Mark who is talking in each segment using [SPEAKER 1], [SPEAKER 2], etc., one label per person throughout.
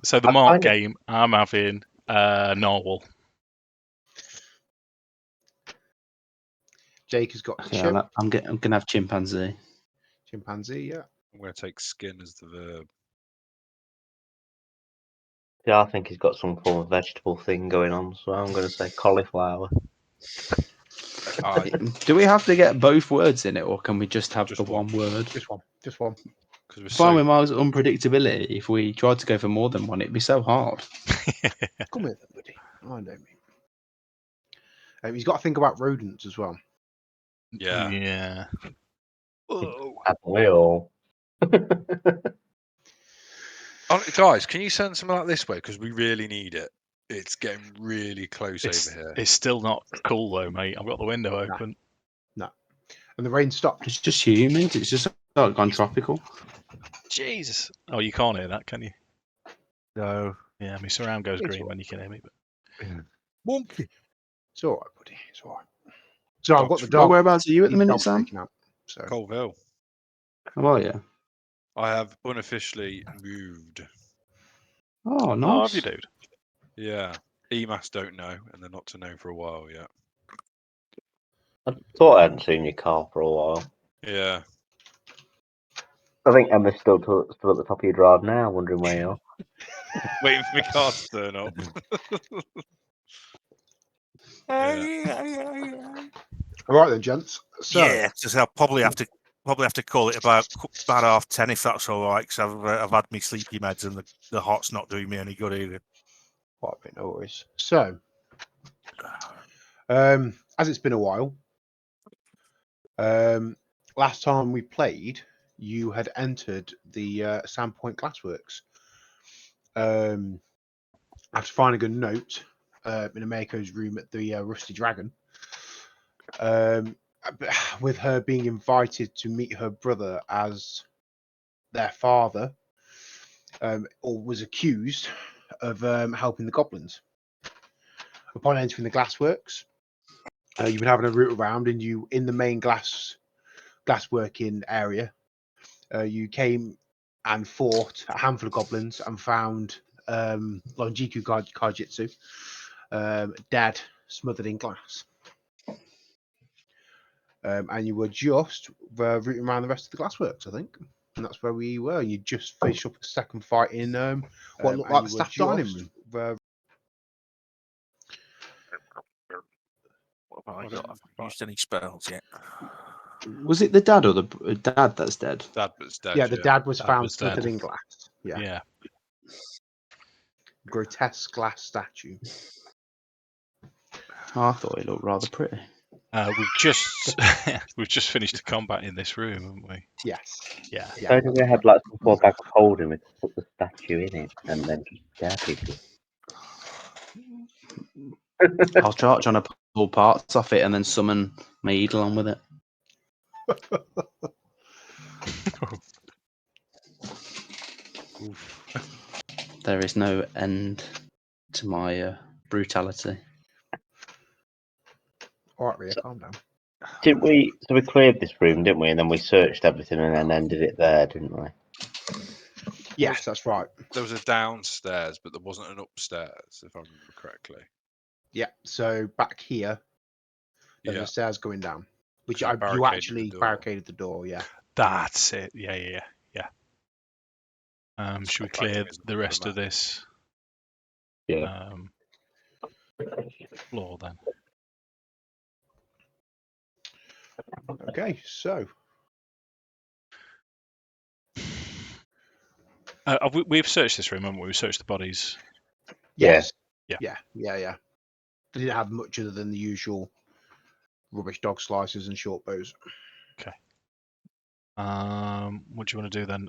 [SPEAKER 1] So the Mark game, I'm having Narwhal.
[SPEAKER 2] Jake has got
[SPEAKER 3] Yeah,
[SPEAKER 2] chimp.
[SPEAKER 3] I'm gonna have chimpanzee.
[SPEAKER 2] Chimpanzee, yeah.
[SPEAKER 4] I'm going to take skin as the verb.
[SPEAKER 5] Yeah, I think he's got some form of vegetable thing going on, so I'm going to say cauliflower.
[SPEAKER 3] Do we have to get both words in it, or can we just have
[SPEAKER 4] Just
[SPEAKER 3] the
[SPEAKER 4] one.
[SPEAKER 3] one word?
[SPEAKER 2] Just one. Just one.
[SPEAKER 4] Because we're
[SPEAKER 3] Fine with Mark's unpredictability. If we tried to go for more than one, it'd be so hard.
[SPEAKER 2] Come here, then, buddy. I know me. He's got to think about rodents as well.
[SPEAKER 4] Yeah.
[SPEAKER 1] Yeah.
[SPEAKER 4] Oh.
[SPEAKER 5] We all.
[SPEAKER 4] Guys, can you send something like this way? Because we really need it. It's getting really close over here.
[SPEAKER 1] It's still not cool though, mate. I've got the window open.
[SPEAKER 2] No. And the rain stopped.
[SPEAKER 3] It's just humid. It's just gone tropical.
[SPEAKER 1] Jesus. Oh, you can't hear that, can you?
[SPEAKER 4] No.
[SPEAKER 1] Yeah, my surround goes
[SPEAKER 2] It's
[SPEAKER 1] green
[SPEAKER 2] all
[SPEAKER 1] when you can hear me. But...
[SPEAKER 2] Monkey. It's all right, buddy. It's all right. So I've got the
[SPEAKER 3] Well,
[SPEAKER 2] dog.
[SPEAKER 3] whereabouts are you at the minute,
[SPEAKER 2] Dog's
[SPEAKER 3] Sam?
[SPEAKER 2] taken out, so.
[SPEAKER 4] Colville.
[SPEAKER 3] Oh, are you?
[SPEAKER 4] I have unofficially moved.
[SPEAKER 3] Oh, nice.
[SPEAKER 1] Oh, have you, dude?
[SPEAKER 4] Yeah. EMAS don't know, and they're not to know for a while yet.
[SPEAKER 5] I thought I hadn't seen your car for a while.
[SPEAKER 4] Yeah.
[SPEAKER 5] I think Emma's still at the top of your drive now, wondering where you are.
[SPEAKER 4] Waiting for my car to turn up.
[SPEAKER 2] All right then, gents. So,
[SPEAKER 6] yeah, just I'll probably have to call it about 10:30 if that's all right, because I've had my sleepy meds and the hot's not doing me any good either.
[SPEAKER 2] what a bit no worries. So, as it's been a while, last time we played, you had entered the Sandpoint Glassworks. After finding a note in Ameiko's room at the Rusty Dragon, with her being invited to meet her brother as their father, or was accused of helping the goblins. Upon entering the glassworks, you've been having a route around, and you, in the main glassworking area, you came and fought a handful of goblins and found Longiku Kajitsu dead, smothered in glass. And you were just routing around the rest of the glassworks, I think. And that's where we were. You just finished up a second fight in what looked like the staff dining room.
[SPEAKER 6] What have I got? Have I used any spells yet?
[SPEAKER 3] Was it the dad or the dad that's dead?
[SPEAKER 4] Dad was dead.
[SPEAKER 2] Yeah, the dad was found
[SPEAKER 1] was dead.
[SPEAKER 2] smothered in glass.
[SPEAKER 1] Yeah.
[SPEAKER 2] Grotesque glass statue.
[SPEAKER 3] Oh, I thought it looked rather pretty.
[SPEAKER 1] We've just finished the combat in this room, haven't we?
[SPEAKER 2] Yes.
[SPEAKER 1] Yeah.
[SPEAKER 5] So we had like some sort of bag of holding, we could put the statue in it and then just scare people.
[SPEAKER 3] I'll trying to pull parts off it and then summon my Eidolon with it. There is no end to my brutality.
[SPEAKER 2] All right, Rhea, calm down.
[SPEAKER 5] Didn't we? So we cleared this room, didn't we? And then we searched everything and then ended it there, didn't we?
[SPEAKER 2] Yes, that's right.
[SPEAKER 4] There was a downstairs, but there wasn't an upstairs, if I remember correctly.
[SPEAKER 2] Yeah, so back here, there's
[SPEAKER 4] Yeah.
[SPEAKER 2] a stairs going down, which
[SPEAKER 4] You
[SPEAKER 2] you
[SPEAKER 4] barricaded
[SPEAKER 2] actually
[SPEAKER 4] the door.
[SPEAKER 2] barricaded the door, yeah.
[SPEAKER 1] That's it. Yeah. Should we clear the rest of this floor then?
[SPEAKER 2] Okay, so
[SPEAKER 1] We've searched this room, haven't we? We've searched the bodies.
[SPEAKER 2] yes.
[SPEAKER 1] Yeah.
[SPEAKER 2] Yeah. They didn't have much other than the usual rubbish dog slices and short bows.
[SPEAKER 1] Okay. What do you want to do then?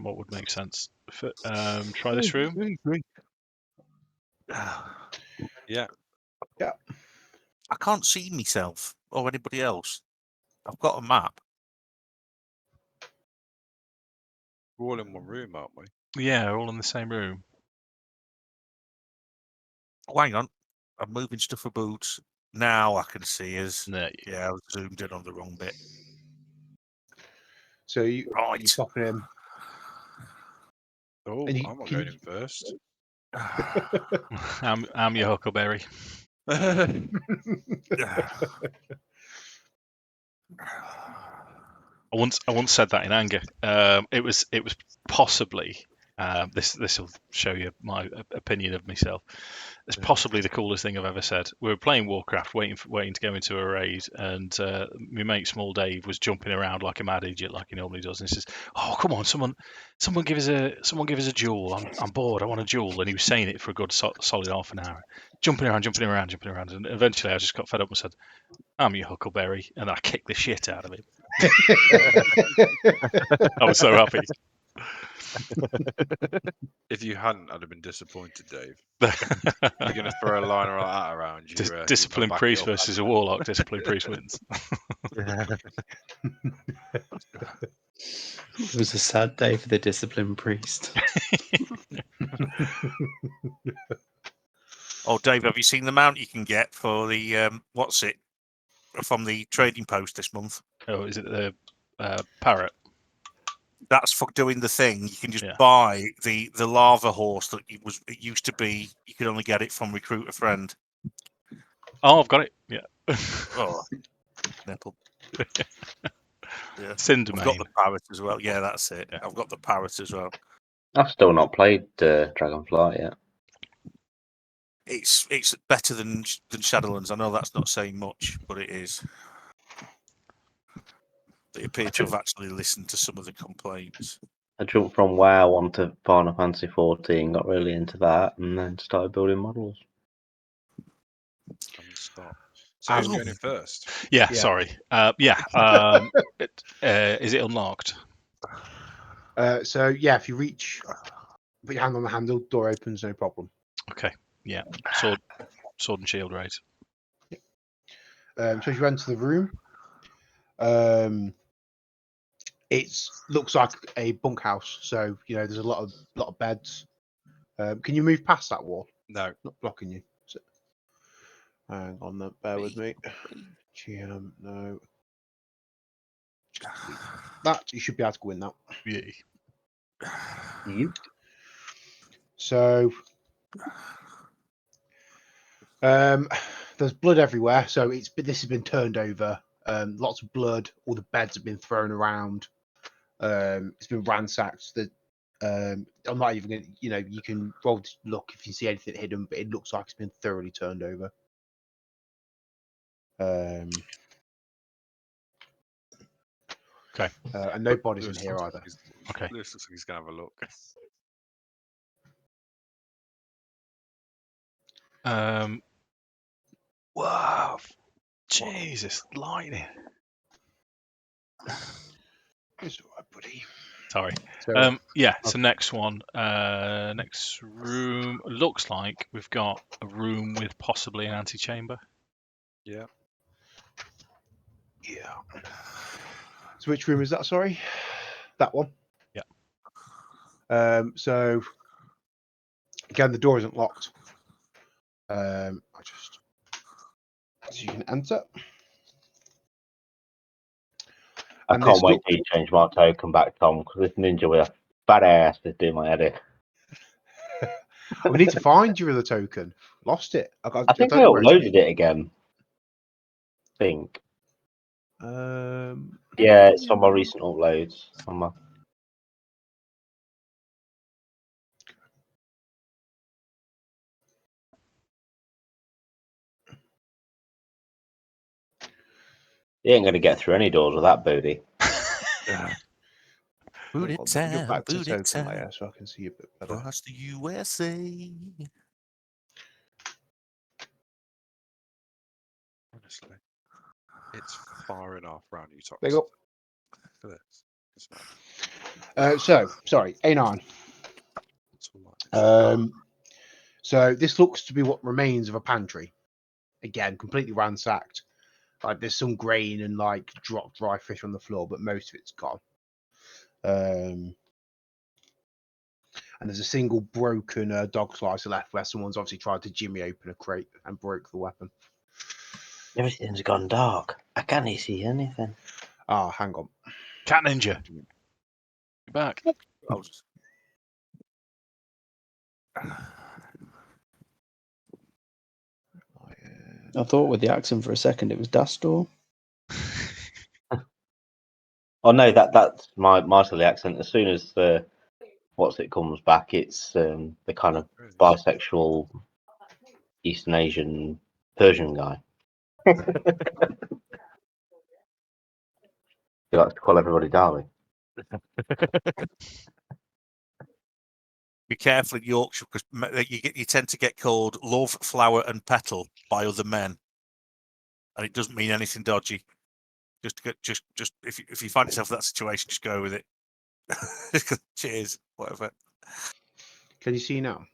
[SPEAKER 1] What would make sense? Try this room.
[SPEAKER 4] Yeah.
[SPEAKER 6] I can't see myself or anybody else. I've got a map.
[SPEAKER 4] We're all in one room, aren't we?
[SPEAKER 1] Yeah, we're all in the same room.
[SPEAKER 6] Oh, hang on. I'm moving stuff about. Now I can see us.
[SPEAKER 1] No,
[SPEAKER 6] Yeah, I was zoomed in on the wrong bit.
[SPEAKER 2] So you
[SPEAKER 6] Right.
[SPEAKER 2] popping in.
[SPEAKER 4] Oh,
[SPEAKER 2] And you-
[SPEAKER 4] I'm not
[SPEAKER 2] can
[SPEAKER 4] going
[SPEAKER 2] you-
[SPEAKER 4] in first.
[SPEAKER 1] I'm your Huckleberry.
[SPEAKER 6] I
[SPEAKER 1] I once said that in anger. It was possibly this will show you my opinion of myself. It's possibly the coolest thing I've ever said. We were playing Warcraft, waiting to go into a raid, and my mate Small Dave was jumping around like a mad idiot, like he normally does. And he says, "Oh, come on, someone give us a jewel. I'm bored. I want a jewel." And he was saying it for a good solid half an hour, jumping around, and eventually I just got fed up and said, "I'm your Huckleberry," and I kicked the shit out of him. I was so happy.
[SPEAKER 4] If you hadn't, I'd have been disappointed, Dave. You're going to throw a line like that around.
[SPEAKER 1] Discipline priest versus a warlock. Discipline priest wins.
[SPEAKER 3] It was a sad day for the discipline priest.
[SPEAKER 6] Oh, Dave, have you seen the mount you can get for the what's it from the trading post this month?
[SPEAKER 1] Oh, is it the parrot?
[SPEAKER 6] That's for doing the thing. You can just
[SPEAKER 1] Yeah.
[SPEAKER 6] buy the lava horse that it used to be. You could only get it from Recruit a Friend.
[SPEAKER 1] Oh, I've got it. Yeah.
[SPEAKER 6] Oh, nipple. Yeah.
[SPEAKER 1] Cinder
[SPEAKER 6] I've got the parrot as well. Yeah, that's it.
[SPEAKER 1] Yeah.
[SPEAKER 6] I've got the parrot as well.
[SPEAKER 5] I've still not played Dragonflight yet.
[SPEAKER 6] It's better than Shadowlands. I know that's not saying much, but it is. They appear to have actually listened to some of the complaints.
[SPEAKER 5] I jumped from WoW onto Final Fantasy 14, got really into that, and then started building models.
[SPEAKER 4] Stop. So who's
[SPEAKER 2] Um,
[SPEAKER 4] going in first?
[SPEAKER 1] Yeah.
[SPEAKER 2] Yeah.
[SPEAKER 1] Sorry. Is it unlocked?
[SPEAKER 2] So yeah, if you reach, put your hand on the handle, door opens, no problem.
[SPEAKER 1] Okay. Yeah. Sword and shield raise.
[SPEAKER 2] So as you enter the room, it looks like a bunkhouse. So there's a lot of beds. Can you move past that wall?
[SPEAKER 4] No.
[SPEAKER 2] Not blocking you. So, hang on, bear with me. GM, no. That you should be able to go in that.
[SPEAKER 1] Yeah.
[SPEAKER 5] You?
[SPEAKER 2] So, there's blood everywhere. So this has been turned over. Lots of blood. All the beds have been thrown around. It's been ransacked. I'm not even going to, you can roll to look if you see anything hidden, but it looks like it's been thoroughly turned over.
[SPEAKER 1] Okay.
[SPEAKER 2] And no bodies in here either.
[SPEAKER 1] Okay.
[SPEAKER 4] Lewis looks like he's going to have a look.
[SPEAKER 1] Wow. Jesus, lightning.
[SPEAKER 2] It's all right, buddy.
[SPEAKER 1] Sorry.
[SPEAKER 2] So,
[SPEAKER 1] Yeah. So next one. Next room looks like we've got a room with possibly an antechamber.
[SPEAKER 4] Yeah.
[SPEAKER 2] yeah. So which room is that? Sorry, that one.
[SPEAKER 1] Yeah.
[SPEAKER 2] So again, the door isn't locked. So you can enter.
[SPEAKER 5] I
[SPEAKER 2] And
[SPEAKER 5] can't
[SPEAKER 2] this
[SPEAKER 5] wait
[SPEAKER 2] look-
[SPEAKER 5] till you change my token back, Tom, because this ninja with a fat ass is doing my head in.
[SPEAKER 2] We need to find your other token. Lost it.
[SPEAKER 5] I think I
[SPEAKER 2] don't know where it's
[SPEAKER 5] uploaded it again. I think.
[SPEAKER 2] been.
[SPEAKER 5] Yeah, it's on my recent uploads. On my... You ain't going to get through any doors with that booty.
[SPEAKER 6] Booty
[SPEAKER 2] I'll
[SPEAKER 6] time,
[SPEAKER 2] jump back to
[SPEAKER 6] booty
[SPEAKER 2] token
[SPEAKER 6] time.
[SPEAKER 2] layer so I can see a bit better.
[SPEAKER 6] Across the USA.
[SPEAKER 4] Honestly. It's far enough round you, Tox.
[SPEAKER 2] There you go.
[SPEAKER 4] For this. It's fine.
[SPEAKER 2] So sorry, A9.
[SPEAKER 4] It's all right.
[SPEAKER 2] So this looks to be what remains of a pantry. Again, completely ransacked. Like there's some grain and like dropped dry fish on the floor, but most of it's gone. And there's a single broken dog slicer left where someone's obviously tried to jimmy open a crate and broke the weapon.
[SPEAKER 5] Everything's gone dark. I can't see anything.
[SPEAKER 2] Ah, hang on.
[SPEAKER 1] Cat Ninja. You're back.
[SPEAKER 6] I was
[SPEAKER 3] I thought with the accent for a second it was Dastor.
[SPEAKER 5] Oh no, that's my silly accent. As soon as the what's it comes back, it's the kind of bisexual Eastern Asian Persian guy. He likes to call everybody darling.
[SPEAKER 6] Be careful in Yorkshire because you tend to get called love, flower, and petal by other men, and it doesn't mean anything dodgy. Just if you find yourself in that situation, just go with it. Cheers, whatever.
[SPEAKER 2] Can you see now?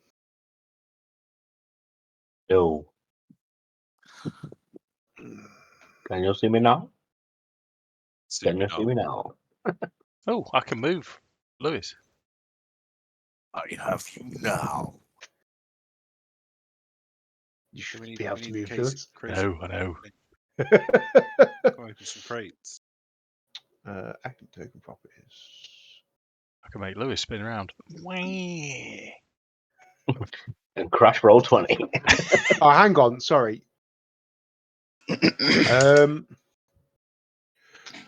[SPEAKER 5] No. Can you see me now? Can you see me now?
[SPEAKER 1] Oh, I can move, Lewis.
[SPEAKER 6] I have you now.
[SPEAKER 2] You should
[SPEAKER 4] We
[SPEAKER 2] be able to
[SPEAKER 4] need
[SPEAKER 2] move,
[SPEAKER 4] case-
[SPEAKER 2] Lewis.
[SPEAKER 4] crates.
[SPEAKER 1] No, I know.
[SPEAKER 4] Open some crates.
[SPEAKER 2] Active token properties.
[SPEAKER 1] I can make Lewis spin around. Whee!
[SPEAKER 5] And crash roll 20.
[SPEAKER 2] Oh, hang on. Sorry.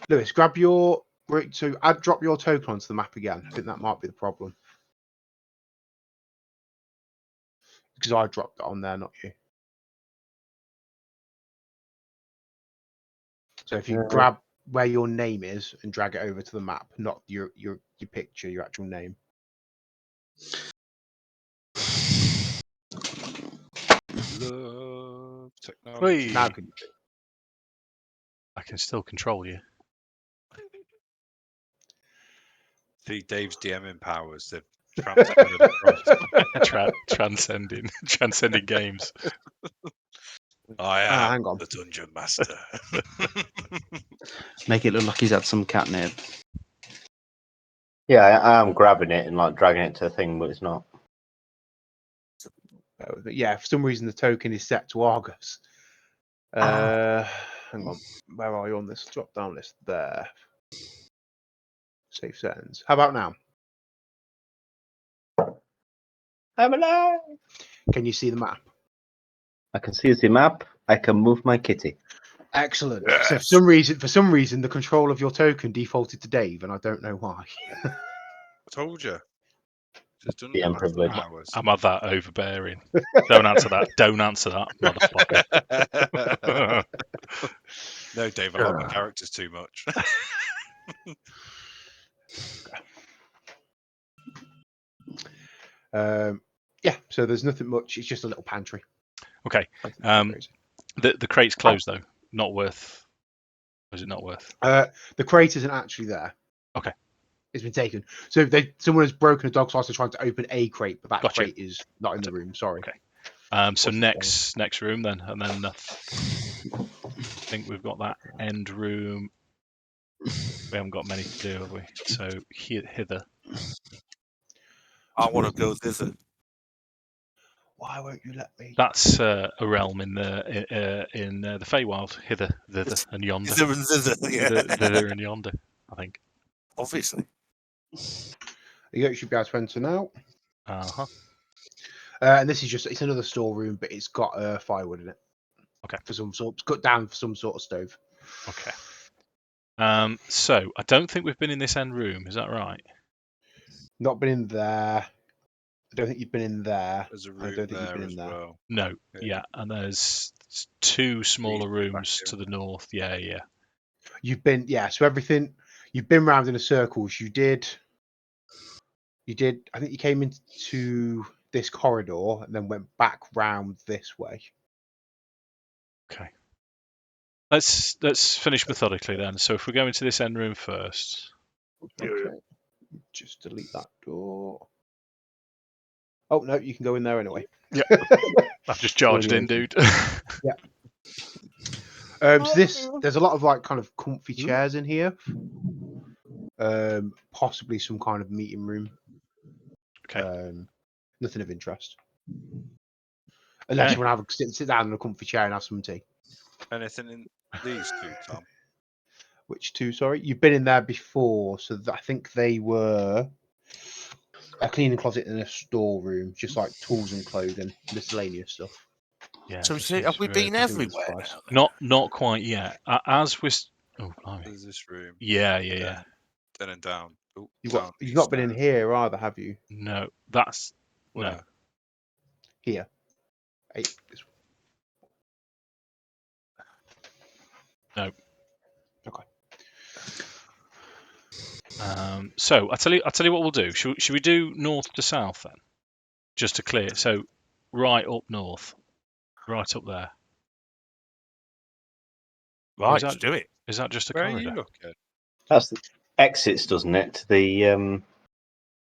[SPEAKER 2] Lewis, grab your drop your token onto the map again. I think that might be the problem. Because I dropped it on there, not you. So if you grab where your name is and drag it over to the map, not your picture, your actual name.
[SPEAKER 4] Love technology.
[SPEAKER 1] Whee!
[SPEAKER 2] Now can you do it?
[SPEAKER 1] I can still control you.
[SPEAKER 4] See Dave's DMing powers. They've transferred across.
[SPEAKER 1] Transcending games.
[SPEAKER 4] I am
[SPEAKER 2] hang on.
[SPEAKER 4] the dungeon master.
[SPEAKER 3] Make it look like he's had some catnip.
[SPEAKER 5] Yeah, I am grabbing it and like dragging it to the thing, but it's not.
[SPEAKER 2] But yeah, for some reason the token is set to Argos. Hang on, where are you on this drop down list? There. Save settings. How about now?
[SPEAKER 5] I'm alive.
[SPEAKER 2] Can you see the map?
[SPEAKER 5] I can see the map. I can move my kitty.
[SPEAKER 2] Excellent.
[SPEAKER 4] Yes.
[SPEAKER 2] So for some reason, the control of your token defaulted to Dave, and I don't know why.
[SPEAKER 4] I told you. Just done
[SPEAKER 5] DM
[SPEAKER 4] master
[SPEAKER 5] privilege.
[SPEAKER 4] powers.
[SPEAKER 1] Am I that overbearing? Don't answer that. Don't answer that, motherfucker.
[SPEAKER 4] No, Dave, I like my characters too much.
[SPEAKER 2] Yeah. So there's nothing much. It's just a little pantry.
[SPEAKER 1] Okay.
[SPEAKER 2] Nothing crazy.
[SPEAKER 1] The crate's closed though. Not worth. Or is it not worth?
[SPEAKER 2] The crate isn't actually there.
[SPEAKER 1] Okay.
[SPEAKER 2] It's been taken. So someone has broken a dog slice trying to open a crate, but that
[SPEAKER 1] Gotcha.
[SPEAKER 2] crate is not in the room. Sorry.
[SPEAKER 1] Okay. So
[SPEAKER 2] What's
[SPEAKER 1] next room then, and then I think we've got that end room. We haven't got many to do, have we? So hither.
[SPEAKER 6] I want to go thither.
[SPEAKER 2] Why won't you let me?
[SPEAKER 1] That's a realm in the Feywild. Hither, thither, and yonder.
[SPEAKER 6] Thither and thither, yeah.
[SPEAKER 1] Thither and yonder, I think.
[SPEAKER 6] Obviously.
[SPEAKER 2] You should be able to enter now.
[SPEAKER 1] Uh-huh.
[SPEAKER 2] And this is it's another storeroom, but it's got firewood in it.
[SPEAKER 1] Okay.
[SPEAKER 2] For some sort, it's cut down for some sort of stove.
[SPEAKER 1] Okay. So I don't think we've been in this end room. Is that right?
[SPEAKER 2] Not been in there. I don't think you've been in there.
[SPEAKER 4] There's a
[SPEAKER 2] I
[SPEAKER 4] room
[SPEAKER 2] don't think you've
[SPEAKER 4] there
[SPEAKER 2] been
[SPEAKER 4] as
[SPEAKER 2] in there.
[SPEAKER 4] well.
[SPEAKER 1] No.
[SPEAKER 4] Yeah.
[SPEAKER 1] Yeah, and there's two smaller
[SPEAKER 4] Back
[SPEAKER 1] rooms
[SPEAKER 4] here.
[SPEAKER 1] to the north. Yeah.
[SPEAKER 2] You've been, so everything, you've been round in a circles. You did, I think you came into this corridor and then went back round this way.
[SPEAKER 1] Okay. Let's finish methodically then. So if we go into this end room first.
[SPEAKER 2] Okay. Just delete that door. Oh, no, you can go in there anyway.
[SPEAKER 1] Yeah. I've just charged in, dude.
[SPEAKER 2] So there's a lot of like kind of comfy chairs in here. Possibly some kind of meeting room.
[SPEAKER 1] Okay.
[SPEAKER 2] Nothing of interest. Unless
[SPEAKER 1] Okay.
[SPEAKER 2] you want to sit down in a comfy chair and have some tea.
[SPEAKER 4] Anything in these two, Tom?
[SPEAKER 2] Which two? Sorry, you've been in there before, so I think they were. a cleaning closet and a storeroom, just like tools and clothing, miscellaneous stuff.
[SPEAKER 1] Yeah.
[SPEAKER 6] So
[SPEAKER 1] just
[SPEAKER 6] see, have
[SPEAKER 1] seems
[SPEAKER 6] we
[SPEAKER 1] very-
[SPEAKER 6] been
[SPEAKER 2] nothing
[SPEAKER 6] everywhere
[SPEAKER 2] surprised.
[SPEAKER 6] now?
[SPEAKER 1] Not quite yet. As we're. Oh, blimey.
[SPEAKER 4] There's this room.
[SPEAKER 1] Yeah.
[SPEAKER 4] Then and down. Oh,
[SPEAKER 2] You've
[SPEAKER 4] down
[SPEAKER 2] you've
[SPEAKER 4] these
[SPEAKER 2] not been in
[SPEAKER 4] stairs.
[SPEAKER 2] here either, have you?
[SPEAKER 1] No, that's no.
[SPEAKER 4] Where?
[SPEAKER 2] Here. Hey, this
[SPEAKER 1] No.
[SPEAKER 2] Okay.
[SPEAKER 1] So I tell you what we'll do. Should we do north to south then, just to clear? So right up north, right up there. Or
[SPEAKER 6] Right,
[SPEAKER 1] is
[SPEAKER 6] let's do it.
[SPEAKER 1] Is that just a
[SPEAKER 4] Where are
[SPEAKER 1] corridor?
[SPEAKER 4] you looking?
[SPEAKER 5] That's the exits, doesn't it? To the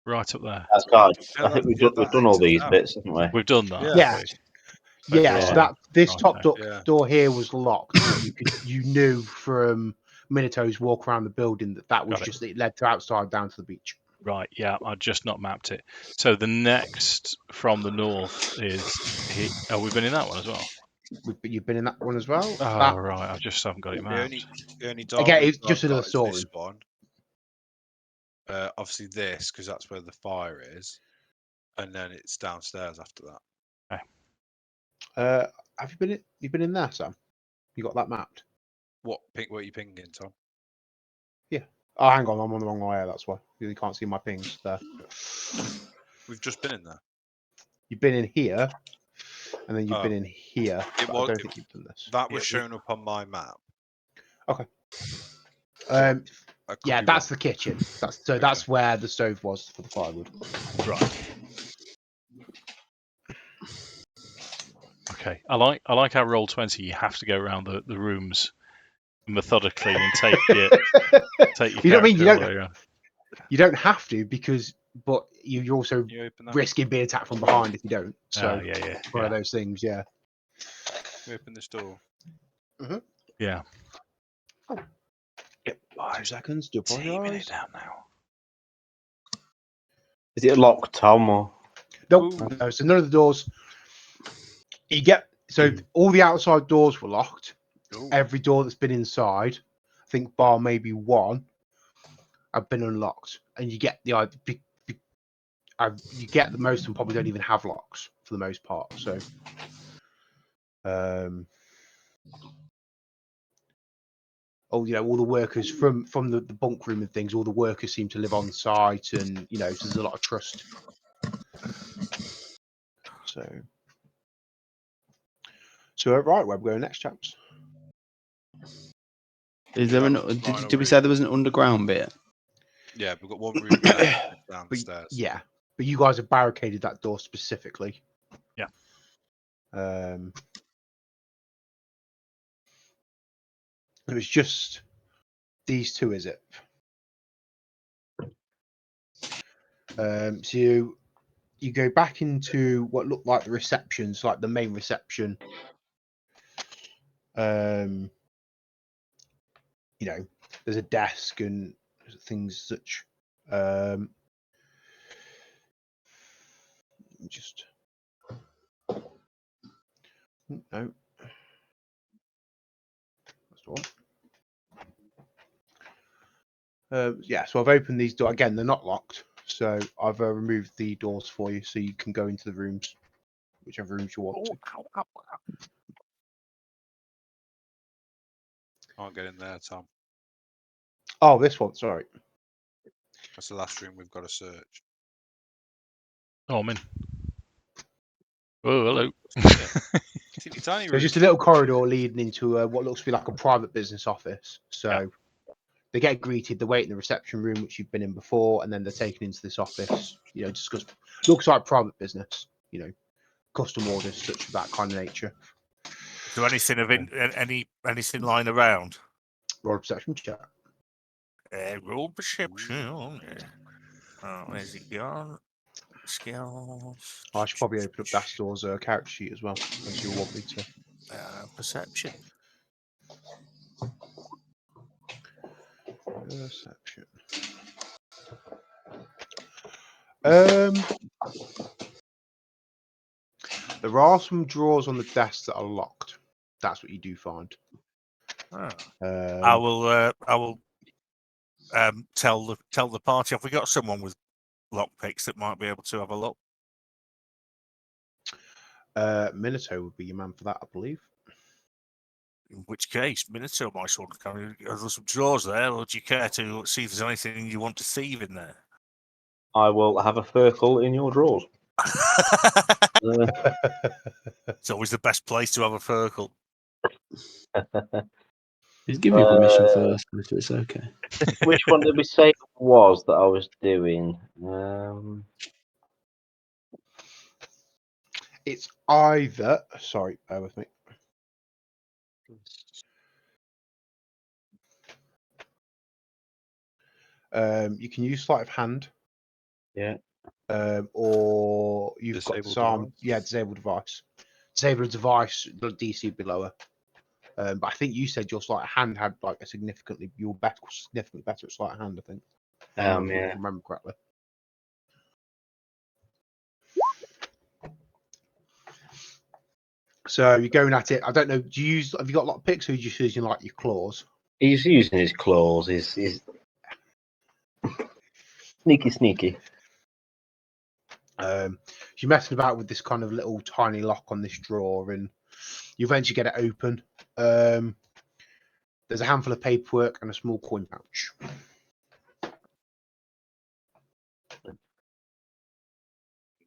[SPEAKER 1] Right up there.
[SPEAKER 5] outside.
[SPEAKER 4] Yeah,
[SPEAKER 5] I think we've
[SPEAKER 4] that
[SPEAKER 5] done all
[SPEAKER 4] exits
[SPEAKER 5] these
[SPEAKER 4] out.
[SPEAKER 5] bits, haven't we?
[SPEAKER 1] We've done that.
[SPEAKER 4] Yeah.
[SPEAKER 2] Yeah.
[SPEAKER 1] have we?
[SPEAKER 2] Yeah,
[SPEAKER 1] Okay.
[SPEAKER 2] so
[SPEAKER 5] Yeah.
[SPEAKER 2] this top
[SPEAKER 1] Righto.
[SPEAKER 2] door here was locked. But you knew from Minato's walk around the building that was
[SPEAKER 1] Got it.
[SPEAKER 2] just it led to outside down to the beach.
[SPEAKER 1] Right. Yeah, I just not mapped it. So the next from the north is. Oh, we've been in that one as well.
[SPEAKER 2] You've been in that one as well.
[SPEAKER 1] Oh,
[SPEAKER 2] That
[SPEAKER 1] right. I just haven't got it mapped.
[SPEAKER 4] The only door
[SPEAKER 2] Again,
[SPEAKER 4] we've
[SPEAKER 2] it's just
[SPEAKER 4] got
[SPEAKER 2] another
[SPEAKER 4] is
[SPEAKER 2] storeroom.
[SPEAKER 4] this one. Obviously this, because that's where the fire is, and then it's downstairs after that.
[SPEAKER 2] have you been in there, Sam? You got that mapped?
[SPEAKER 4] What are you pinging, Tom?
[SPEAKER 2] Oh, hang on, I'm on the wrong way. That's why you can't see my pings there.
[SPEAKER 4] We've just been in there.
[SPEAKER 2] You've been in here, and then you've been
[SPEAKER 4] Oh.
[SPEAKER 2] in here.
[SPEAKER 4] It
[SPEAKER 2] But
[SPEAKER 4] was-
[SPEAKER 2] I don't think you've done this.
[SPEAKER 4] That was
[SPEAKER 6] Yeah,
[SPEAKER 4] shown up on my map.
[SPEAKER 2] Um,
[SPEAKER 4] I could
[SPEAKER 2] yeah,
[SPEAKER 4] be
[SPEAKER 2] that's
[SPEAKER 4] wrong.
[SPEAKER 2] the kitchen. That's where the stove was for the firewood.
[SPEAKER 1] Right. Okay. I like our Roll20. You have to go around the rooms methodically and take your
[SPEAKER 2] You know what I mean?
[SPEAKER 1] character all the way around.
[SPEAKER 2] You don't have to but you're also
[SPEAKER 4] Can you open that?
[SPEAKER 2] risking being attacked from behind if you don't. So
[SPEAKER 1] Yeah.
[SPEAKER 2] one of those things, yeah.
[SPEAKER 4] Can you open this door?
[SPEAKER 1] Yeah.
[SPEAKER 2] Yep. 2 seconds. Do
[SPEAKER 1] Teaming it
[SPEAKER 2] apologise.
[SPEAKER 1] down now.
[SPEAKER 5] Is it locked, Tom? Or
[SPEAKER 2] Nope.
[SPEAKER 4] Ooh.
[SPEAKER 2] No, so none of the doors. All the outside doors were locked.
[SPEAKER 4] Ooh.
[SPEAKER 2] Every door that's been inside, I think bar maybe one, have been unlocked, and you get the idea. You get that most of them probably don't even have locks for the most part. So, all the workers from the bunk room and things, all the workers seem to live on site, and so there's a lot of trust. So right, where we going next, chaps?
[SPEAKER 3] Is there an?
[SPEAKER 4] Final
[SPEAKER 3] Did we say there was an underground bit?
[SPEAKER 4] Yeah, we've got one room left downstairs.
[SPEAKER 2] Yeah, but you guys have barricaded that door specifically.
[SPEAKER 1] Yeah.
[SPEAKER 2] It was just these two, is it? So you go back into what looked like the receptions, like the main reception. There's a desk and things such. Just no. That's the one. Yeah, so I've opened these doors again. They're not locked, so I've removed the doors for you, so you can go into the rooms, whichever rooms you want to.
[SPEAKER 4] Can't get in there, Tom.
[SPEAKER 2] Oh, this one. Sorry.
[SPEAKER 4] That's the last room we've got to search.
[SPEAKER 1] Oh, I'm in. Oh, hello.
[SPEAKER 4] Teeny tiny
[SPEAKER 2] So
[SPEAKER 4] room.
[SPEAKER 2] just a little corridor leading into what looks to be like a private business office. So they get greeted, they wait in the reception room, which you've been in before, and then they're taken into this office. Discuss. Looks like private business. Custom orders, such of that kind of nature.
[SPEAKER 6] Is there anything of anything lying around?
[SPEAKER 2] Roll a perception check.
[SPEAKER 6] Roll perception. Oh, where's it gone? Skills.
[SPEAKER 2] I should probably open up Dastor's character sheet as well, as you want me to.
[SPEAKER 6] Perception.
[SPEAKER 2] Perception. There are some drawers on the desk that are locked. That's what you do find.
[SPEAKER 6] I will tell the party. Have we got someone with lockpicks that might be able to have a look?
[SPEAKER 2] Minato would be your man for that, I believe.
[SPEAKER 6] In which case, Minato might sort of are there some drawers there, or do you care to see if there's anything you want to thieve in there?
[SPEAKER 5] I will have a Furkle in your drawers.
[SPEAKER 6] It's always the best place to have a Furkle.
[SPEAKER 3] Just give me permission first, if it's okay.
[SPEAKER 5] Which one did we say it was that I was doing?
[SPEAKER 2] It's either. Sorry, bear with me. You can use sleight of hand.
[SPEAKER 5] Yeah.
[SPEAKER 2] Or you've got
[SPEAKER 4] Disable
[SPEAKER 2] some.
[SPEAKER 4] device?
[SPEAKER 2] Yeah, disable device. Disable device. The DC would be lower. But I think you said your sleight of hand had like a significantly. You were significantly better at sleight of hand. I think. If I remember correctly. So you're going at it. I don't know. Do you use? Have you got a lot of picks, or are you just using like your claws?
[SPEAKER 5] He's using his claws. He's sneaky.
[SPEAKER 2] You're messing about with this kind of little tiny lock on this drawer, and you eventually get it open. There's a handful of paperwork and a small coin pouch.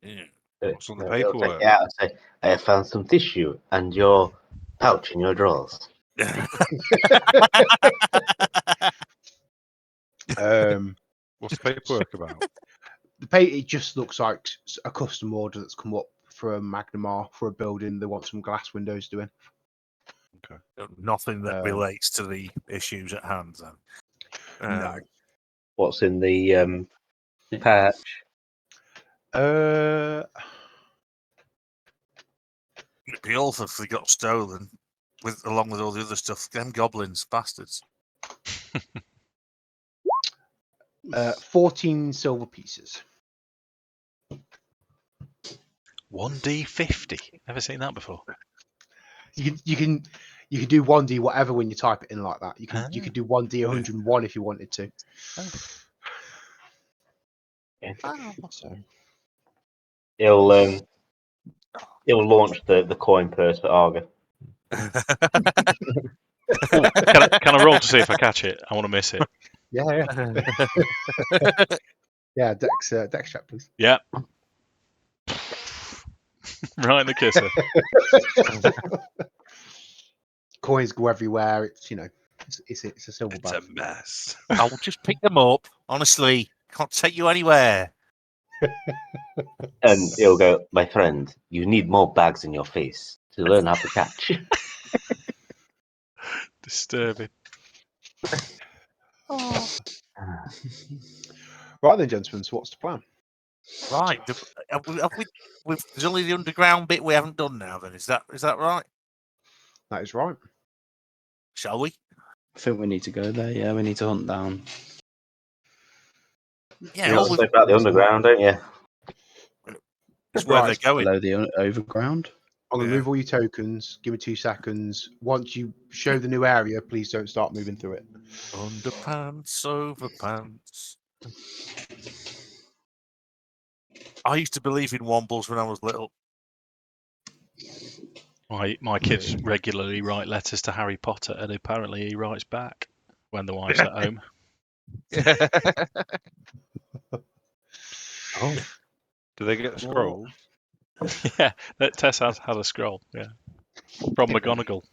[SPEAKER 6] Yeah.
[SPEAKER 4] What's on the
[SPEAKER 5] He'll take
[SPEAKER 4] paperwork?
[SPEAKER 5] it out and say, "I have found some tissue and your pouch in your drawers."
[SPEAKER 4] What's the paperwork about?
[SPEAKER 2] It just looks like a custom order that's come up from Magnamar for a building. They want some glass windows doing.
[SPEAKER 6] Nothing that relates to the issues at hand, then.
[SPEAKER 2] No.
[SPEAKER 5] What's in the patch?
[SPEAKER 6] It'd be awful if they got stolen, along with all the other stuff. Them goblins, bastards.
[SPEAKER 2] 14 silver pieces.
[SPEAKER 1] 1d50. Never seen that before.
[SPEAKER 2] You can do 1D whatever when you type it in like that. You could do 1D 101 if you wanted to. So
[SPEAKER 5] He'll launch the coin purse at Arga.
[SPEAKER 1] Can I roll to see if I catch it? I want to miss it.
[SPEAKER 2] yeah. Yeah, Dex check, please.
[SPEAKER 1] Yeah. Right in the kisser.
[SPEAKER 2] Coins go everywhere. It's it's a silver
[SPEAKER 4] It's
[SPEAKER 2] bag.
[SPEAKER 4] a mess.
[SPEAKER 6] I'll just pick them up. Honestly, can't take you anywhere.
[SPEAKER 5] And he'll go, "My friend, you need more bags in your face to learn how to catch."
[SPEAKER 1] Disturbing.
[SPEAKER 2] Right then, gentlemen. So what's the plan?
[SPEAKER 6] Right. There's only the underground bit we haven't done now. Then is that right?
[SPEAKER 2] That is right.
[SPEAKER 6] Shall we?
[SPEAKER 3] I think we need to go there. Yeah, we need to hunt down.
[SPEAKER 6] Yeah.
[SPEAKER 5] You got to check out the underground, don't you?
[SPEAKER 6] It's where
[SPEAKER 2] Right.
[SPEAKER 6] they're going.
[SPEAKER 3] Below the overground.
[SPEAKER 2] I'm going to move all your tokens. Give me 2 seconds. Once you show the new area, please don't start moving through it.
[SPEAKER 6] Underpants, overpants. I used to believe in Wombles when I was little.
[SPEAKER 1] My kids regularly write letters to Harry Potter, and apparently he writes back when the wife's at home.
[SPEAKER 5] Oh,
[SPEAKER 4] Do they get scrolls?
[SPEAKER 1] Yeah, Tess has had a scroll. Yeah, from McGonagall.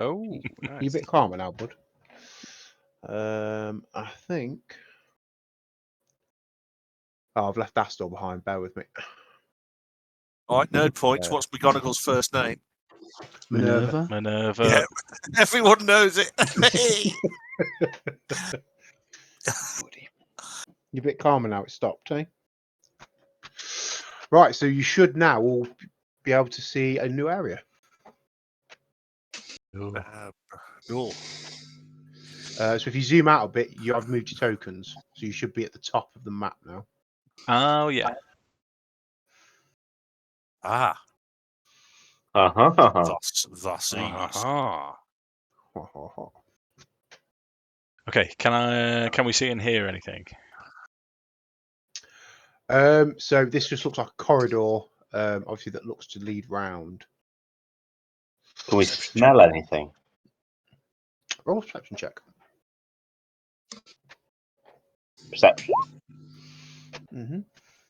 [SPEAKER 4] Oh,
[SPEAKER 2] You
[SPEAKER 4] nice.
[SPEAKER 2] a bit calmer now, bud. I think. Oh, I've left Dastor behind. Bear with me.
[SPEAKER 6] All right, nerd points. What's McGonagall's first name?
[SPEAKER 2] Minerva.
[SPEAKER 1] Minerva.
[SPEAKER 6] Yeah, everyone knows it.
[SPEAKER 2] You're a bit calmer now. It stopped, eh? Right, so you should now all be able to see a new area.
[SPEAKER 6] Cool.
[SPEAKER 2] So if you zoom out a bit, you have moved your tokens, so you should be at the top of the map now.
[SPEAKER 1] Oh yeah.
[SPEAKER 6] Ah,
[SPEAKER 5] uh-huh.
[SPEAKER 6] thus is.
[SPEAKER 4] Aha.
[SPEAKER 1] Okay. Can we see and hear anything?
[SPEAKER 2] So this just looks like a corridor, obviously that looks to lead round.
[SPEAKER 5] Can we smell anything?
[SPEAKER 2] Roll a perception check.
[SPEAKER 5] Perception.
[SPEAKER 2] Mm-hmm.
[SPEAKER 3] Can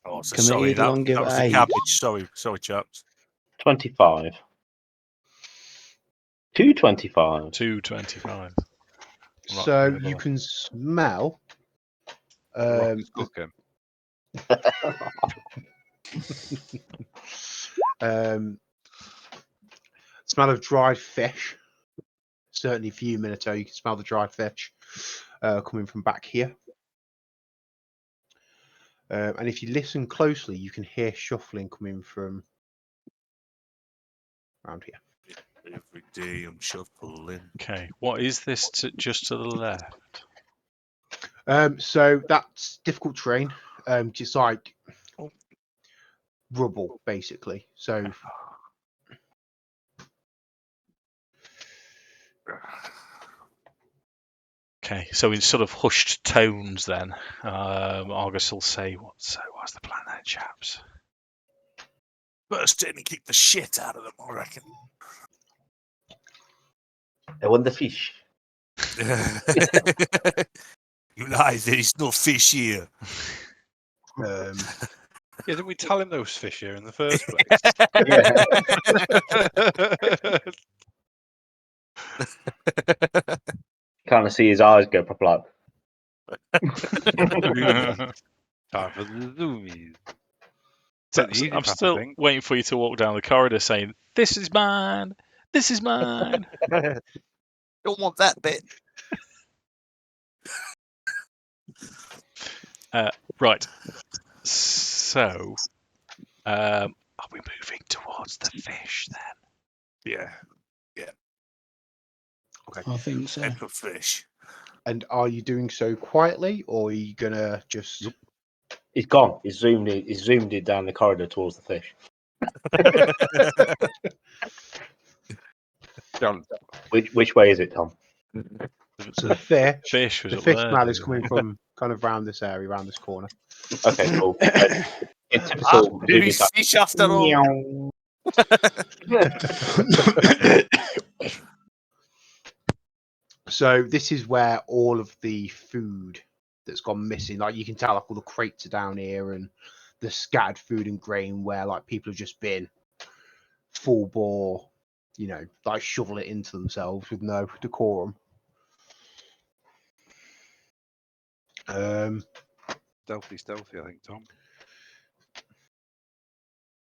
[SPEAKER 4] Oh,
[SPEAKER 3] we
[SPEAKER 4] sorry,
[SPEAKER 3] eat along, give
[SPEAKER 4] that was
[SPEAKER 3] it
[SPEAKER 4] the
[SPEAKER 3] age?
[SPEAKER 4] cabbage. Sorry, chaps.
[SPEAKER 5] 25. 225.
[SPEAKER 1] 225.
[SPEAKER 2] So you can smell
[SPEAKER 4] Rock's cooking.
[SPEAKER 2] smell of dried fish. Certainly for you, Minato, you can smell the dried fish coming from back here. And if you listen closely, you can hear shuffling coming from around here.
[SPEAKER 6] Every day I'm shuffling.
[SPEAKER 1] Okay, what is this just to the left?
[SPEAKER 2] So that's difficult terrain. Just like rubble, basically. So
[SPEAKER 1] Okay, so in sort of hushed tones, then Argus will say, "What's the plan, then, chaps?"
[SPEAKER 6] Burst in and kick the shit out of them, I reckon.
[SPEAKER 5] I want the fish.
[SPEAKER 6] You lie, there is no fish here.
[SPEAKER 4] Yeah, didn't we tell him there was fish here in the first place?
[SPEAKER 5] Kind of see his eyes go proper like.
[SPEAKER 4] Time for the zoomies.
[SPEAKER 1] So
[SPEAKER 4] The easy
[SPEAKER 1] I'm
[SPEAKER 4] path, I
[SPEAKER 1] still
[SPEAKER 4] think.
[SPEAKER 1] waiting for you to walk down the corridor saying, "This is mine. This is mine."
[SPEAKER 6] Don't want that bit.
[SPEAKER 1] Right. So, are we moving towards the fish then?
[SPEAKER 4] Yeah.
[SPEAKER 3] I think so.
[SPEAKER 6] Type of fish.
[SPEAKER 2] and are you doing so quietly, or are you gonna just?
[SPEAKER 5] He's gone. He's zoomed in down the corridor towards the fish.
[SPEAKER 4] Done.
[SPEAKER 5] Which way is it, Tom?
[SPEAKER 2] So the fish,
[SPEAKER 1] Fish was
[SPEAKER 2] the
[SPEAKER 1] up
[SPEAKER 2] fish
[SPEAKER 1] there.
[SPEAKER 2] smell is coming from kind of round this area, around this corner.
[SPEAKER 5] Okay, cool. In typical
[SPEAKER 6] There
[SPEAKER 5] Zoomy
[SPEAKER 6] is fish after all.
[SPEAKER 2] So this is where all of the food that's gone missing, like you can tell, like all the crates are down here, and the scattered food and grain where like people have just been full bore, like shovel it into themselves with no decorum.
[SPEAKER 4] Stealthy, I think, Tom.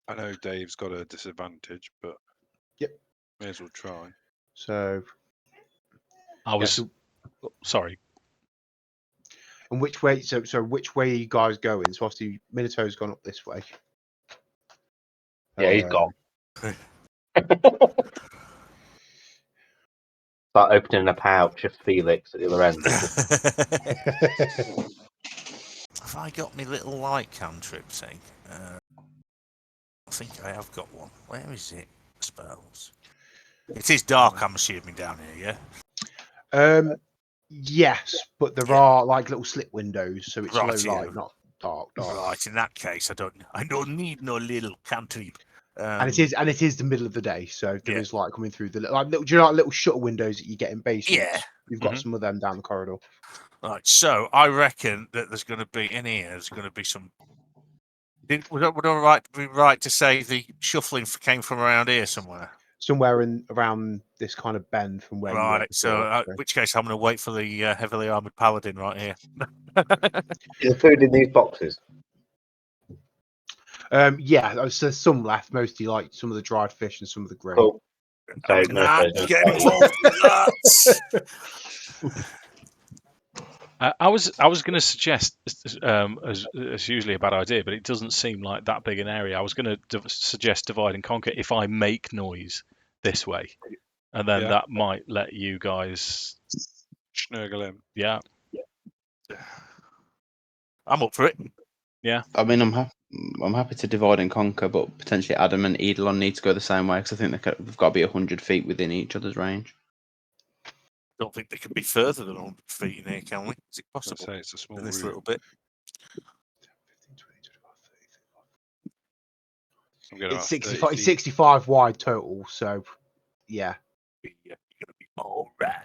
[SPEAKER 4] I know Dave's got a disadvantage, but
[SPEAKER 2] Yep.
[SPEAKER 4] May as well try.
[SPEAKER 2] So
[SPEAKER 1] I was sorry.
[SPEAKER 2] and which way? So which way are you guys going? So obviously Minato's gone up this way.
[SPEAKER 5] Yeah, he's gone. Start opening a pouch of Felix at the other end.
[SPEAKER 6] Have I got my little light cantrip thing? I think I have got one. Where is it? Spells. It is dark, I'm assuming, down here, yeah?
[SPEAKER 2] Yes, but there are like little slit windows, so it's low
[SPEAKER 6] Rightio.
[SPEAKER 2] light, not dark.
[SPEAKER 6] Right, in that case, I don't need no little cantrip.
[SPEAKER 2] And it is the middle of the day, so there
[SPEAKER 6] Yeah.
[SPEAKER 2] is light coming through the like little, do you know, like little shutter windows that you get in basements?
[SPEAKER 6] Yeah.
[SPEAKER 2] You've got
[SPEAKER 1] Mhm.
[SPEAKER 2] some of them down the corridor.
[SPEAKER 6] Right, so I reckon that there's going to be in here. There's going to be some. Would I be right to say the shuffling came from around here somewhere?
[SPEAKER 2] Somewhere around this kind of bend from where you were
[SPEAKER 6] Right. So,
[SPEAKER 2] before,
[SPEAKER 6] in which case, I'm going to wait for the heavily armored paladin right here.
[SPEAKER 5] Is the food in these boxes?
[SPEAKER 2] yeah, there's some left, mostly like some of the dried fish and some of the grain.
[SPEAKER 5] Cool. So,
[SPEAKER 6] Not get involved in that.
[SPEAKER 1] I was going to suggest, as usually a bad idea, but it doesn't seem like that big an area. I was going to suggest divide and conquer if I make noise this way, and then
[SPEAKER 4] Yeah.
[SPEAKER 1] that might let you guys.
[SPEAKER 4] Snurgle him.
[SPEAKER 1] Yeah.
[SPEAKER 6] I'm up for it.
[SPEAKER 3] I mean, I'm happy to divide and conquer, but potentially Addam and Eidolon need to go the same way because I think they've got to be 100 feet within each other's range.
[SPEAKER 6] Don't think they can be further than 100 feet in here, can we? Is it
[SPEAKER 4] I'd
[SPEAKER 6] possible?
[SPEAKER 4] say it's a small
[SPEAKER 6] In this
[SPEAKER 4] room.
[SPEAKER 6] little bit.
[SPEAKER 4] I'm going
[SPEAKER 2] It's 65. It's 65 wide total. So, yeah.
[SPEAKER 6] You're gonna be all right.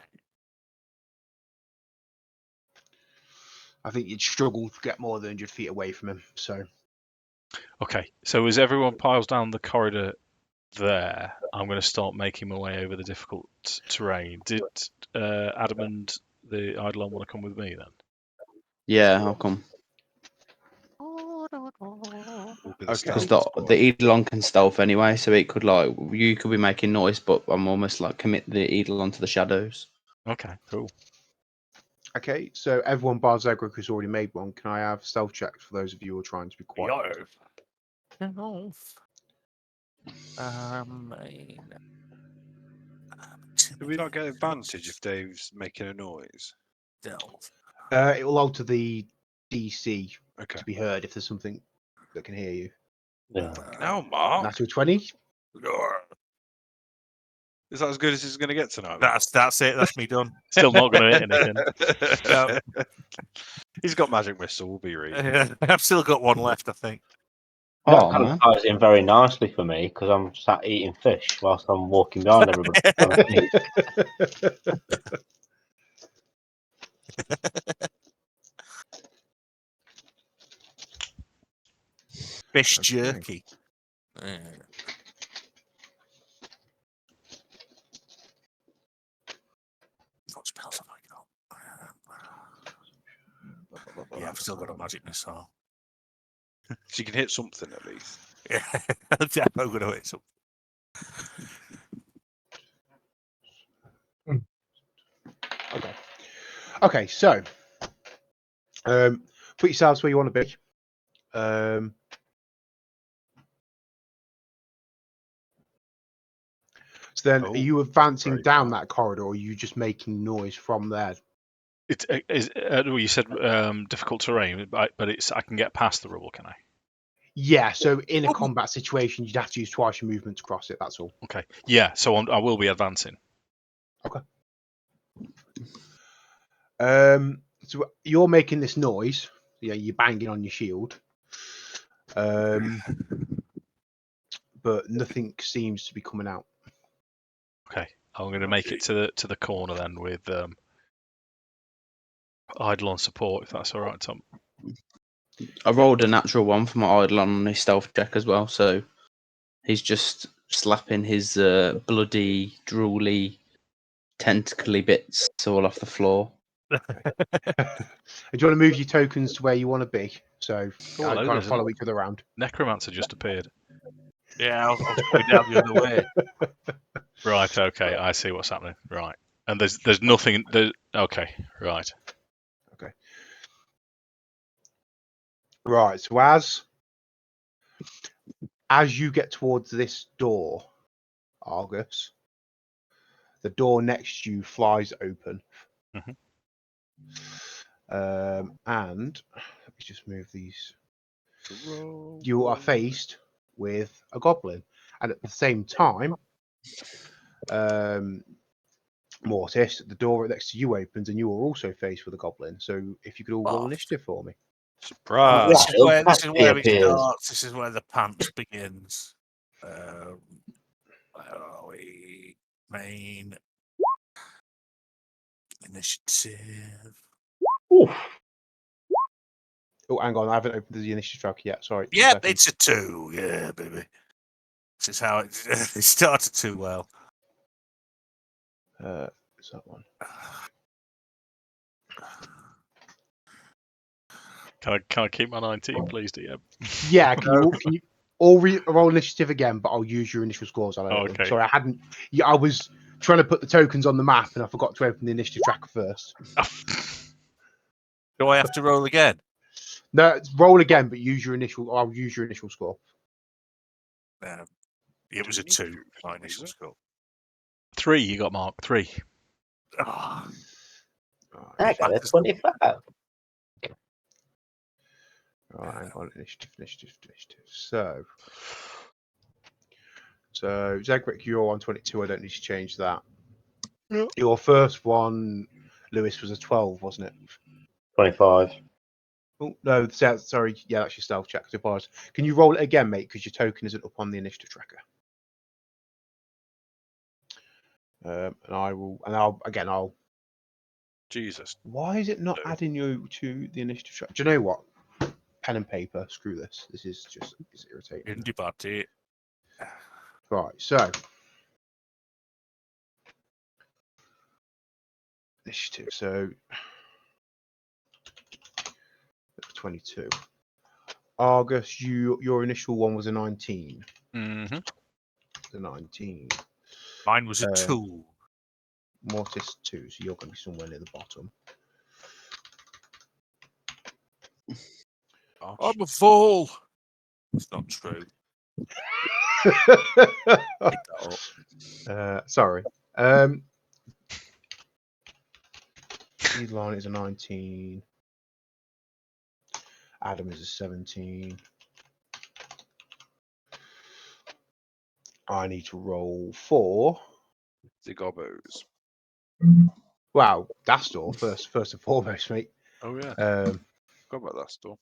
[SPEAKER 2] I think you'd struggle to get more than 100 feet away from him. So,
[SPEAKER 1] Okay, so as everyone piles down the corridor there, I'm going to start making my way over the difficult terrain. Did Addam and the Eidolon want to come with me then?
[SPEAKER 3] Yeah, I'll come.
[SPEAKER 4] We'll be the
[SPEAKER 2] Okay.
[SPEAKER 3] Because
[SPEAKER 4] stealth
[SPEAKER 3] the
[SPEAKER 4] squad.
[SPEAKER 3] Eidolon can stealth anyway, so it could like you could be making noise, but I'm almost like commit the Eidolon to the shadows.
[SPEAKER 1] Okay, cool.
[SPEAKER 2] okay. So, everyone bar Zegric has already made one. Can I have stealth checks for those of you who are trying to be quiet?
[SPEAKER 4] Do we not get advantage if Dave's making a noise?
[SPEAKER 2] It will alter the DC
[SPEAKER 4] Okay.
[SPEAKER 2] to be heard if there's something that can hear you.
[SPEAKER 5] Yeah.
[SPEAKER 4] Now, Mark.
[SPEAKER 2] Natural 20.
[SPEAKER 4] Is that as good as it's going to get tonight?
[SPEAKER 6] That's it. That's me done.
[SPEAKER 1] Still not going to hit anything.
[SPEAKER 6] No.
[SPEAKER 4] He's got magic missile. We'll be reading.
[SPEAKER 6] I've still got one left, I think.
[SPEAKER 5] That
[SPEAKER 3] Oh
[SPEAKER 5] kind
[SPEAKER 3] man,
[SPEAKER 5] of ties in very nicely for me because I'm sat eating fish whilst I'm walking behind everybody.
[SPEAKER 6] Fish
[SPEAKER 2] Okay.
[SPEAKER 6] jerky. What spells have I got? Yeah, I've still got a magic missile.
[SPEAKER 4] So you can hit something at least.
[SPEAKER 6] Yeah, I'm going to hit something.
[SPEAKER 2] Okay. Okay, so put yourselves where you want to be. So then,
[SPEAKER 4] Oh,
[SPEAKER 2] are you advancing
[SPEAKER 4] very
[SPEAKER 2] down
[SPEAKER 4] far.
[SPEAKER 2] that corridor, or are you just making noise from there?
[SPEAKER 1] It is. Well, you said difficult terrain, but it's. I can get past the rubble, can I?
[SPEAKER 2] Yeah. So in a combat situation, you'd have to use twice your movement to cross it. That's all.
[SPEAKER 1] Okay. Yeah. So I will be advancing.
[SPEAKER 2] So you're making this noise. Yeah, you're banging on your shield. But nothing seems to be coming out.
[SPEAKER 1] Okay. I'm going to make it to the corner then with Eidolon support, if that's all right, Tom.
[SPEAKER 3] I rolled a natural one for my Eidolon on his stealth check as well, so he's just slapping his bloody, drooly, tentacly bits all off the floor.
[SPEAKER 2] And do you want to move your tokens to where you want to be? So
[SPEAKER 1] Oh,
[SPEAKER 2] I
[SPEAKER 1] hello,
[SPEAKER 2] kind of
[SPEAKER 1] there's
[SPEAKER 2] follow each other around.
[SPEAKER 1] Necromancer just appeared.
[SPEAKER 6] Yeah, I was going down the other way.
[SPEAKER 1] Right. Okay. I see what's happening. Right. And there's nothing. Okay. Right.
[SPEAKER 2] Right. So as you get towards this door, Argus, the door next to you flies open.
[SPEAKER 1] Mhm.
[SPEAKER 2] And let me just move these. You are faced with a goblin, and at the same time, Mortis, the door next to you opens, and you are also faced with a goblin. So if you could all roll initiative for me.
[SPEAKER 4] Surprise!
[SPEAKER 6] This is where
[SPEAKER 5] He
[SPEAKER 6] it
[SPEAKER 5] appears.
[SPEAKER 6] starts. This is where the pants begins. Where are we? Main initiative.
[SPEAKER 5] Oof.
[SPEAKER 2] Oh, hang on, I haven't opened the initiative tracker yet. Sorry. 2
[SPEAKER 6] Yep,
[SPEAKER 2] seconds.
[SPEAKER 6] it's a 2. Yeah, baby. This is how it started too well.
[SPEAKER 2] It's that one.
[SPEAKER 1] Can I keep my 19, please, DM?
[SPEAKER 2] Yeah, can you all roll initiative again? But I'll use your initial scores.
[SPEAKER 1] Okay.
[SPEAKER 2] Sorry, I hadn't. Yeah, I was trying to put the tokens on the map, and I forgot to open the initiative tracker first.
[SPEAKER 6] Do I have to roll again?
[SPEAKER 2] No, roll again, but use your initial. I'll use your initial score.
[SPEAKER 6] It was a 2. My initial score.
[SPEAKER 1] 3. You got Mark. 3.
[SPEAKER 6] Oh,
[SPEAKER 5] I got a 25.
[SPEAKER 2] Right, hang on, initiative. So Zegric, you're on 22. I don't need to change that.
[SPEAKER 1] Yep.
[SPEAKER 2] Your first one, Lewis, was a 12, wasn't it?
[SPEAKER 5] 25.
[SPEAKER 2] Oh no, sorry. Yeah, that's your stealth check. I apologize. Can you roll it again, mate? Because your token isn't up on the initiative tracker. And I'll.
[SPEAKER 4] Jesus.
[SPEAKER 2] Why is it not
[SPEAKER 4] No.
[SPEAKER 2] adding you to the initiative tracker? Do you know what? Pen and paper. Screw this. This is just it's irritating.
[SPEAKER 6] Indie party.
[SPEAKER 2] Right. So initiative. So 22. Argus, your initial one was a 19.
[SPEAKER 1] Mm-hmm.
[SPEAKER 2] The 19.
[SPEAKER 6] Mine was a
[SPEAKER 2] Uh,
[SPEAKER 6] 2.
[SPEAKER 2] Mortis 2. So you're going to be somewhere near the bottom.
[SPEAKER 6] I'm a fool. It's not true.
[SPEAKER 2] Sorry. Elon is a 19. Addam is a 17. I need to roll 4.
[SPEAKER 4] The gobbos.
[SPEAKER 2] Wow, Dastor first and foremost, mate.
[SPEAKER 4] Oh yeah.
[SPEAKER 2] Um,
[SPEAKER 4] Forgot about that store.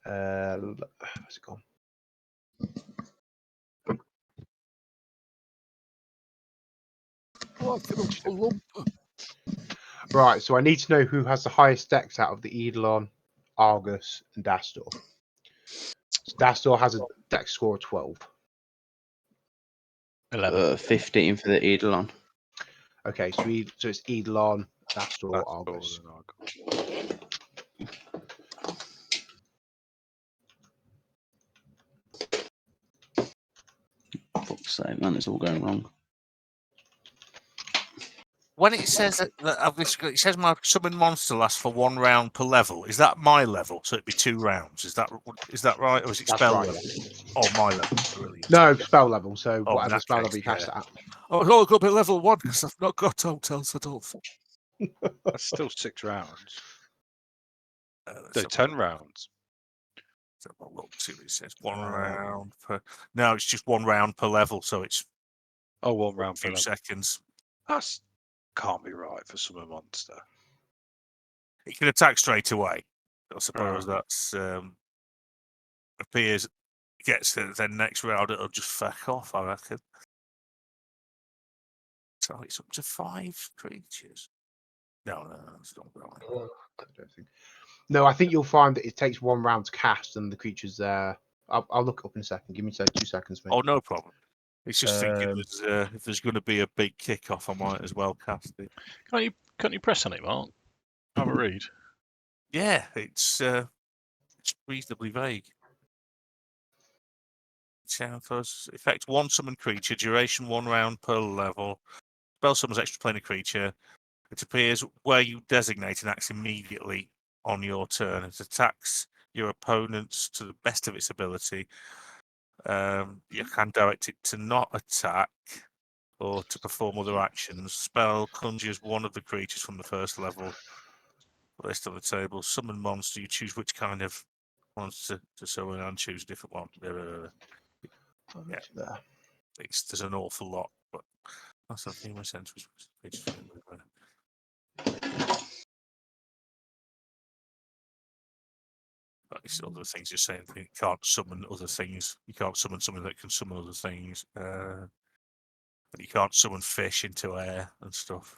[SPEAKER 2] where's it gone? Right, so I need to know who has the highest dex out of the Eidolon, Argus, and Dastor. So Dastor has a dex score of 12.
[SPEAKER 1] 11.
[SPEAKER 3] 15 for the Eidolon.
[SPEAKER 2] Okay, so it's Eidolon, Dastor,
[SPEAKER 4] That's
[SPEAKER 2] Argus.
[SPEAKER 4] taller than Argus.
[SPEAKER 3] Fuck's sake, man, it's all going wrong.
[SPEAKER 6] When it says that it says my summon monster lasts for 1 round per level, is that my level? So it'd be 2 rounds. Is that right, or is it
[SPEAKER 2] That's
[SPEAKER 6] spell
[SPEAKER 2] right,
[SPEAKER 6] level?
[SPEAKER 2] yeah.
[SPEAKER 6] Oh, my level. Brilliant.
[SPEAKER 2] No, spell level, so
[SPEAKER 6] Oh, in
[SPEAKER 2] whatever
[SPEAKER 6] that
[SPEAKER 2] spell
[SPEAKER 6] case,
[SPEAKER 2] level you cast
[SPEAKER 6] yeah.
[SPEAKER 2] it at.
[SPEAKER 6] Oh, I've got to be level 1 because I've not got hotels at all.
[SPEAKER 4] That's still 6 rounds.
[SPEAKER 6] Let's
[SPEAKER 4] No,
[SPEAKER 6] have a
[SPEAKER 4] 10
[SPEAKER 6] look.
[SPEAKER 4] rounds.
[SPEAKER 6] Let's have a look, see what it says. 1 round per. No, it's just 1 round per level, so it's
[SPEAKER 4] Oh, 1
[SPEAKER 6] a
[SPEAKER 4] round per
[SPEAKER 6] few
[SPEAKER 4] level.
[SPEAKER 6] seconds.
[SPEAKER 4] That's can't be right for summon monster.
[SPEAKER 6] It can attack straight away. I suppose
[SPEAKER 4] Ah.
[SPEAKER 6] that's appears gets to then next round it'll just feck off, I reckon. So it's up to 5 creatures. No, it's not right.
[SPEAKER 2] I don't think. No, I think you'll find that it takes 1 round to cast, and the creature's there. I'll look it up in a second. Give me 2 seconds, mate.
[SPEAKER 6] Oh, no problem. It's just thinking
[SPEAKER 2] Um,
[SPEAKER 6] if there's going to be a big kick-off, I might as well cast it.
[SPEAKER 1] Can't you press on it, Mark? Have a read.
[SPEAKER 6] Yeah, it's reasonably vague. Effect 1 summon creature, duration 1 round per level. Spell summons extra planar creature. It appears where you designate and acts immediately on your turn. It attacks your opponents to the best of its ability. You can direct it to not attack or to perform other actions. Spell conjures 1 of the creatures from the first level list on the table. Summon monster. You choose which kind of monster to summon and choose a different one. Yeah.
[SPEAKER 2] there.
[SPEAKER 6] There's an awful lot, but that's the thing. My sense was it's other things. You're saying you can't summon other things. You can't summon something that can summon other things. But you can't summon fish into air and stuff.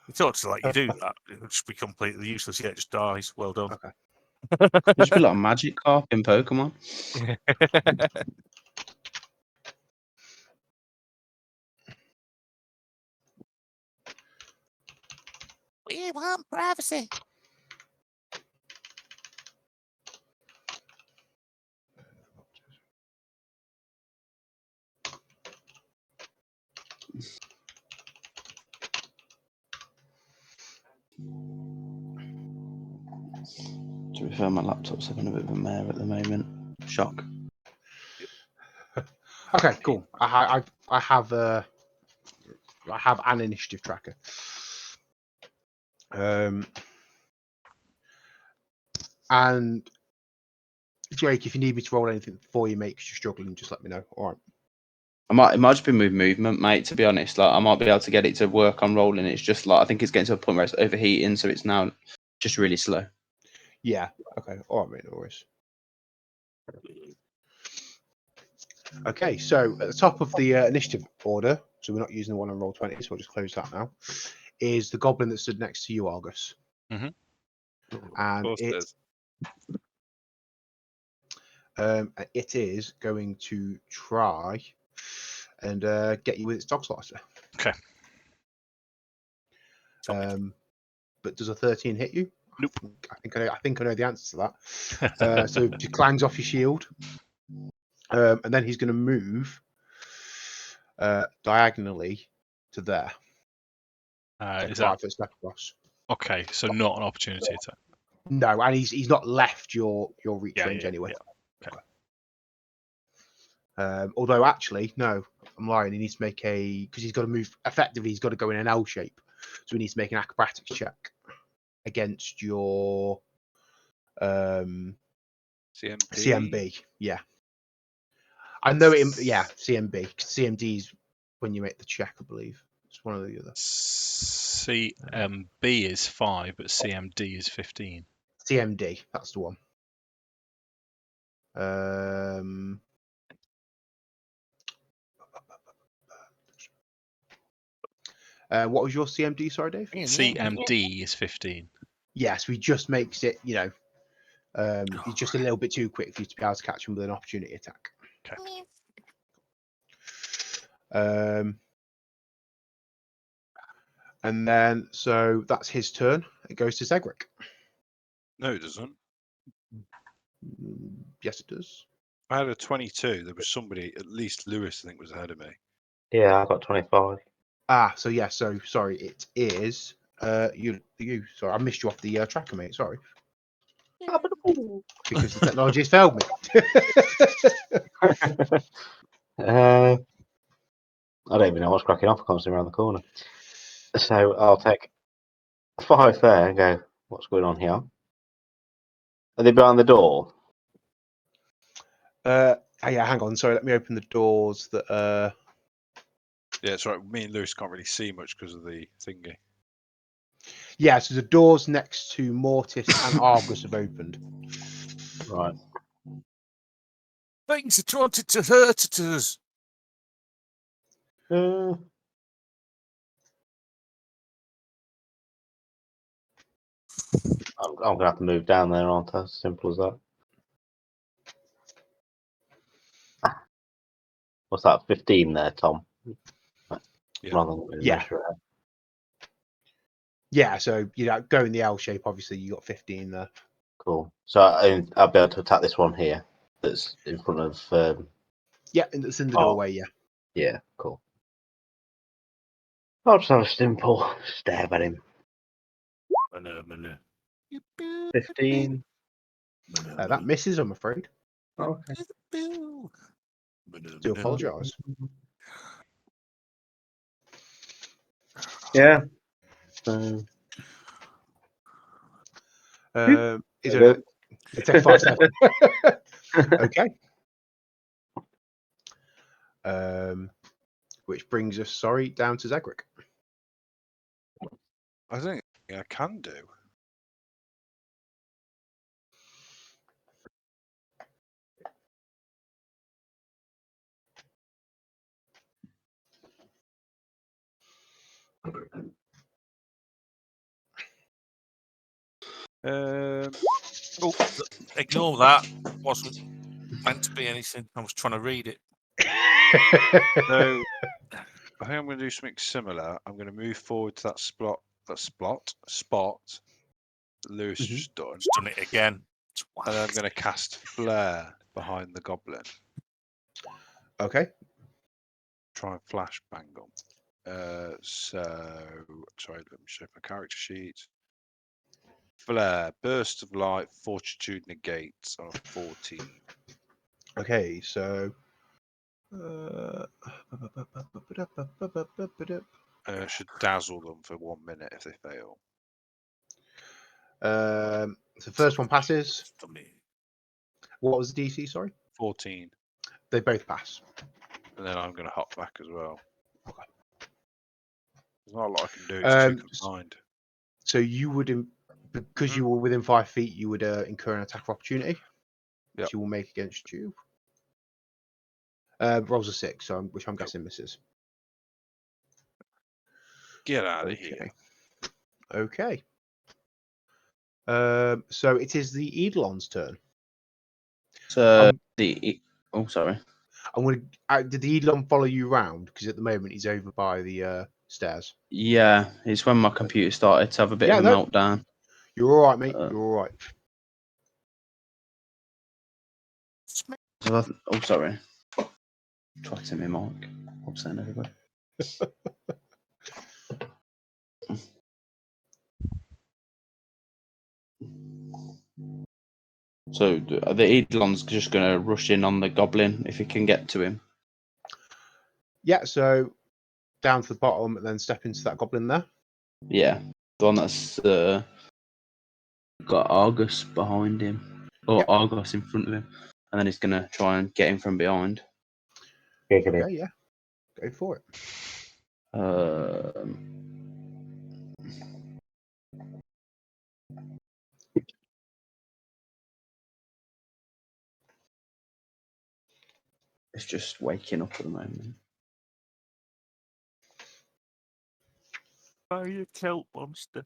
[SPEAKER 6] It's ought to let you do that. It would just be completely useless. Yeah, it just dies. Well done.
[SPEAKER 2] Okay.
[SPEAKER 3] It'd just be like Magic Carp in Pokemon.
[SPEAKER 6] We want privacy.
[SPEAKER 3] To be fair, my laptop's having a bit of a mare at the moment. Shock.
[SPEAKER 2] Okay, cool. I have an initiative tracker. And Jake, if you need me to roll anything for you, mate, because you're struggling, just let me know. All right.
[SPEAKER 3] It might just be movement, mate. To be honest, like I might be able to get it to work on rolling. It's just like I think it's getting to a point where it's overheating, so it's now just really slow.
[SPEAKER 2] Yeah. Okay. All right, mate. No worries. Okay, so at the top of the initiative order, so we're not using the one on Roll20, so we'll just close that now, is the goblin that stood next to you, Argus.
[SPEAKER 1] Mhm.
[SPEAKER 2] And
[SPEAKER 4] Of course
[SPEAKER 2] it is going to try and get you with its dog slicer.
[SPEAKER 1] Okay.
[SPEAKER 2] But does a 13 hit you?
[SPEAKER 1] Nope.
[SPEAKER 2] I think I know the answer to that. So it clangs off your shield, and then he's going to move diagonally to there. Take
[SPEAKER 1] Is
[SPEAKER 2] a
[SPEAKER 1] that
[SPEAKER 2] 5-foot step across.
[SPEAKER 1] okay? So not an opportunity attack.
[SPEAKER 2] No, and he's not left your reach
[SPEAKER 1] Yeah,
[SPEAKER 2] range
[SPEAKER 1] yeah,
[SPEAKER 2] anyway.
[SPEAKER 1] yeah. Okay.
[SPEAKER 2] Although actually, no, I'm lying. He needs to make because he's got to move effectively. He's got to go in an L shape, so he needs to make an acrobatics check against your
[SPEAKER 4] CMB.
[SPEAKER 2] CMB. Yeah, I know it. Yeah, CMB. CMD is when you make the check, I believe. It's one or the other.
[SPEAKER 1] CMB is 5, but CMD is 15.
[SPEAKER 2] CMD. That's the one. What was your CMD? Sorry, Dave.
[SPEAKER 1] CMD is 15.
[SPEAKER 2] Yes, we just makes it. He's just a little bit too quick for you to be able to catch him with an opportunity attack.
[SPEAKER 1] Okay.
[SPEAKER 2] And then, so that's his turn. It goes to Zegric.
[SPEAKER 4] No, it doesn't.
[SPEAKER 2] Yes, it does.
[SPEAKER 4] I had a 22. There was somebody, at least Lewis, I think, was ahead of me.
[SPEAKER 5] Yeah, I got 25.
[SPEAKER 2] So yeah, so sorry, it is you. Sorry, I missed you off the tracker, mate. Sorry. Because the technology has failed me.
[SPEAKER 5] I don't even know what's cracking off. I can't see around the corner. So I'll take 5 there and go, what's going on here? Are they behind the door?
[SPEAKER 2] Yeah, hang on. Sorry, let me open the doors. That
[SPEAKER 4] Yeah, it's right. Me and Lewis can't really see much because of the thingy.
[SPEAKER 2] yeah, so the doors next to Mortis and Argus have opened.
[SPEAKER 5] Right.
[SPEAKER 6] Things are wanted to hurt us.
[SPEAKER 5] I'm going to have to move down there, aren't I? Simple as that. What's that? 15 there, Tom?
[SPEAKER 4] Yeah.
[SPEAKER 5] Rather than
[SPEAKER 2] Yeah.
[SPEAKER 5] measure it.
[SPEAKER 2] Yeah, so go in the L shape. Obviously, you got 15 there.
[SPEAKER 5] Cool. So I'll be able to attack this one here that's in front of.
[SPEAKER 2] Yeah, and it's in the doorway. Yeah.
[SPEAKER 5] Yeah, cool. I'll just have a simple stab at him. 15.
[SPEAKER 2] That misses, I'm afraid.
[SPEAKER 5] Okay.
[SPEAKER 2] Do apologise.
[SPEAKER 5] Yeah. So.
[SPEAKER 2] Is it a 5 step? Okay. Which brings us, down to Zegric.
[SPEAKER 4] I think I can do.
[SPEAKER 6] Oh, ignore that. Wasn't meant to be anything. I was trying to read it.
[SPEAKER 4] So I think I'm going to do something similar. I'm going to move forward to that spot that Lewis just done.
[SPEAKER 6] It's done it again.
[SPEAKER 4] And then I'm going to cast Flare behind the goblin.
[SPEAKER 2] Okay.
[SPEAKER 4] Try and flash bang them. Sorry, let me show my character sheet. Flare, burst of light, fortitude negates on a 14.
[SPEAKER 2] Okay, so.
[SPEAKER 4] Should dazzle them for 1 minute if they fail.
[SPEAKER 2] The first one passes. What was the DC? Sorry.
[SPEAKER 4] 14.
[SPEAKER 2] They both pass.
[SPEAKER 4] And then I'm going to hop back as well.
[SPEAKER 2] Okay.
[SPEAKER 4] There's not a lot I can do. It's too
[SPEAKER 2] S-
[SPEAKER 4] confined.
[SPEAKER 2] So you would, because you were within 5 feet, you would incur an attack of opportunity, which
[SPEAKER 4] Yep.
[SPEAKER 2] you will make against you. Rolls a 6, which I'm guessing misses.
[SPEAKER 4] Get out of here.
[SPEAKER 2] Okay. So it is the Eidolon's turn.
[SPEAKER 3] So
[SPEAKER 2] Um,
[SPEAKER 3] oh, sorry.
[SPEAKER 2] I'm gonna. Did the Eidolon follow you round? Because at the moment he's over by the stairs.
[SPEAKER 3] Yeah, it's when my computer started to have a bit
[SPEAKER 2] Yeah,
[SPEAKER 3] of a
[SPEAKER 2] no.
[SPEAKER 3] meltdown.
[SPEAKER 2] You're all right, mate.
[SPEAKER 3] Uh,
[SPEAKER 2] You're all right.
[SPEAKER 3] So oh, sorry. Twatting me, Mike. Upsetting everybody. So the Eidolon's just going to rush in on the goblin if he can get to him.
[SPEAKER 2] Yeah. So down to the bottom, and then step into that goblin there.
[SPEAKER 3] Yeah, the one that's got Argus behind him, or
[SPEAKER 2] Yep.
[SPEAKER 3] Argus in front of him, and then he's going to try and get him from behind.
[SPEAKER 5] Giggity.
[SPEAKER 2] Okay. Yeah. Go for it.
[SPEAKER 3] It's just waking up at the moment.
[SPEAKER 6] Oh, you kelp monster.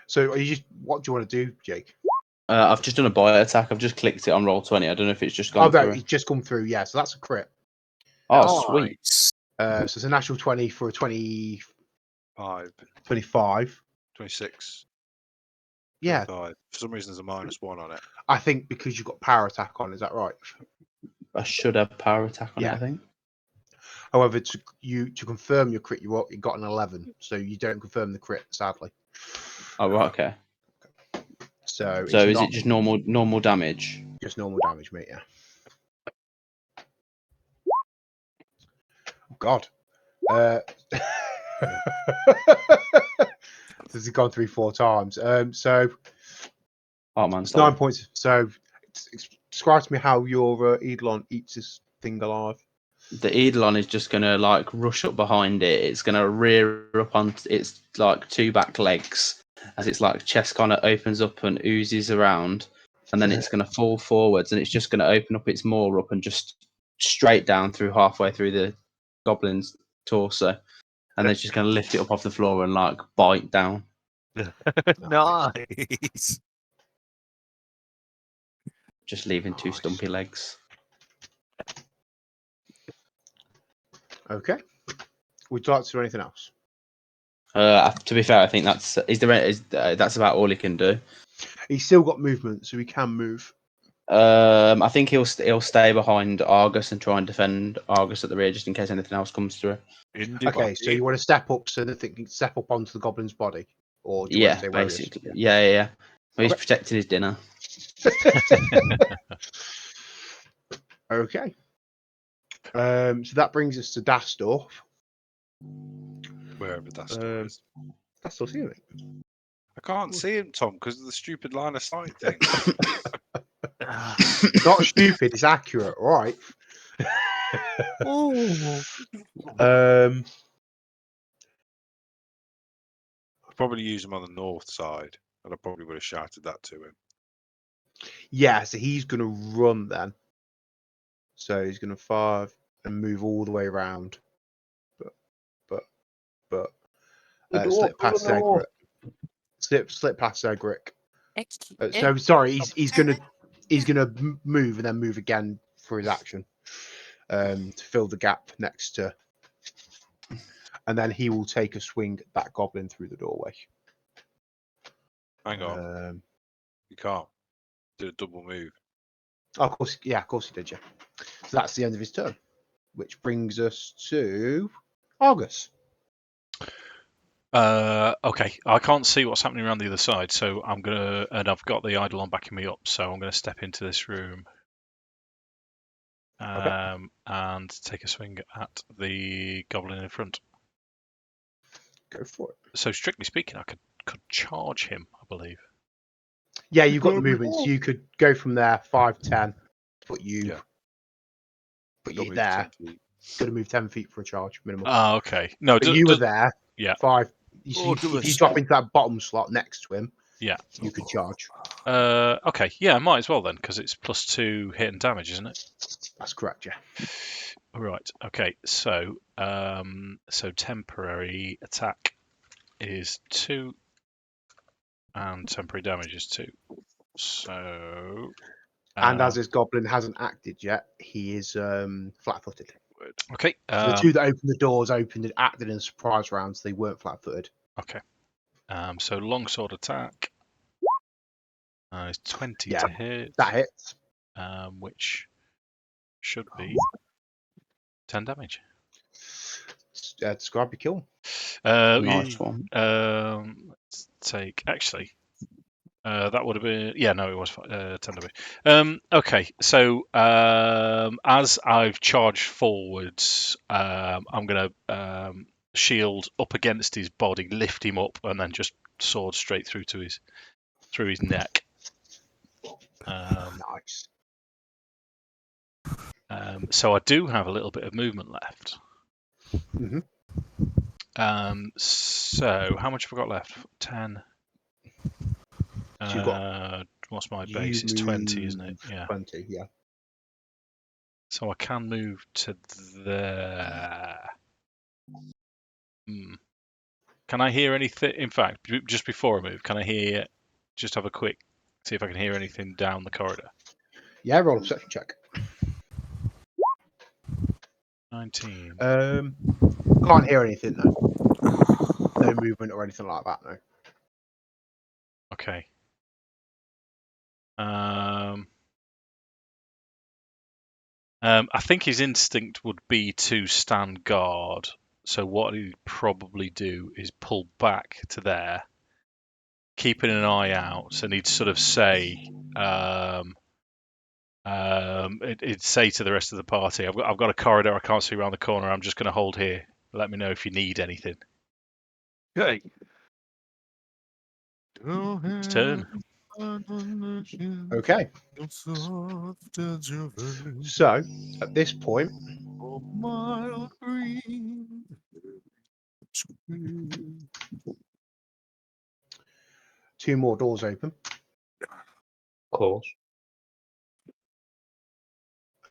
[SPEAKER 2] So are you just? What do you want to do, Jake?
[SPEAKER 3] I've just done a bite attack. I've just clicked it on roll 20. I don't know if it's just
[SPEAKER 2] Oh
[SPEAKER 3] gone
[SPEAKER 2] no,
[SPEAKER 3] through.
[SPEAKER 2] it's just come through. Yeah. So that's a crit.
[SPEAKER 3] Oh, sweet.
[SPEAKER 6] Nice.
[SPEAKER 2] So it's a natural 20 for a 25.
[SPEAKER 4] 26.
[SPEAKER 2] Yeah.
[SPEAKER 4] 25. For some reason, there's a -1 on it.
[SPEAKER 2] I think because you've got power attack on. Is that right?
[SPEAKER 3] I should have power attack on it,
[SPEAKER 2] Yeah.
[SPEAKER 3] I think.
[SPEAKER 2] However, to confirm your crit, you got an 11, so you don't confirm the crit, sadly.
[SPEAKER 3] Oh, right, okay.
[SPEAKER 2] So
[SPEAKER 3] So
[SPEAKER 2] it's
[SPEAKER 3] is
[SPEAKER 2] not
[SPEAKER 3] it just normal damage?
[SPEAKER 2] just normal damage, mate. Yeah. Oh, God. This has gone through 4 times. So
[SPEAKER 3] Oh, man,
[SPEAKER 2] it's
[SPEAKER 3] sorry.
[SPEAKER 2] 9 points. So describe to me how your Eidolon eats this thing alive.
[SPEAKER 3] The Eidolon is just going to like rush up behind it. It's going to rear up on its like 2 back legs as its like chest kind of opens up and oozes around, and then it's going to fall forwards and it's just going to open up its maw up and just straight down through halfway through the goblin's torso, and then it's just going to lift it up off the floor and like bite down.
[SPEAKER 6] Nice.
[SPEAKER 3] Just leaving 2
[SPEAKER 2] Nice.
[SPEAKER 3] stumpy legs.
[SPEAKER 2] Okay. Would you like to do anything else?
[SPEAKER 3] To be fair, I think that's that's about all he can do.
[SPEAKER 2] He's still got movement, so he can move.
[SPEAKER 3] I think he'll stay behind Argus and try and defend Argus at the rear just in case anything else comes through.
[SPEAKER 2] Okay, so you want to step up so that it can step up onto the goblin's body, or do you want
[SPEAKER 3] Yeah,
[SPEAKER 2] to stay where he is?
[SPEAKER 3] basically. Yeah. Well, he's
[SPEAKER 2] Okay.
[SPEAKER 3] protecting his dinner.
[SPEAKER 2] Okay. So that brings us to Dastor.
[SPEAKER 4] Wherever Dastor is.
[SPEAKER 2] Dastor's here.
[SPEAKER 4] I can't see him, Tom, because of the stupid line of sight thing.
[SPEAKER 2] It's not stupid, it's accurate, all right.
[SPEAKER 4] I'd probably use him on the north side, and I probably would have shouted that to him.
[SPEAKER 2] Yeah, so he's going to run then. So he's going to 5 and move all the way around. But slip past Zegric. Slip past Zegric. So sorry, he's gonna move and then move again for his action to fill the gap next to, and then he will take a swing at that goblin through the doorway.
[SPEAKER 4] Hang on, you can't do a double move.
[SPEAKER 2] Of course he did. Yeah. So that's the end of his turn, which brings us to Argus.
[SPEAKER 1] Okay, I can't see what's happening around the other side, so I'm gonna, and I've got the Eidolon backing me up, so I'm gonna step into this room and take a swing at the goblin in front.
[SPEAKER 2] Go for it.
[SPEAKER 1] So strictly speaking, I could charge him, I believe.
[SPEAKER 2] Yeah, you've got the movement, so you could go from there 5, 10, put you
[SPEAKER 4] Yeah.
[SPEAKER 2] there. Got to move 10 feet for a charge minimum.
[SPEAKER 1] Ah, okay. No,
[SPEAKER 2] But you were there.
[SPEAKER 1] Yeah.
[SPEAKER 2] 5.
[SPEAKER 6] Oh, do
[SPEAKER 2] If you
[SPEAKER 6] it.
[SPEAKER 2] drop into that bottom slot next to him,
[SPEAKER 1] Yeah.
[SPEAKER 2] you could charge.
[SPEAKER 1] Okay, yeah, I might as well then, because it's +2 hit and damage, isn't it?
[SPEAKER 2] That's correct, yeah.
[SPEAKER 1] Right. Okay. So, so temporary attack is 2, and temporary damage is 2. So,
[SPEAKER 2] And as this goblin hasn't acted yet, he is flat-footed.
[SPEAKER 1] okay.
[SPEAKER 2] So the two that opened the doors acted in a surprise round, so they weren't flat-footed.
[SPEAKER 1] Okay. So longsword attack is 20
[SPEAKER 2] Yeah,
[SPEAKER 1] to hit.
[SPEAKER 2] That hits.
[SPEAKER 1] Which should be 10 damage.
[SPEAKER 2] Describe your kill.
[SPEAKER 3] Nice one.
[SPEAKER 1] Let's take actually. That would have been no, it was 10 damage. Okay, so as I've charged forwards, I'm gonna shield up against his body, lift him up, and then just sword straight through his neck.
[SPEAKER 2] Nice.
[SPEAKER 1] So I do have a little bit of movement left.
[SPEAKER 2] Mm-hmm.
[SPEAKER 1] So how much have I got left? 10.
[SPEAKER 2] So you've got,
[SPEAKER 1] what's my base? It's 20, isn't it? Yeah.
[SPEAKER 2] 20, yeah.
[SPEAKER 1] So I can move to there. Can I hear anything? In fact, just before I move, can I hear? Just have a quick see if I can hear anything down the corridor.
[SPEAKER 2] Yeah, roll a perception check.
[SPEAKER 1] 19.
[SPEAKER 2] Can't hear anything though. No movement or anything like that. No.
[SPEAKER 1] Okay. I think his instinct would be to stand guard. So what he'd probably do is pull back to there, keeping an eye out, and he'd sort of say, it'd say to the rest of the party, "I've got a corridor. I can't see around the corner. I'm just going to hold here. Let me know if you need anything."
[SPEAKER 4] Okay.
[SPEAKER 1] It's turn.
[SPEAKER 2] Okay. So at this point, two more doors open.
[SPEAKER 5] Of course.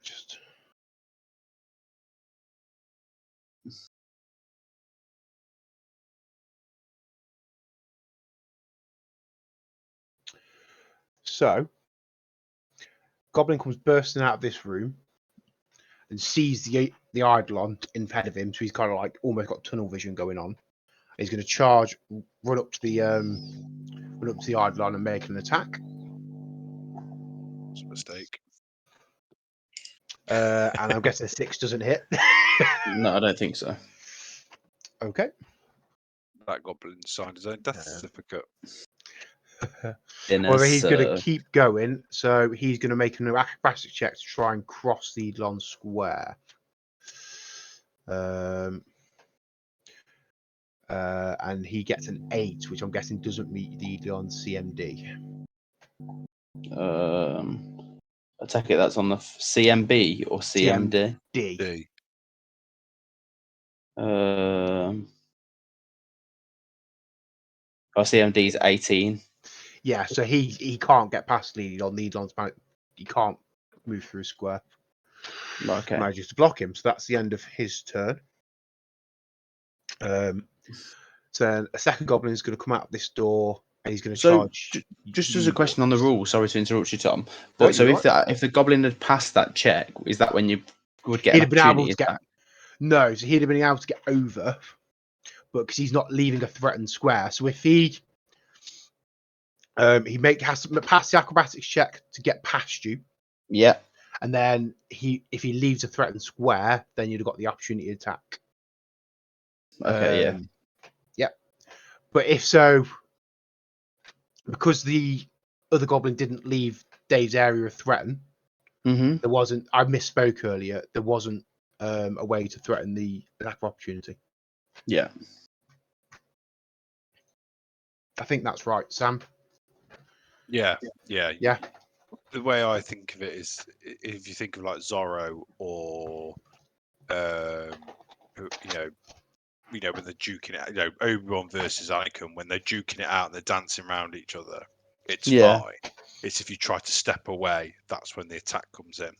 [SPEAKER 2] Just so Goblin comes bursting out of this room and sees the Eidolon in front of him, so he's kind of like almost got tunnel vision going on. He's going to charge, run up to the Eidolon and make an attack.
[SPEAKER 4] It's a mistake.
[SPEAKER 2] And I'm guessing a 6 doesn't hit.
[SPEAKER 3] No, I don't think so.
[SPEAKER 2] Okay.
[SPEAKER 4] That goblin signed his own death certificate.
[SPEAKER 2] Whether he's going to keep going, so he's going to make an acrobatic check to try and cross the Eidolon square. And he gets an 8, which I'm guessing doesn't meet the Eidolon CMD.
[SPEAKER 3] I take it that's on the CMB or CMD.
[SPEAKER 2] D.
[SPEAKER 3] CMD is 18.
[SPEAKER 2] Yeah, so he can't get past the Eidolon. The Eidolon's he can't move through a square.
[SPEAKER 3] Okay.
[SPEAKER 2] Manages to block him, so that's the end of his turn. So a second goblin is going to come out of this door and he's going to charge.
[SPEAKER 3] Just as a question on the rule, sorry to interrupt you, Tom.
[SPEAKER 2] No,
[SPEAKER 3] But so
[SPEAKER 2] you're
[SPEAKER 3] if the goblin had passed that check, is that when you would get
[SPEAKER 2] He'd
[SPEAKER 3] an
[SPEAKER 2] have been able
[SPEAKER 3] opportunity
[SPEAKER 2] to get.
[SPEAKER 3] attack?
[SPEAKER 2] No, so he'd have been able to get over, but because he's not leaving a threatened square. So if he has to pass the acrobatics check to get past you.
[SPEAKER 3] Yeah.
[SPEAKER 2] And then if he leaves a threatened square, then you'd have got the opportunity to attack.
[SPEAKER 3] Okay, yeah.
[SPEAKER 2] Yep. But if so, because the other goblin didn't leave Dave's area of threaten,
[SPEAKER 3] Mm-hmm.
[SPEAKER 2] there wasn't. I misspoke earlier. There wasn't a way to threaten the lack of opportunity.
[SPEAKER 3] Yeah.
[SPEAKER 2] I think that's right, Sam.
[SPEAKER 4] Yeah.
[SPEAKER 2] Yeah.
[SPEAKER 4] The way I think of it is, if you think of like Zorro or, you know, when they're duking it, Obi-Wan versus Anakin, when they're duking it out and they're dancing around each other, it's
[SPEAKER 3] Yeah.
[SPEAKER 4] fine. It's if you try to step away, that's when the attack comes in.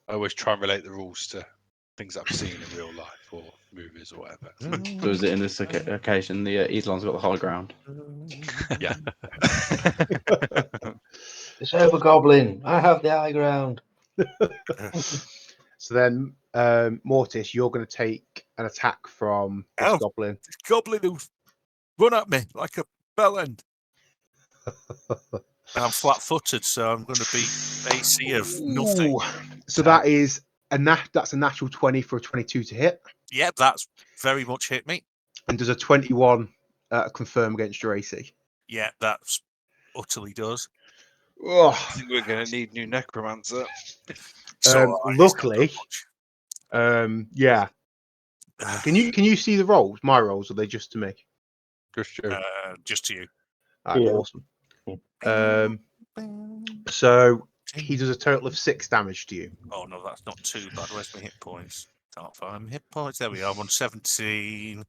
[SPEAKER 4] I always try and relate the rules to things I've seen in real life or movies or whatever.
[SPEAKER 3] So is it in this occasion the Edelon's got the high ground?
[SPEAKER 4] Yeah.
[SPEAKER 5] It's over, Goblin. I have the high ground.
[SPEAKER 2] So then, Mortis, you're going to take an attack from this
[SPEAKER 6] Ow.
[SPEAKER 2] goblin.
[SPEAKER 6] Goblin who's run at me like a bellend. And I'm flat-footed, so I'm going to be AC of nothing.
[SPEAKER 2] Ooh. So that is that's a natural 20 for a 22 to hit,
[SPEAKER 6] Yeah, that's very much hit me.
[SPEAKER 2] and does a 21 confirm against your AC.
[SPEAKER 6] Yeah, that's utterly does.
[SPEAKER 2] Oh,
[SPEAKER 4] I think we're going to need new necromancer.
[SPEAKER 6] So
[SPEAKER 2] luckily, yeah. Can you see the rolls? My rolls, or are they just to me?
[SPEAKER 6] just to you.
[SPEAKER 2] Right,
[SPEAKER 5] Yeah.
[SPEAKER 2] awesome. So he does a total of 6 damage to you.
[SPEAKER 6] Oh no, that's not too bad. Where's my hit points? Can't find my hit points. There we are. I'm on 17.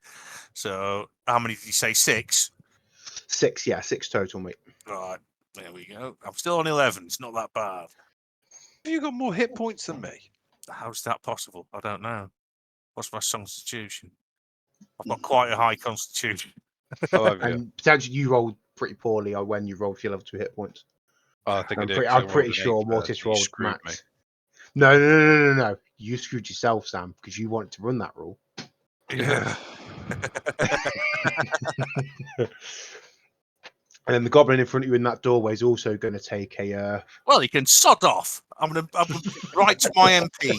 [SPEAKER 6] So how many did you say? 6?
[SPEAKER 2] 6, yeah, 6 total, mate.
[SPEAKER 6] Right. There we go. I'm still on 11. It's not that bad.
[SPEAKER 4] Have you got more hit points than me?
[SPEAKER 6] How's that possible? I don't know. What's my constitution? I've got quite a high constitution.
[SPEAKER 4] Oh, have you?
[SPEAKER 2] And potentially you rolled pretty poorly when you rolled your level 2 hit points.
[SPEAKER 4] Oh, I think I did.
[SPEAKER 2] I'm pretty sure Mortis rolled
[SPEAKER 4] screwed
[SPEAKER 2] max. No. You screwed yourself, Sam, because you wanted to run that rule.
[SPEAKER 4] Yeah.
[SPEAKER 2] And then the goblin in front of you in that doorway is also going to take a.
[SPEAKER 6] Well, he can sod off. I'm gonna write to my MP.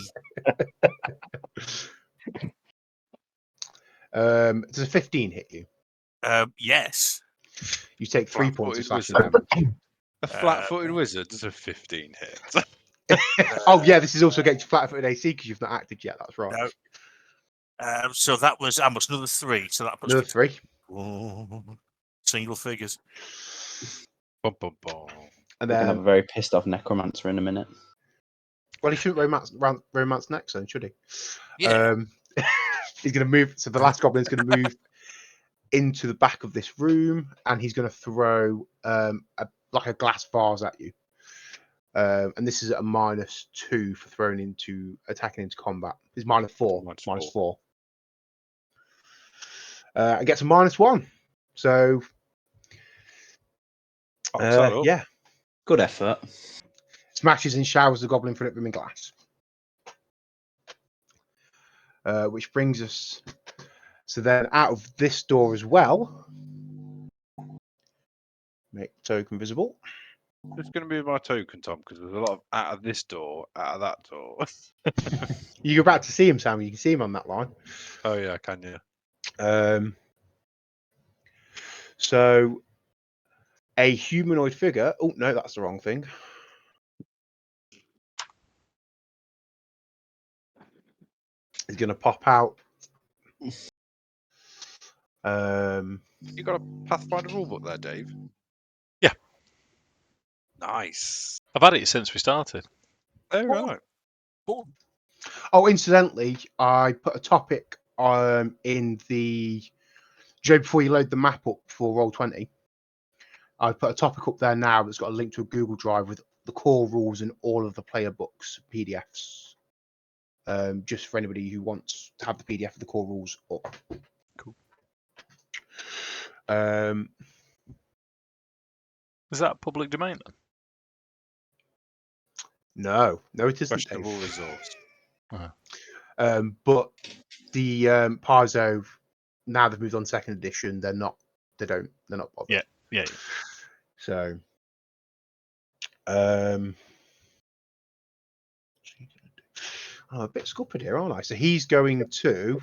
[SPEAKER 2] Does a 15 hit you?
[SPEAKER 6] Yes.
[SPEAKER 2] You take 3 points of
[SPEAKER 4] Flat-footed
[SPEAKER 2] slashing damage.
[SPEAKER 4] A flat-footed wizard does a 15 hit.
[SPEAKER 2] Oh yeah, this is also getting flat-footed AC because you've not acted yet. That's right.
[SPEAKER 6] No. So that was how much? Another 3. So that puts
[SPEAKER 2] Another 3.
[SPEAKER 6] Single figures.
[SPEAKER 4] Bum, bum, bum.
[SPEAKER 2] And
[SPEAKER 3] We're gonna have a
[SPEAKER 2] then,
[SPEAKER 3] very pissed off necromancer in a minute.
[SPEAKER 2] well, he shouldn't romance next, then, should he?
[SPEAKER 6] Yeah.
[SPEAKER 2] He's going to move. So the last goblin's going to move into the back of this room, and he's going to throw like a glass vase at you. And this is at a -2 for attacking into combat. It's -4. -4. It gets a -1. So yeah,
[SPEAKER 3] Good effort.
[SPEAKER 2] smashes and showers the goblin in front of him in glass. Which brings us. So then, out of this door as well, make token visible.
[SPEAKER 4] It's going to be my token, Tom, because there's a lot of out of this door, out of that door.
[SPEAKER 2] You're about to see him, Sam. You can see him on that line.
[SPEAKER 4] Oh yeah, can you?
[SPEAKER 2] So a humanoid figure. Oh no, that's the wrong thing. Is going to pop out.
[SPEAKER 4] You got a Pathfinder rulebook there, Dave?
[SPEAKER 1] Yeah.
[SPEAKER 4] Nice.
[SPEAKER 1] I've had it since we started.
[SPEAKER 4] Oh right.
[SPEAKER 2] Oh, incidentally, I put a topic in the before you load the map up for Roll20. I put a topic up there now that's got a link to a Google Drive with the core rules and all of the player books PDFs. Just for anybody who wants to have the PDF of the core rules up.
[SPEAKER 1] Cool. Is that public domain then?
[SPEAKER 2] No, it isn't.
[SPEAKER 4] Questionable resource.
[SPEAKER 2] But the Paizo, now they've moved on second edition. They're not bothered.
[SPEAKER 1] Yeah.
[SPEAKER 2] So, I'm a bit scuppered here, aren't I? So he's going to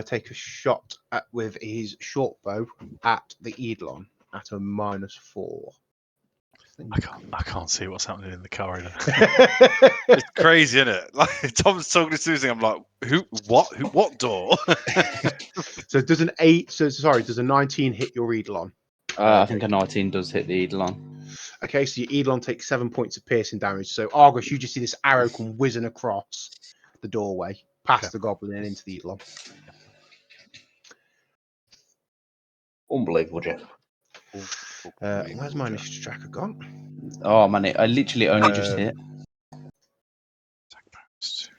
[SPEAKER 2] take a shot with his short bow at the Eidolon at a -4.
[SPEAKER 1] I can't see what's happening in the corridor.
[SPEAKER 4] It's crazy, isn't it? Like Tom's talking to Susie, I'm like, who? What door?
[SPEAKER 2] So does an 8? So sorry, does a 19 hit your Eidolon?
[SPEAKER 3] I think a 19 does hit the Eidolon.
[SPEAKER 2] Okay, so your Eidolon takes 7 points of piercing damage. So Argus, you just see this arrow come whizzing across the doorway, past the goblin and into the Eidolon.
[SPEAKER 5] Unbelievable, Jeff.
[SPEAKER 2] Where's my initiative tracker gone?
[SPEAKER 3] Oh man, I literally only just hit.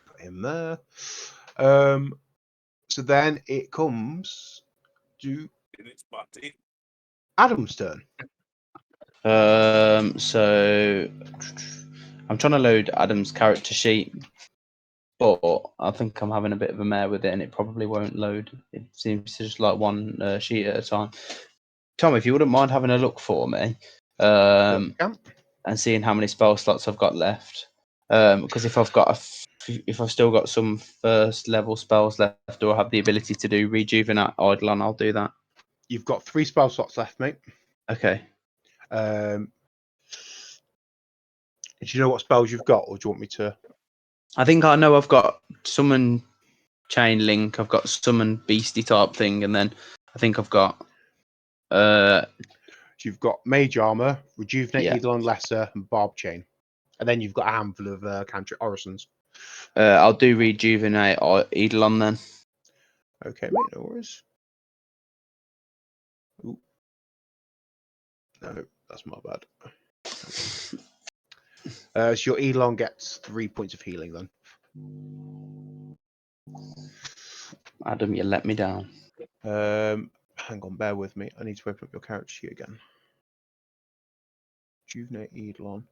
[SPEAKER 2] Got him there. So then it comes to Addam's turn.
[SPEAKER 3] So I'm trying to load Adam's character sheet, but I think I'm having a bit of a mare with it, and it probably won't load. It seems to just like one sheet at a time. Tom, if you wouldn't mind having a look for me, and seeing how many spell slots I've got left, because if I've still got some first level spells left, or have the ability to do rejuvenate Eidolon, I'll do that.
[SPEAKER 2] You've got 3 spell slots left, mate.
[SPEAKER 3] Okay.
[SPEAKER 2] Do you know what spells you've got, or do you want me to?
[SPEAKER 3] I think I know I've got summon chain link, I've got summon beastie type thing, and then I think I've got
[SPEAKER 2] You've got mage armor, rejuvenate
[SPEAKER 3] Yeah.
[SPEAKER 2] Eidolon lesser, and barb chain, and then you've got a handful of cantrip orisons.
[SPEAKER 3] I'll do rejuvenate Eidolon then.
[SPEAKER 2] Okay, mate, no worries. Ooh. No, that's my bad. So your Eidolon gets 3 points of healing then.
[SPEAKER 3] Adam, you let me down.
[SPEAKER 2] Hang on, bear with me. I need to open up your character sheet again. Rejuvenate Eidolon.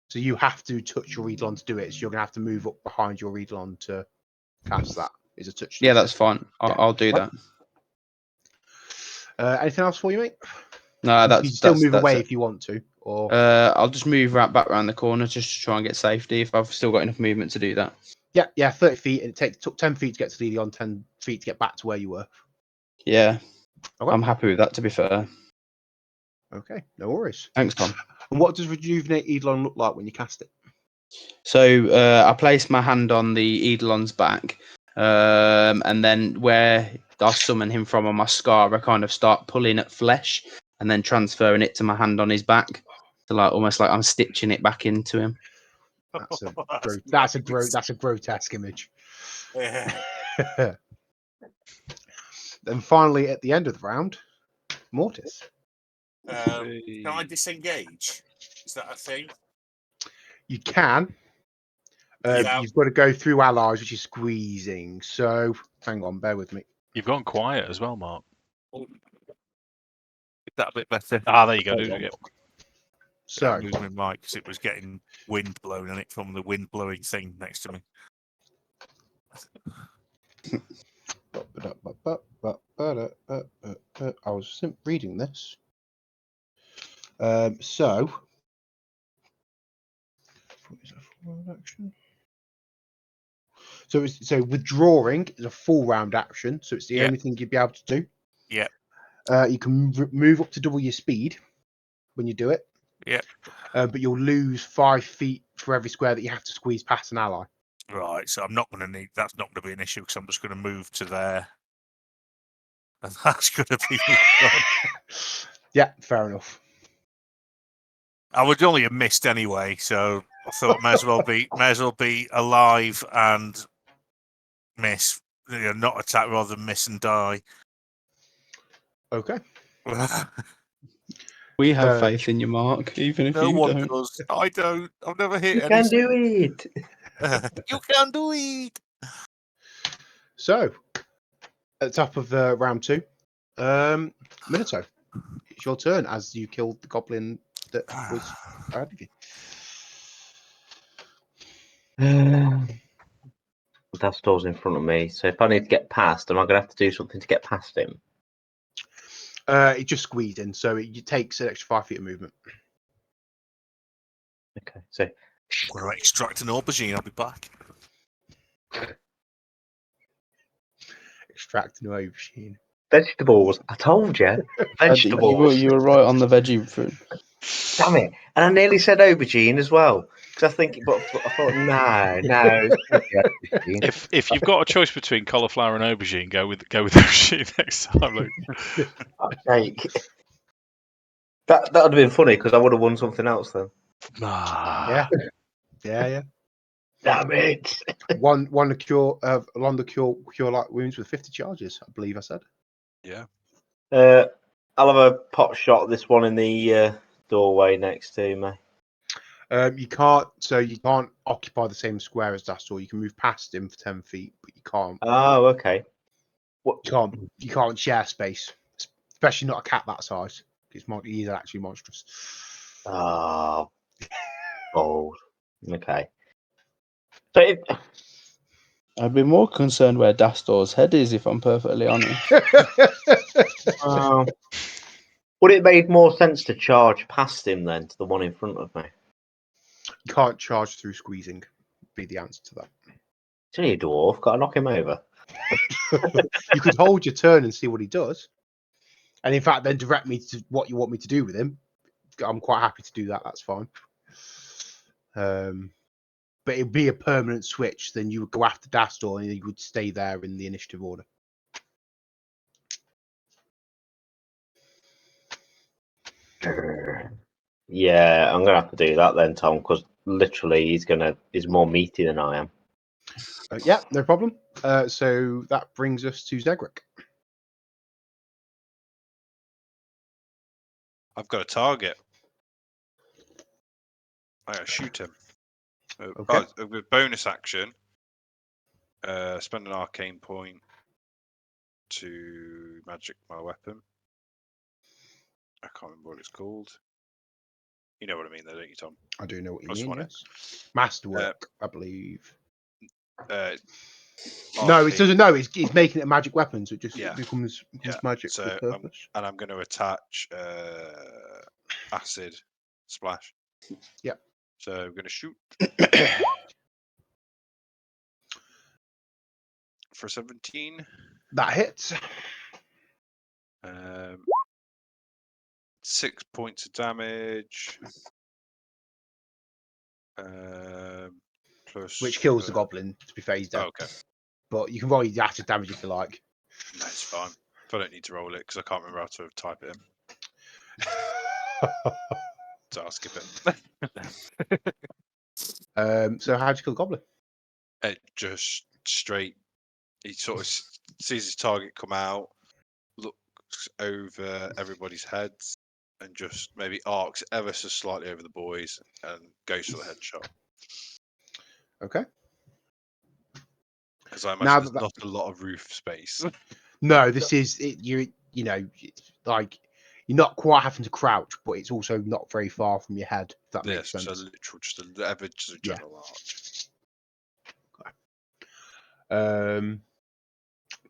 [SPEAKER 2] So you have to touch your Eidolon to do it. So you're gonna have to move up behind your Eidolon to cast that. Is a touch.
[SPEAKER 3] Yeah, that's fine.
[SPEAKER 2] Yeah.
[SPEAKER 3] I'll do that.
[SPEAKER 2] Anything else for you, mate?
[SPEAKER 3] No,
[SPEAKER 2] You
[SPEAKER 3] that's
[SPEAKER 2] can still move
[SPEAKER 3] that's
[SPEAKER 2] away
[SPEAKER 3] it.
[SPEAKER 2] if you want to. Or
[SPEAKER 3] I'll just move right back around the corner just to try and get safety if I've still got enough movement to do that.
[SPEAKER 2] yeah, 30 feet, and it took 10 feet to get to the Eidolon, 10 feet to get back to where you were.
[SPEAKER 3] Yeah,
[SPEAKER 2] Okay.
[SPEAKER 3] I'm happy with that. To be fair.
[SPEAKER 2] Okay, no worries.
[SPEAKER 3] Thanks, Tom.
[SPEAKER 2] And what does rejuvenate Eidolon look like when you cast it?
[SPEAKER 3] So I place my hand on the Eidolon's back, and then where I summon him from on my scar, I kind of start pulling at flesh and then transferring it to my hand on his back, to like almost like I'm stitching it back into him.
[SPEAKER 2] That's a grotesque image.
[SPEAKER 6] Yeah.
[SPEAKER 2] Then finally, at the end of the round, Mortis.
[SPEAKER 6] Can I disengage? Is that a thing?
[SPEAKER 2] You can.
[SPEAKER 6] Yeah.
[SPEAKER 2] You've got to go through allies, which is squeezing. So, hang on, bear with me.
[SPEAKER 1] You've gone quiet as well, Mark.
[SPEAKER 6] Is that a bit better?
[SPEAKER 1] There you go.
[SPEAKER 2] So,
[SPEAKER 6] I moved my mic because it was getting wind blown in it from the wind blowing thing next to me.
[SPEAKER 2] I was reading this. So, what is a full round action? So withdrawing is a full round action. So it's the only thing you'd be able to do.
[SPEAKER 6] Yeah.
[SPEAKER 2] You can move up to double your speed when you do it.
[SPEAKER 6] Yeah.
[SPEAKER 2] But you'll lose 5 feet for every square that you have to squeeze past an ally.
[SPEAKER 6] Right. So I'm not going to need. That's not going to be an issue because I'm just going to move to there. And that's going to be.
[SPEAKER 2] Yeah, fair enough.
[SPEAKER 6] I would only have missed anyway, so I thought may as well be alive and miss. You know, not attack rather than miss and die.
[SPEAKER 2] Okay.
[SPEAKER 3] We have faith in you, Mark, even if
[SPEAKER 6] No
[SPEAKER 3] you
[SPEAKER 6] one
[SPEAKER 3] don't.
[SPEAKER 6] does. I don't. I've never hit
[SPEAKER 5] You
[SPEAKER 6] any.
[SPEAKER 5] can do it.
[SPEAKER 6] You can do it.
[SPEAKER 2] So, at the top of round 2, Minato, it's your turn as you killed the goblin that was ahead of you.
[SPEAKER 5] Dastor's in front of me, so if I need to get past, am I going to have to do something to get past him?
[SPEAKER 2] It just squeezed in, so it takes an extra 5 feet of movement.
[SPEAKER 5] Okay, so
[SPEAKER 6] I'm going to extract an aubergine. I'll be back.
[SPEAKER 2] Extract an aubergine.
[SPEAKER 5] vegetables. I told you, vegetables.
[SPEAKER 3] You were right on the veggie fruit.
[SPEAKER 5] Damn it! And I nearly said aubergine as well because I think, but I thought no.
[SPEAKER 1] If you've got a choice between cauliflower and aubergine, go with aubergine next time, Luke.
[SPEAKER 5] Like, that would have been funny because I would have won something else then.
[SPEAKER 1] Ah.
[SPEAKER 2] Yeah.
[SPEAKER 5] Damn it!
[SPEAKER 2] One to cure along the cure light wounds with 50 charges, I believe I said.
[SPEAKER 4] Yeah.
[SPEAKER 5] I'll have a pot shot. This one in the doorway next to me.
[SPEAKER 2] You can't occupy the same square as Dastor. You can move past him for 10 feet, but you can't.
[SPEAKER 5] Oh, okay. What?
[SPEAKER 2] You can't share space, especially not a cat that size. He's actually monstrous.
[SPEAKER 5] Oh, bold. Okay. So,
[SPEAKER 3] I'd be more concerned where Dastor's head is, if I'm perfectly honest.
[SPEAKER 5] would it make more sense to charge past him then to the one in front of me?
[SPEAKER 2] You can't charge through squeezing. Be the answer to that.
[SPEAKER 5] It's only a dwarf. Got to knock him over.
[SPEAKER 2] You could hold your turn and see what he does, and in fact, then direct me to what you want me to do with him. I'm quite happy to do that. That's fine. But it'd be a permanent switch. Then you would go after Dastor, and you would stay there in the initiative order.
[SPEAKER 5] Yeah, I'm gonna have to do that then, Tom, because literally he's more meaty than I am.
[SPEAKER 2] Yeah, no problem. So that brings us to Zegric.
[SPEAKER 4] I've got a target. I gotta shoot him.
[SPEAKER 2] Okay.
[SPEAKER 4] With bonus action, spend an arcane point to magic my weapon. I can't remember what it's called. You know what I mean, though, don't you, Tom?
[SPEAKER 2] I do know what you
[SPEAKER 4] I just
[SPEAKER 2] mean.
[SPEAKER 4] want it.
[SPEAKER 2] Yes. Masterwork, I believe. No, it
[SPEAKER 4] Arcane-
[SPEAKER 2] doesn't. No, it's making it a magic weapon, so it just
[SPEAKER 4] Yeah.
[SPEAKER 2] becomes
[SPEAKER 4] Yeah,
[SPEAKER 2] magic
[SPEAKER 4] so,
[SPEAKER 2] for purpose.
[SPEAKER 4] and I'm going to attach acid splash.
[SPEAKER 2] Yep.
[SPEAKER 4] So I'm going to shoot for 17.
[SPEAKER 2] That hits.
[SPEAKER 4] 6 points of damage. Plus,
[SPEAKER 2] Which kills the goblin, to be phased out.
[SPEAKER 4] Okay.
[SPEAKER 2] But you can roll your acid damage if you like.
[SPEAKER 4] No, it's fine. If I don't need to roll it, because I can't remember how to type it in. So I'll skip it.
[SPEAKER 2] So how'd you kill the goblin?
[SPEAKER 4] It just straight. He sort of sees his target come out, looks over everybody's heads, and just maybe arcs ever so slightly over the boys and goes for the headshot.
[SPEAKER 2] Okay.
[SPEAKER 4] Because I imagine there's not a lot of roof space.
[SPEAKER 2] No, this is it. You know, like you're not quite having to crouch, but it's also not very far from your head. If that makes sense.
[SPEAKER 4] Just a general arch.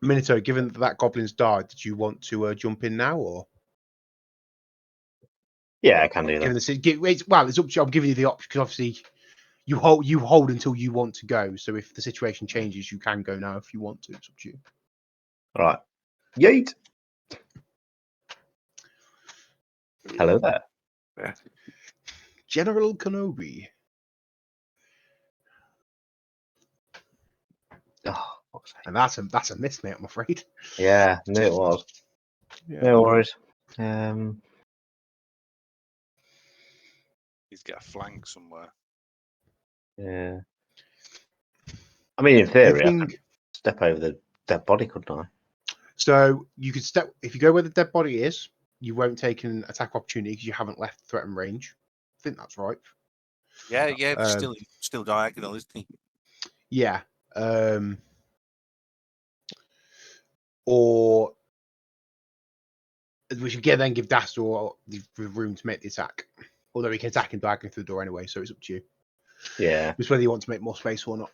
[SPEAKER 2] Minato, given that goblin's died, did you want to jump in now, or?
[SPEAKER 5] Yeah, I can do that.
[SPEAKER 2] Well, it's up to you. I'm giving you the option because obviously you hold until you want to go. So if the situation changes, you can go now if you want to. It's up to you.
[SPEAKER 5] All right. Yeet. Hello there.
[SPEAKER 2] General Kenobi.
[SPEAKER 5] Oh,
[SPEAKER 2] and that's a miss, mate, I'm afraid.
[SPEAKER 5] Yeah, knew it was.
[SPEAKER 2] Yeah.
[SPEAKER 5] No worries.
[SPEAKER 4] He's got a flank somewhere.
[SPEAKER 5] Yeah. I mean, in theory, I could step over the dead body, couldn't I?
[SPEAKER 2] So you could step if you go where the dead body is. You won't take an attack opportunity because you haven't left threatened range. I think that's right.
[SPEAKER 6] Yeah, still diagonal, isn't he?
[SPEAKER 2] Yeah. Or we should then give Dastor the room to make the attack. Although he can attack him diagonally through the door anyway, so it's up to you.
[SPEAKER 5] Yeah.
[SPEAKER 2] Just whether you want to make more space or not.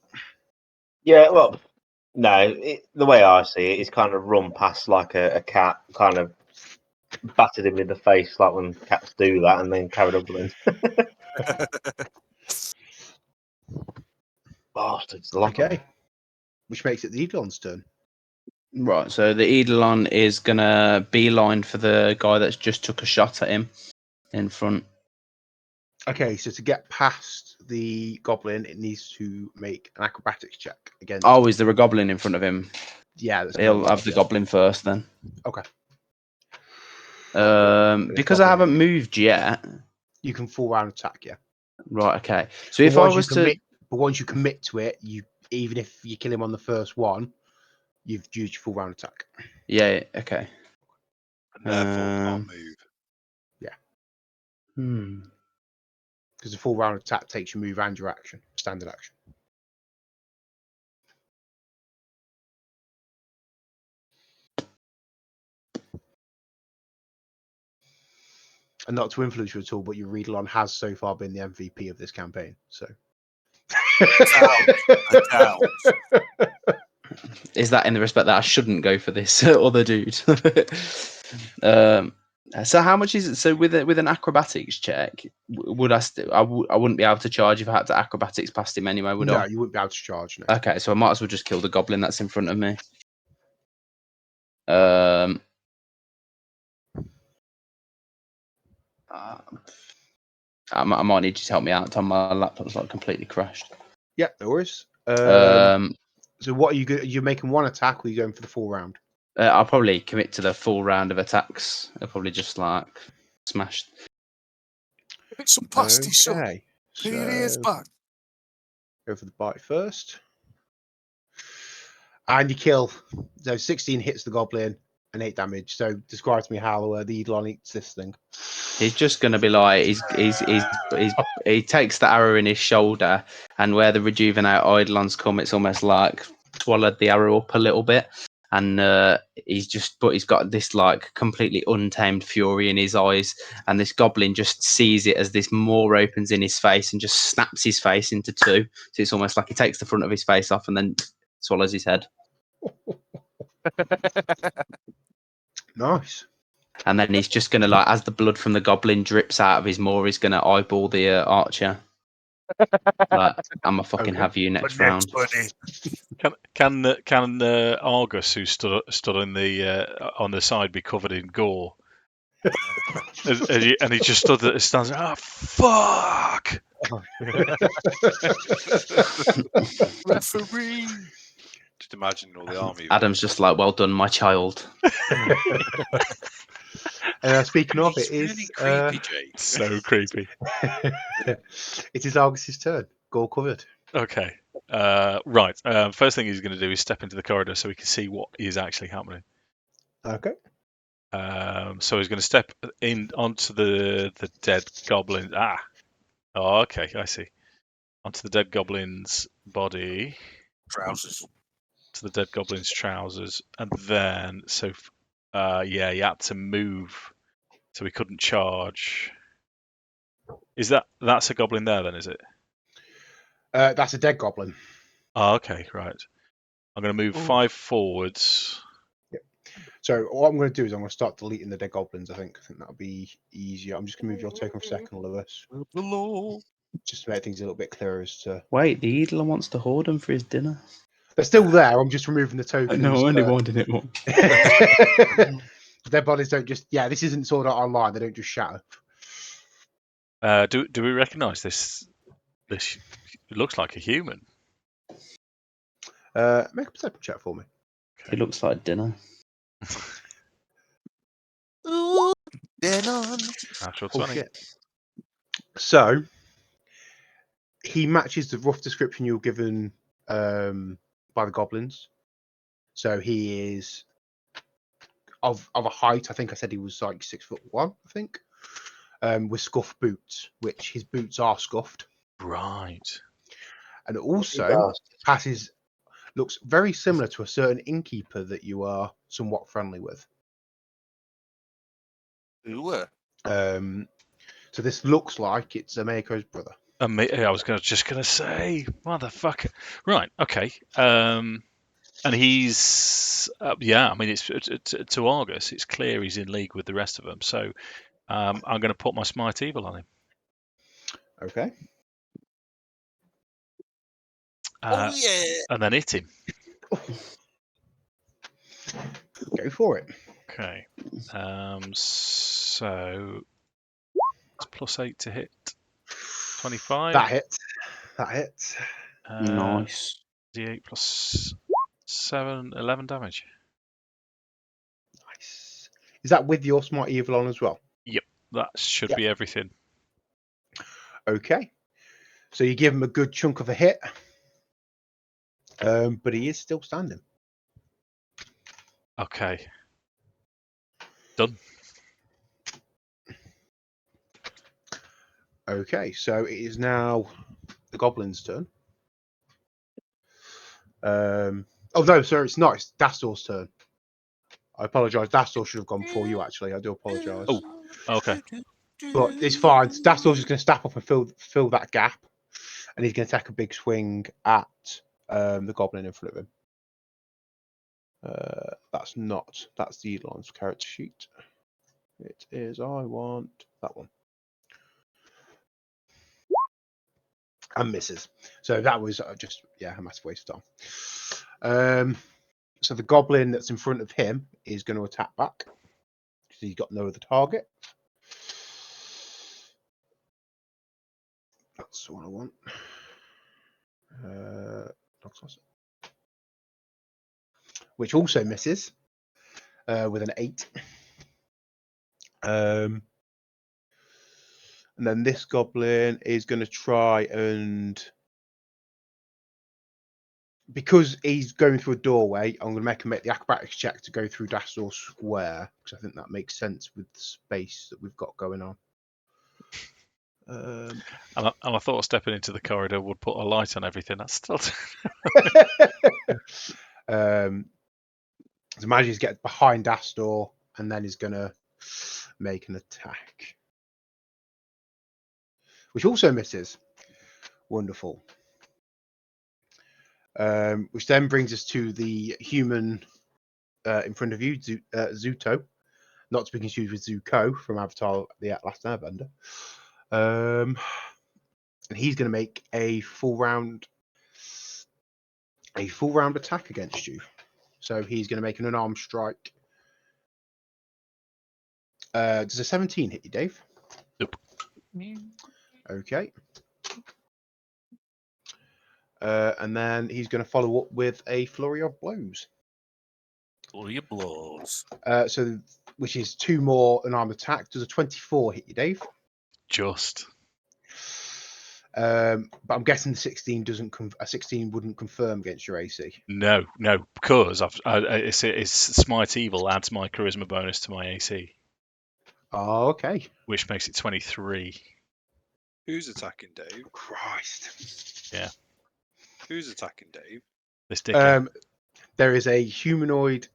[SPEAKER 5] Yeah, well, no. The way I see it is kind of run past like a cat, kind of battered him in the face like when cats do that, and then carried up with him.
[SPEAKER 2] Okay. Which makes it the Eidolon's turn.
[SPEAKER 3] Right, so the Eidolon is gonna beeline for the guy that's just took a shot at him in front.
[SPEAKER 2] Okay, so to get past the goblin, it needs to make an acrobatics check against.
[SPEAKER 3] Oh, is there a goblin in front of him?
[SPEAKER 2] Yeah, that's
[SPEAKER 3] He'll have the goblin first then.
[SPEAKER 2] Okay.
[SPEAKER 3] Because I haven't moved yet.
[SPEAKER 2] You can full round attack, yeah.
[SPEAKER 3] Right, okay. So if I was to,
[SPEAKER 2] but once you commit to it, even if you kill him on the first one, you've used your full round attack.
[SPEAKER 3] yeah, okay.
[SPEAKER 4] And therefore can't move.
[SPEAKER 2] Because the full round attack takes your move and your action, standard action. And not to influence you at all, but your Eidolon has so far been the MVP of this campaign. So.
[SPEAKER 3] Is that in the respect that I shouldn't go for this other dude? So how much is it? So with an acrobatics check, would I wouldn't be able to charge if I had to acrobatics past him anyway, would I?
[SPEAKER 2] No, you wouldn't be able to charge. No.
[SPEAKER 3] Okay, so I might as well just kill the goblin that's in front of me. I might need you to help me out. Tom, my laptop's like completely crashed.
[SPEAKER 2] Yeah, no worries. So what are you good? You're making one attack, or are you going for the full round?
[SPEAKER 3] I'll probably commit to the full round of attacks. I'll probably just like smash.
[SPEAKER 6] It's some pasty, son.
[SPEAKER 2] Okay,
[SPEAKER 6] Put your ears back.
[SPEAKER 2] Go for the bite first. And you kill. So 16 hits the goblin and 8 damage. So describe to me how the Eidolon eats this thing.
[SPEAKER 3] He's just going to be like, he takes the arrow in his shoulder, and where the rejuvenate Eidolons come, it's almost like swallowed the arrow up a little bit. And he's got this like completely untamed fury in his eyes, and this goblin just sees it as this maw opens in his face and just snaps his face into two. So it's almost like he takes the front of his face off and then swallows his head.
[SPEAKER 2] Nice.
[SPEAKER 3] And then he's just gonna like, as the blood from the goblin drips out of his maw, he's gonna eyeball the archer. Like, I'm a fucking have you next round.
[SPEAKER 1] Can Argus, who stood on the side, be covered in gore? and he just stood there, stands. Ah, fuck!
[SPEAKER 6] Referee.
[SPEAKER 4] Just imagine all the army.
[SPEAKER 3] Adam's just like, well done, my child.
[SPEAKER 2] Speaking of,
[SPEAKER 4] It's
[SPEAKER 2] it is
[SPEAKER 4] really creepy, Jake.
[SPEAKER 1] So creepy.
[SPEAKER 2] It is Argus's turn. Gore covered.
[SPEAKER 1] Okay. Right. First thing he's going to do is step into the corridor so he can see what is actually happening.
[SPEAKER 2] Okay.
[SPEAKER 1] So he's going to step in onto the dead goblin. Oh, okay. I see. Onto the dead goblin's body.
[SPEAKER 6] Trousers.
[SPEAKER 1] To the dead goblin's trousers, and then he had to move, so he couldn't charge. Is that's a goblin there then? Is it?
[SPEAKER 2] That's a dead goblin.
[SPEAKER 1] Oh, okay, right. I'm going to move 5 forwards.
[SPEAKER 2] Yep. So what I'm going to do is I'm going to start deleting the dead goblins. I think that'll be easier. I'm just going to move your token for a second, Lewis, just to make things a little bit clearer as to.
[SPEAKER 3] Wait, the Eidolon wants to hoard them for his dinner.
[SPEAKER 2] They're still there. I'm just removing the tokens.
[SPEAKER 3] No, I only wanted it one.
[SPEAKER 2] Their bodies don't just. Yeah, this isn't Sword Art Online. They don't just shatter.
[SPEAKER 1] Do we recognise this? This looks like a human.
[SPEAKER 2] Make a perception check for me.
[SPEAKER 3] It looks like dinner.
[SPEAKER 6] Ooh, dinner.
[SPEAKER 1] Natural
[SPEAKER 2] Oh,
[SPEAKER 1] 20.
[SPEAKER 2] shit. So he matches the rough description you were given by the goblins. So he is of a height. I think I said he was like 6'1", I think, with scuffed boots, which his boots are scuffed.
[SPEAKER 1] Right.
[SPEAKER 2] And also looks very similar to a certain innkeeper that you are somewhat friendly with.
[SPEAKER 6] Ooh.
[SPEAKER 2] So this looks like it's Minako's brother.
[SPEAKER 1] I was just gonna say, motherfucker. Right. Okay. And he's I mean, it's to Argus. It's clear he's in league with the rest of them. So I'm going to put my Smite Evil on him.
[SPEAKER 2] Okay.
[SPEAKER 6] Oh yeah.
[SPEAKER 1] and then hit him.
[SPEAKER 2] Go for it.
[SPEAKER 1] Okay. So it's +8 to hit. 25.
[SPEAKER 2] That hits. That hits.
[SPEAKER 3] Nice.
[SPEAKER 1] D8 +7, 11 damage.
[SPEAKER 2] Nice. Is that with your Smite Evil on as well?
[SPEAKER 1] Yep, that should
[SPEAKER 2] Yep.
[SPEAKER 1] be everything.
[SPEAKER 2] Okay. So you give him a good chunk of a hit. But he is still standing.
[SPEAKER 1] Okay. Done.
[SPEAKER 2] Okay, so it is now the goblin's turn. Oh no, sorry, it's not. It's Dastor's turn. I apologise. Dastor should have gone before you. Actually, I do apologise.
[SPEAKER 1] Oh, okay.
[SPEAKER 2] But it's fine. Dastor's just going to step up and fill that gap, and he's going to take a big swing at the goblin in front of him. That's the Elon's character sheet. It is. I want that one. And misses. So that was just a massive waste of time. So the goblin that's in front of him is going to attack back because he's got no other target. That's the one I want. Which also misses with an 8. And then this goblin is going to try and, because he's going through a doorway, I'm going to make the acrobatics check to go through Dastor Square, because I think that makes sense with the space that we've got going on.
[SPEAKER 1] And I thought stepping into the corridor would put a light on everything. That's still.
[SPEAKER 2] So manages to get behind Dastor, and then he's going to make an attack, which also misses. Wonderful. Which then brings us to the human in front of you, Zuto, not to be confused with Zuko from Avatar: The Last Airbender. And he's going to make a full round attack against you. So he's going to make an unarmed strike. Does a 17 hit you, Dave?
[SPEAKER 1] Nope.
[SPEAKER 2] Okay. And then he's going to follow up with a flurry of blows.
[SPEAKER 6] Flurry of blows.
[SPEAKER 2] So which is 2 more unarmed attack. Does a 24 hit you, Dave?
[SPEAKER 1] Just.
[SPEAKER 2] But I'm guessing the 16 a 16 wouldn't confirm against your AC.
[SPEAKER 1] No, because it's Smite Evil adds my charisma bonus to my AC,
[SPEAKER 2] Oh, okay.
[SPEAKER 1] which makes it 23.
[SPEAKER 4] Who's attacking Dave?
[SPEAKER 2] Christ.
[SPEAKER 1] Yeah.
[SPEAKER 4] Who's attacking Dave?
[SPEAKER 1] This dickhead.
[SPEAKER 2] There is a humanoid,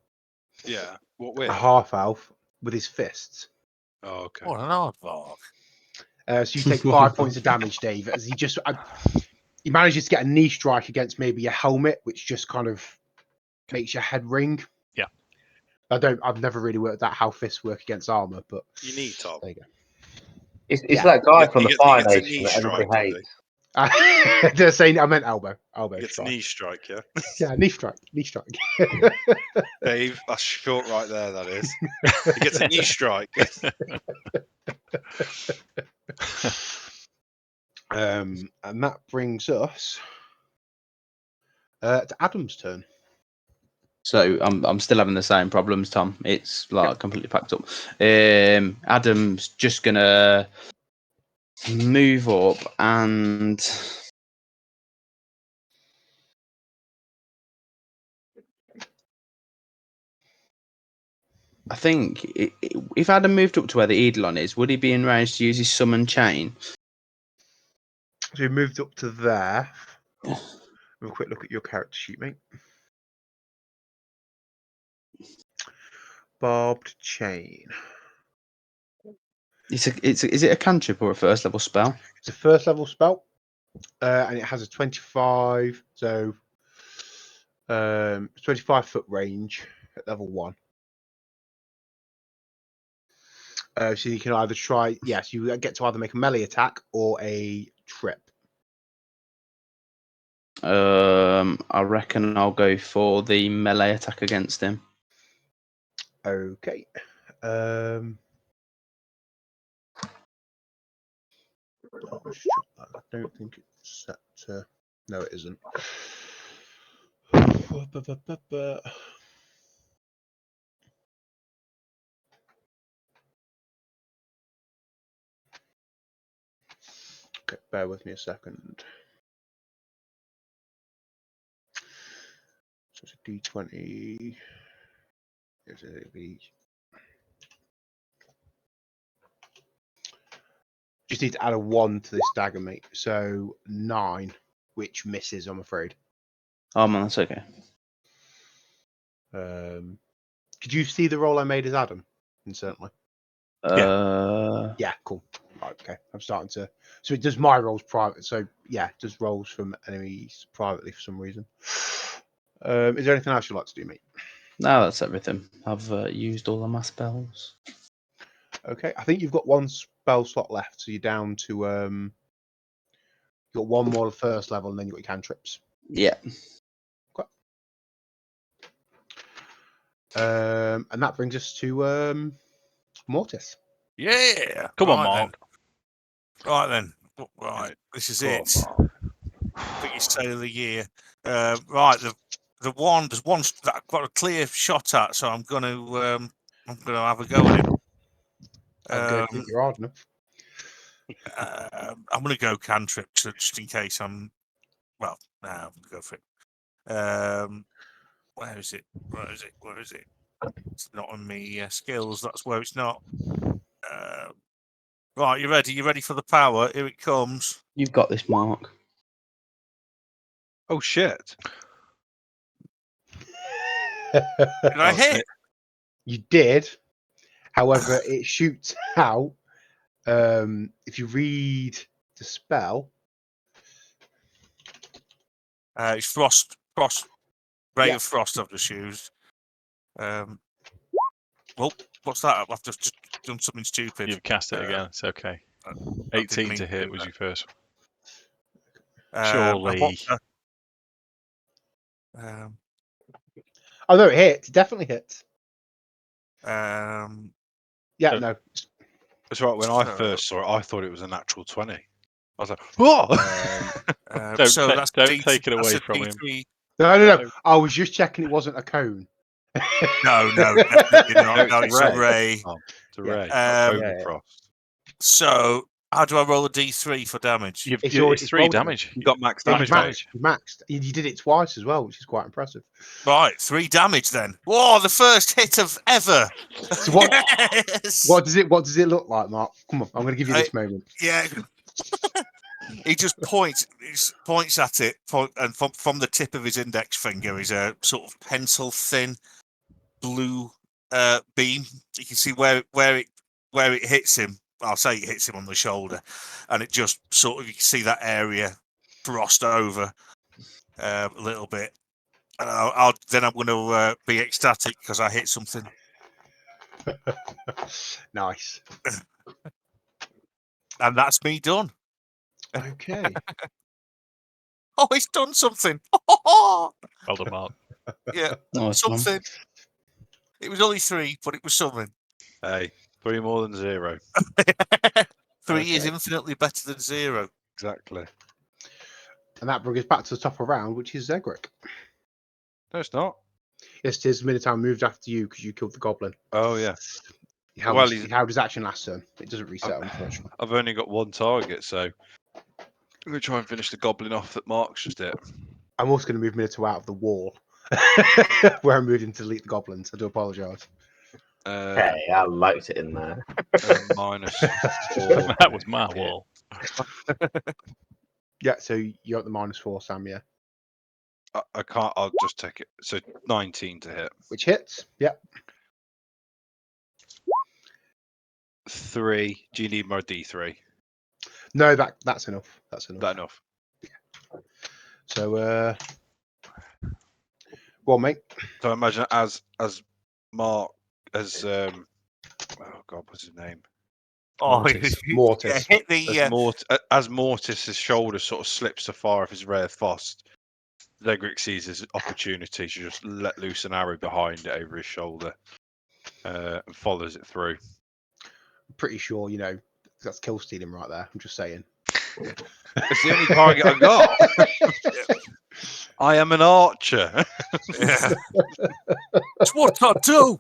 [SPEAKER 4] Yeah. What
[SPEAKER 2] a
[SPEAKER 4] with?
[SPEAKER 2] half elf, with his fists.
[SPEAKER 4] Oh, okay.
[SPEAKER 6] What an aardvark.
[SPEAKER 2] So you take 5 points of damage, Dave, as he manages to get a knee strike against maybe a helmet, which just kind of makes your head ring.
[SPEAKER 1] Yeah.
[SPEAKER 2] I've never really worked out how fists work against armor, but
[SPEAKER 4] You need top.
[SPEAKER 2] there you go.
[SPEAKER 5] It's
[SPEAKER 2] Yeah.
[SPEAKER 5] that guy
[SPEAKER 4] He
[SPEAKER 5] from the
[SPEAKER 4] gets- he
[SPEAKER 5] Fire
[SPEAKER 4] gets a
[SPEAKER 5] Nation
[SPEAKER 4] knee
[SPEAKER 5] that everybody
[SPEAKER 4] strike, doesn't
[SPEAKER 5] hates.
[SPEAKER 2] Just saying, I meant elbow
[SPEAKER 4] He gets a
[SPEAKER 2] strike.
[SPEAKER 4] knee strike, yeah.
[SPEAKER 2] Yeah, knee strike.
[SPEAKER 4] Dave, that's short right there, that is. He gets a knee strike.
[SPEAKER 2] And that brings us to Addam's turn.
[SPEAKER 3] So I'm still having the same problems, Tom. It's like completely packed up. Adam's just gonna move up and I think if Adam moved up to where the Eidolon is, would he be in range to use his summon chain?
[SPEAKER 2] So we moved up to there. Have a quick look at your character sheet, mate. Barbed chain.
[SPEAKER 3] Is it a cantrip or a first level spell?
[SPEAKER 2] It's a first level spell, and it has a 25, so 25-foot range at level 1. So you can either try, yes, you get to either make a melee attack or a trip.
[SPEAKER 3] I reckon I'll go for the melee attack against him.
[SPEAKER 2] Okay. Let's check that. I don't think it's set to... No, it isn't. Okay, bear with me a second. So it's a D20. Is it be? Just need to add a 1 to this dagger, mate. So 9, which misses, I'm afraid.
[SPEAKER 3] Oh man, that's okay.
[SPEAKER 2] Could you see the roll I made as Addam? Certainly.
[SPEAKER 3] Yeah.
[SPEAKER 2] Cool. Right, okay. I'm starting to. So it does my rolls private. So yeah, it does rolls from enemies privately for some reason. Is there anything else you'd like to do, mate?
[SPEAKER 3] No, that's everything. I've used all of my spells.
[SPEAKER 2] Okay, I think you've got one spell slot left, so you're down to you've got one more at first level, and then you've got your cantrips.
[SPEAKER 3] Yeah.
[SPEAKER 2] And that brings us to Mortis.
[SPEAKER 6] Yeah.
[SPEAKER 1] Come on,
[SPEAKER 6] right
[SPEAKER 1] Mark.
[SPEAKER 6] Then. Right then. Right. This is
[SPEAKER 4] Go on,
[SPEAKER 6] it.
[SPEAKER 4] Mark.
[SPEAKER 6] Biggest sale of the year. Right. There's one that I've got a clear shot at, so I'm gonna have a go at him.
[SPEAKER 2] I'm going to think you're hard enough.
[SPEAKER 6] I'm gonna go cantrip just in case I'm. Well, no, I'm gonna go for it. Where is it? Where is it? It's not on me skills. That's where it's not. Right, you ready? You ready for the power? Here it comes.
[SPEAKER 3] You've got this, Mark.
[SPEAKER 4] Oh shit!
[SPEAKER 6] Did I hit?
[SPEAKER 2] You did. However, it shoots out. If you read the spell,
[SPEAKER 6] It's frost, ray of frost. I've just used. Well, what's that? I've just done something stupid.
[SPEAKER 1] You've cast it again. It's okay. 18 to hit was your first. Surely.
[SPEAKER 2] oh no, it hits. It definitely hits. Yeah, no.
[SPEAKER 4] That's right. When I
[SPEAKER 6] So-
[SPEAKER 4] first saw it, I thought it was a natural 20. I was like, "Whoa!"
[SPEAKER 1] Don't take it away from him.
[SPEAKER 2] No. I was just checking it wasn't a cone.
[SPEAKER 6] No, definitely not. No, it's a
[SPEAKER 4] ray.
[SPEAKER 6] ray.
[SPEAKER 4] Oh, it's a ray.
[SPEAKER 2] yeah.
[SPEAKER 4] Frost.
[SPEAKER 6] So, how do I roll a d3 for damage?
[SPEAKER 1] It's 3 damage.
[SPEAKER 4] You got max
[SPEAKER 2] Yeah,
[SPEAKER 4] damage,
[SPEAKER 2] you
[SPEAKER 4] mate.
[SPEAKER 2] maxed. You did it twice as well, which is quite impressive.
[SPEAKER 6] Right, 3 damage then. Whoa, the first hit of ever.
[SPEAKER 2] So what?
[SPEAKER 6] Yes!
[SPEAKER 2] What does it look like, Mark? Come on, I'm going to give you this moment.
[SPEAKER 6] Yeah. He just points at it, and from the tip of his index finger is a sort of pencil thin blue beam. You can see where it hits him. I'll say it hits him on the shoulder, and it just sort of, you can see that area frost over a little bit. And I'm going to be ecstatic because I hit something.
[SPEAKER 2] Nice.
[SPEAKER 6] And that's me done.
[SPEAKER 2] Okay.
[SPEAKER 6] Oh, he's done something.
[SPEAKER 1] Well done, Mark.
[SPEAKER 6] Yeah,
[SPEAKER 3] Nice one.
[SPEAKER 6] something. It was only 3, but it was something.
[SPEAKER 4] Hey, 3 more than 0.
[SPEAKER 6] 3 is
[SPEAKER 2] Okay.
[SPEAKER 6] infinitely better than 0.
[SPEAKER 4] Exactly.
[SPEAKER 2] And that brings us back to the top of the round, which is Zegric.
[SPEAKER 4] No, it's not.
[SPEAKER 2] Yes, it is. Minotaur moved after you because you killed the goblin.
[SPEAKER 4] Oh yeah.
[SPEAKER 2] He held,
[SPEAKER 4] Well,
[SPEAKER 2] he held his action last turn. It doesn't reset, unfortunately.
[SPEAKER 4] I've only got 1 target, so I'm gonna try and finish the goblin off that Mark's just hit.
[SPEAKER 2] I'm also going to move Minotaur out of the wall where I moved him to delete the goblins. I do apologise.
[SPEAKER 5] Hey, I liked it in there.
[SPEAKER 4] -4.
[SPEAKER 1] That was my wall.
[SPEAKER 2] Yeah, so you're at the -4, Sam, yeah.
[SPEAKER 4] I can't. I'll just take it. So 19 to hit.
[SPEAKER 2] Which hits? Yep.
[SPEAKER 4] 3. Do you need more D3?
[SPEAKER 2] No, that's enough. That's enough.
[SPEAKER 4] That enough?
[SPEAKER 2] So, go on, mate.
[SPEAKER 4] So I imagine as Mark oh god, what's his name?
[SPEAKER 6] Oh,
[SPEAKER 2] Mortis.
[SPEAKER 6] Yeah, hit the.
[SPEAKER 4] As Mortis's shoulder sort of slips so far off his ray of frost, Zegric sees his opportunity to just let loose an arrow behind it over his shoulder and follows it through.
[SPEAKER 2] I'm pretty sure, that's kill stealing right there. I'm just saying.
[SPEAKER 4] It's the only target I got. I am an archer.
[SPEAKER 6] Yeah. It's what I do.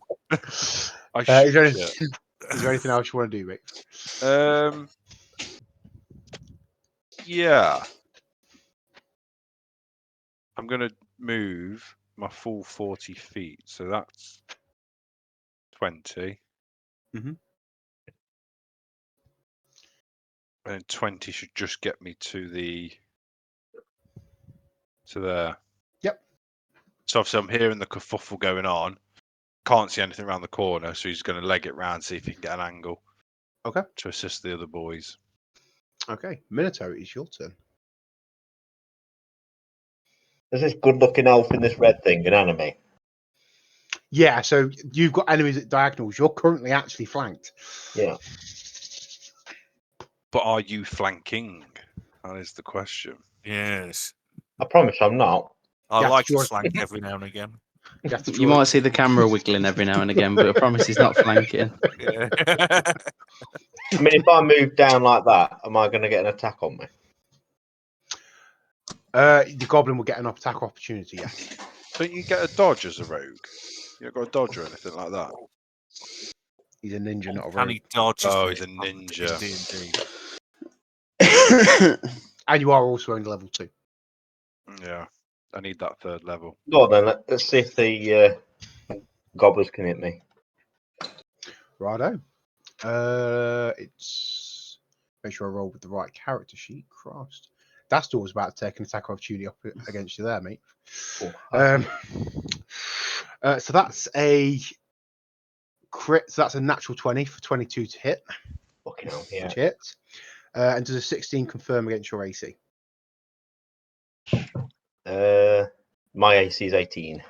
[SPEAKER 4] I
[SPEAKER 2] Is there,
[SPEAKER 4] shoot
[SPEAKER 2] anything, is there anything else you want to do, Rick?
[SPEAKER 4] it. Yeah. I'm going to move my full 40 feet. So that's 20.
[SPEAKER 2] Mhm.
[SPEAKER 4] And 20 should just get me to there.
[SPEAKER 2] Yep.
[SPEAKER 4] So obviously I'm hearing the kerfuffle going on. Can't see anything around the corner, so he's going to leg it round, see if he can get an angle.
[SPEAKER 2] Okay.
[SPEAKER 4] To assist the other boys.
[SPEAKER 2] Okay. Minato, it's your turn.
[SPEAKER 5] There's this good-looking elf in this red thing, an enemy.
[SPEAKER 2] Yeah, so you've got enemies at diagonals. You're currently actually flanked.
[SPEAKER 5] Yeah.
[SPEAKER 4] But are you flanking? That is the question.
[SPEAKER 6] Yes.
[SPEAKER 5] I promise I'm not.
[SPEAKER 6] I
[SPEAKER 2] Yeah,
[SPEAKER 6] like to
[SPEAKER 2] sure.
[SPEAKER 6] flank every now and again.
[SPEAKER 2] You have to
[SPEAKER 3] You
[SPEAKER 2] draw
[SPEAKER 3] might see the camera wiggling every now and again, but I promise he's not flanking.
[SPEAKER 6] Yeah.
[SPEAKER 5] I mean, if I move down like that, am I going to get an attack on me?
[SPEAKER 2] the goblin will get an attack opportunity, yes.
[SPEAKER 4] Don't you get a dodge as a rogue? You don't got a dodge or anything like that?
[SPEAKER 2] He's a ninja, not a
[SPEAKER 6] Can
[SPEAKER 2] rogue.
[SPEAKER 6] he dodge?
[SPEAKER 4] Oh,
[SPEAKER 6] isn't
[SPEAKER 4] he's a
[SPEAKER 6] it?
[SPEAKER 4] ninja.
[SPEAKER 6] In D&D.
[SPEAKER 2] And you are also only level 2.
[SPEAKER 4] Yeah. I need that 3rd level.
[SPEAKER 5] Go on then, let's see if the goblins can hit me.
[SPEAKER 2] Righto. It's make sure I roll with the right character sheet. Christ. Dastor was about to take an attack opportunity up against you there, mate.
[SPEAKER 5] Oh,
[SPEAKER 2] So that's a crit. So that's a natural 20 for 22 to hit.
[SPEAKER 5] fucking hell, yeah.
[SPEAKER 2] Which hits. And does a 16 confirm against your AC?
[SPEAKER 5] My AC is 18.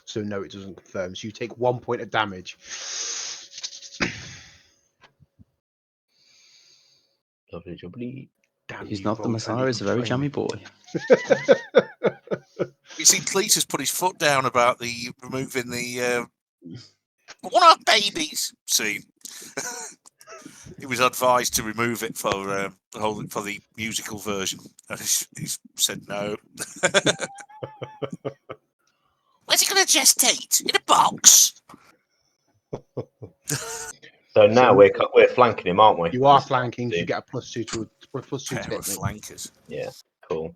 [SPEAKER 2] So no, it doesn't confirm. So you take 1 point of damage.
[SPEAKER 5] Lovely jubbly.
[SPEAKER 2] Damn
[SPEAKER 3] He's
[SPEAKER 2] you
[SPEAKER 3] not the
[SPEAKER 2] both, I
[SPEAKER 3] Messiah,
[SPEAKER 2] need
[SPEAKER 3] he's a very
[SPEAKER 2] to
[SPEAKER 3] jammy boy.
[SPEAKER 6] You see, Cletus put his foot down about the removing the one of our babies. See, he was advised to remove it for the musical version, and he said no. Where's he going to gestate? In a box?
[SPEAKER 5] So now we're flanking him, aren't we?
[SPEAKER 2] You are flanking. You get a +2 to
[SPEAKER 6] Pair
[SPEAKER 2] hit,
[SPEAKER 6] of
[SPEAKER 2] mate.
[SPEAKER 6] flankers.
[SPEAKER 5] Yeah, cool.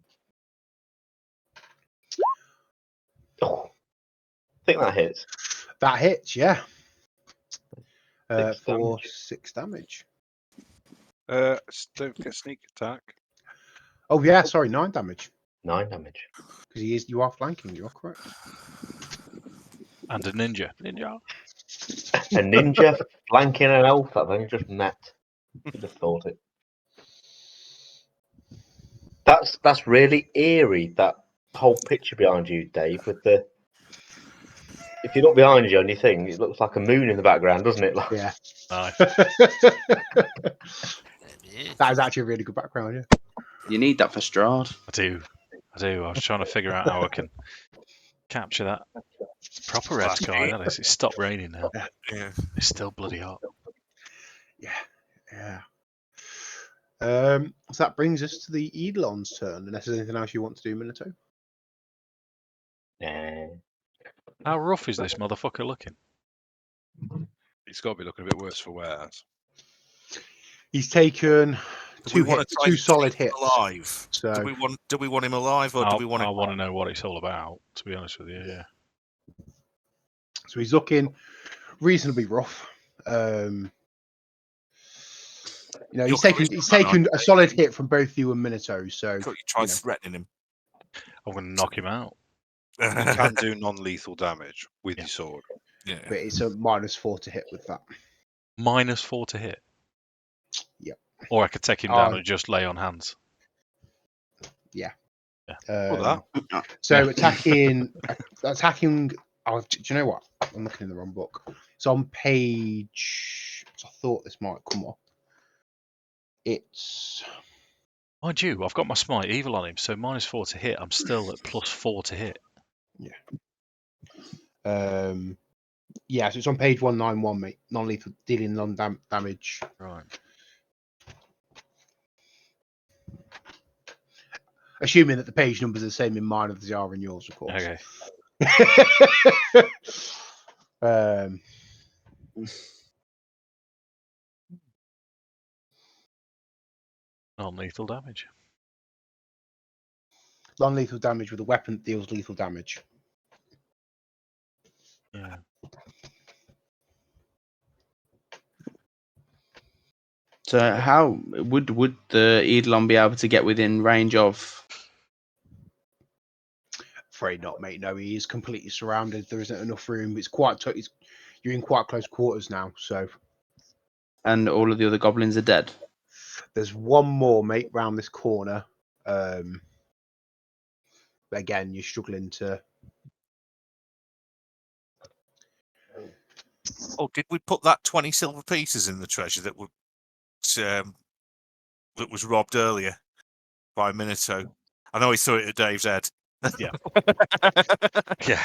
[SPEAKER 5] Oh, I think that hits.
[SPEAKER 2] That hits, yeah.
[SPEAKER 5] 6
[SPEAKER 2] For
[SPEAKER 5] damage.
[SPEAKER 2] 6 damage.
[SPEAKER 4] Don't forget sneak attack.
[SPEAKER 2] Oh yeah, sorry, 9 damage.
[SPEAKER 5] 9 damage.
[SPEAKER 2] Because you are flanking. You are correct.
[SPEAKER 1] And a ninja. Ninja.
[SPEAKER 5] A ninja flanking an elf that I've only just met. Who'd have thought it? That's really eerie, that whole picture behind you, Dave, with the... If you look behind you on your thing, it looks like a moon in the background, doesn't it? Like,
[SPEAKER 2] Yeah.
[SPEAKER 1] Nice.
[SPEAKER 2] That is actually a really good background, yeah.
[SPEAKER 3] You need that for Strahd.
[SPEAKER 1] I do. I was trying to figure out how I can capture that proper red sky. That is. It's stopped raining now.
[SPEAKER 6] Yeah.
[SPEAKER 1] It's still bloody hot.
[SPEAKER 2] Yeah. So that brings us to the Eidolon's turn, unless there's anything else you want to do, Minato.
[SPEAKER 5] nah.
[SPEAKER 1] How rough is this motherfucker looking?
[SPEAKER 4] It's got to be looking a bit worse for wear.
[SPEAKER 2] He's taken
[SPEAKER 6] Do we want to try
[SPEAKER 2] two
[SPEAKER 6] and
[SPEAKER 2] solid
[SPEAKER 6] keep him
[SPEAKER 2] hits.
[SPEAKER 6] alive?
[SPEAKER 2] So
[SPEAKER 6] Do we want him alive, or do we want
[SPEAKER 1] I
[SPEAKER 6] him?
[SPEAKER 1] want to know what it's all about, to be honest with you. Yeah.
[SPEAKER 2] so he's looking reasonably rough. He's taken a solid hit from both you and Minato. So
[SPEAKER 6] You try threatening him.
[SPEAKER 1] I'm going to knock him out.
[SPEAKER 4] You can do non-lethal damage with
[SPEAKER 1] Yeah.
[SPEAKER 4] your sword.
[SPEAKER 6] Yeah.
[SPEAKER 2] but it's a -4 to hit with that.
[SPEAKER 1] -4 to hit.
[SPEAKER 2] Yep.
[SPEAKER 1] Or I could take him down and just lay on hands.
[SPEAKER 2] So attacking. Oh, do you know what? I'm looking in the wrong book. So on page, I thought this might come up. It's
[SPEAKER 1] Mind you, I've got my Smite Evil on him, so -4 to hit. I'm still at +4 to hit.
[SPEAKER 2] Yeah, so it's on page 191, mate. Non-lethal, dealing non-damage.
[SPEAKER 1] Right.
[SPEAKER 2] Assuming that the page numbers are the same in mine as they are in yours, of course.
[SPEAKER 1] Okay. Non-lethal damage.
[SPEAKER 2] Non-lethal damage with a weapon that deals lethal damage.
[SPEAKER 1] Yeah.
[SPEAKER 3] So how would the Eidolon be able to get within range of?
[SPEAKER 2] Afraid not, mate. No, he is completely surrounded. There isn't enough room. It's quite you're in quite close quarters now. So,
[SPEAKER 3] And all of the other goblins are dead.
[SPEAKER 2] there's one more, mate, round this corner. But again, you're struggling to.
[SPEAKER 6] Oh, did we put that 20 silver pieces in the treasure that was robbed earlier by Minato? I know he threw it at Dave's head.
[SPEAKER 1] Yeah. Yeah.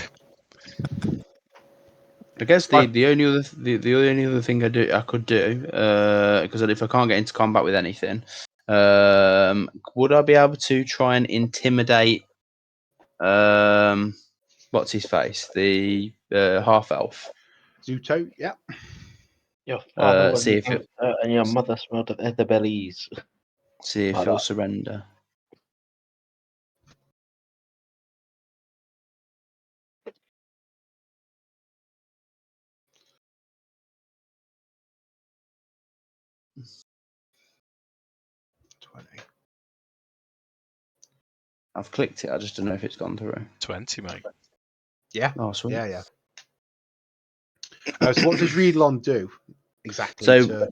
[SPEAKER 3] I guess the only other thing I could do, because if I can't get into combat with anything, would I be able to try and intimidate what's his face, the half elf?
[SPEAKER 2] Zuto, yeah.
[SPEAKER 5] Your father
[SPEAKER 3] see if
[SPEAKER 5] and your mother smelled of the bellies.
[SPEAKER 3] see if
[SPEAKER 5] Like
[SPEAKER 3] he'll
[SPEAKER 5] that.
[SPEAKER 3] surrender. I've clicked it. I just don't know if it's gone through.
[SPEAKER 1] 20, mate.
[SPEAKER 2] Yeah.
[SPEAKER 3] Oh, sweet.
[SPEAKER 2] Yeah. So what does Redlon do exactly?
[SPEAKER 3] So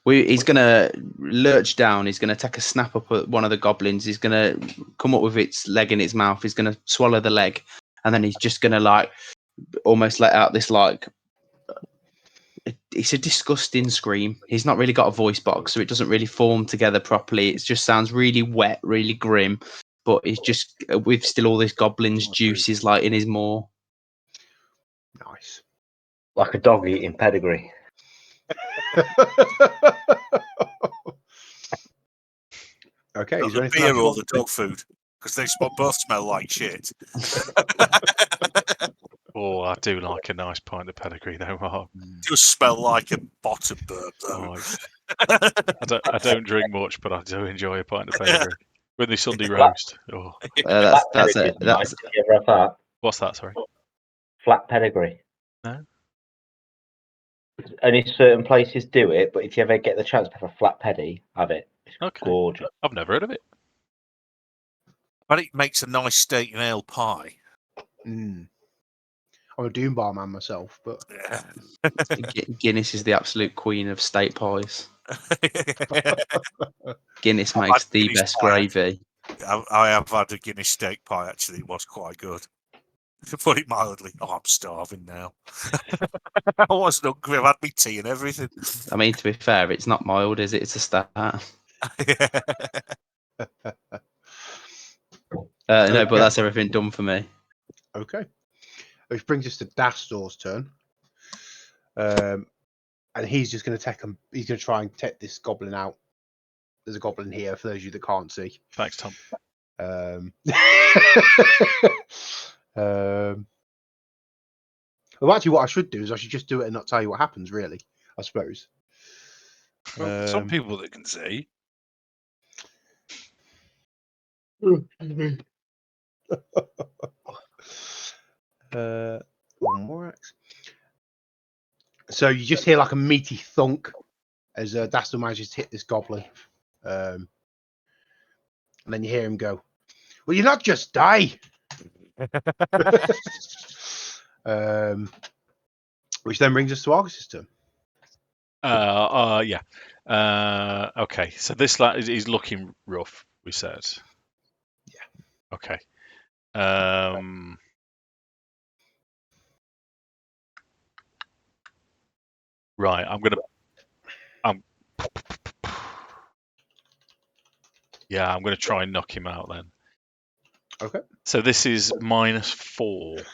[SPEAKER 3] he's going to lurch down. He's going to take a snap up at one of the goblins. He's going to come up with its leg in its mouth. He's going to swallow the leg. And then he's just going to almost let out this it's a disgusting scream. He's not really got a voice box, so it doesn't really form together properly. It just sounds really wet, really grim. But he's just with still all this goblin's juices in his maw.
[SPEAKER 2] Nice.
[SPEAKER 5] Like a dog eating pedigree.
[SPEAKER 2] Okay,
[SPEAKER 6] Not
[SPEAKER 2] is there
[SPEAKER 6] the
[SPEAKER 2] anything
[SPEAKER 6] beer
[SPEAKER 2] else you
[SPEAKER 6] or
[SPEAKER 2] want
[SPEAKER 6] the dog food, because they both smell like shit.
[SPEAKER 1] Oh, I do like a nice pint of pedigree, though, Mark.
[SPEAKER 6] Just smell like a bottom burp, though.
[SPEAKER 1] Oh, I don't drink much, but I do enjoy a pint of pedigree with the Sunday roast. Oh,
[SPEAKER 3] That's
[SPEAKER 5] pedigree
[SPEAKER 3] it.
[SPEAKER 5] is nice. Have you ever had that?
[SPEAKER 1] what's that? Sorry.
[SPEAKER 5] Flat pedigree.
[SPEAKER 1] No.
[SPEAKER 5] Only certain places do it, but if you ever get the chance to have a flat peddy, have it. It's
[SPEAKER 1] Okay.
[SPEAKER 5] gorgeous.
[SPEAKER 1] I've never heard of it.
[SPEAKER 6] But it makes a nice steak and ale pie.
[SPEAKER 2] I'm a Doom Bar man myself, but
[SPEAKER 6] Yeah.
[SPEAKER 3] Guinness is the absolute queen of steak pies. Guinness makes the
[SPEAKER 6] Guinness
[SPEAKER 3] best
[SPEAKER 6] pie,
[SPEAKER 3] gravy.
[SPEAKER 6] I have had a Guinness steak pie, actually. It was quite good. To put it mildly. Oh, I'm starving now. I wasn't hungry. I've had my tea and everything.
[SPEAKER 3] I mean, to be fair, it's not mild, is it? It's a start. No, but that's everything done for me.
[SPEAKER 2] okay. Which brings us to Dastor's turn. And he's just going to take him. He's going to try and take this goblin out. There's a goblin here for those of you that can't see.
[SPEAKER 1] Thanks, Tom.
[SPEAKER 2] Well, actually, what I should do is I should just do it and not tell you what happens. Really, I suppose.
[SPEAKER 4] Well, some people that can see.
[SPEAKER 2] One more axe. So you just hear like a meaty thunk as Dastor manages to hit this goblin. And then you hear him go, "Will you not just die?" Which then brings us to Argus's turn.
[SPEAKER 1] Yeah. Okay. So this lad is looking rough. We said.
[SPEAKER 2] Yeah.
[SPEAKER 1] Okay. Right. I'm Yeah, I'm going to try and knock him out then.
[SPEAKER 2] Okay.
[SPEAKER 1] So this is -4.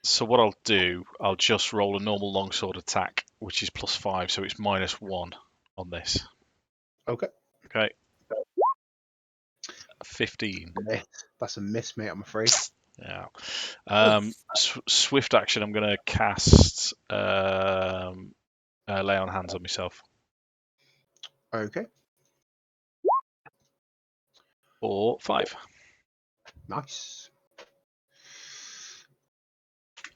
[SPEAKER 1] So what I'll do, I'll just roll a normal longsword attack, which is +5, so it's -1 on this.
[SPEAKER 2] Okay.
[SPEAKER 1] Okay. 15.
[SPEAKER 2] Miss. That's a miss, mate. I'm afraid.
[SPEAKER 1] Yeah. Swift action. I'm going to cast lay on hands on myself.
[SPEAKER 2] Okay.
[SPEAKER 1] Or 5.
[SPEAKER 2] Nice.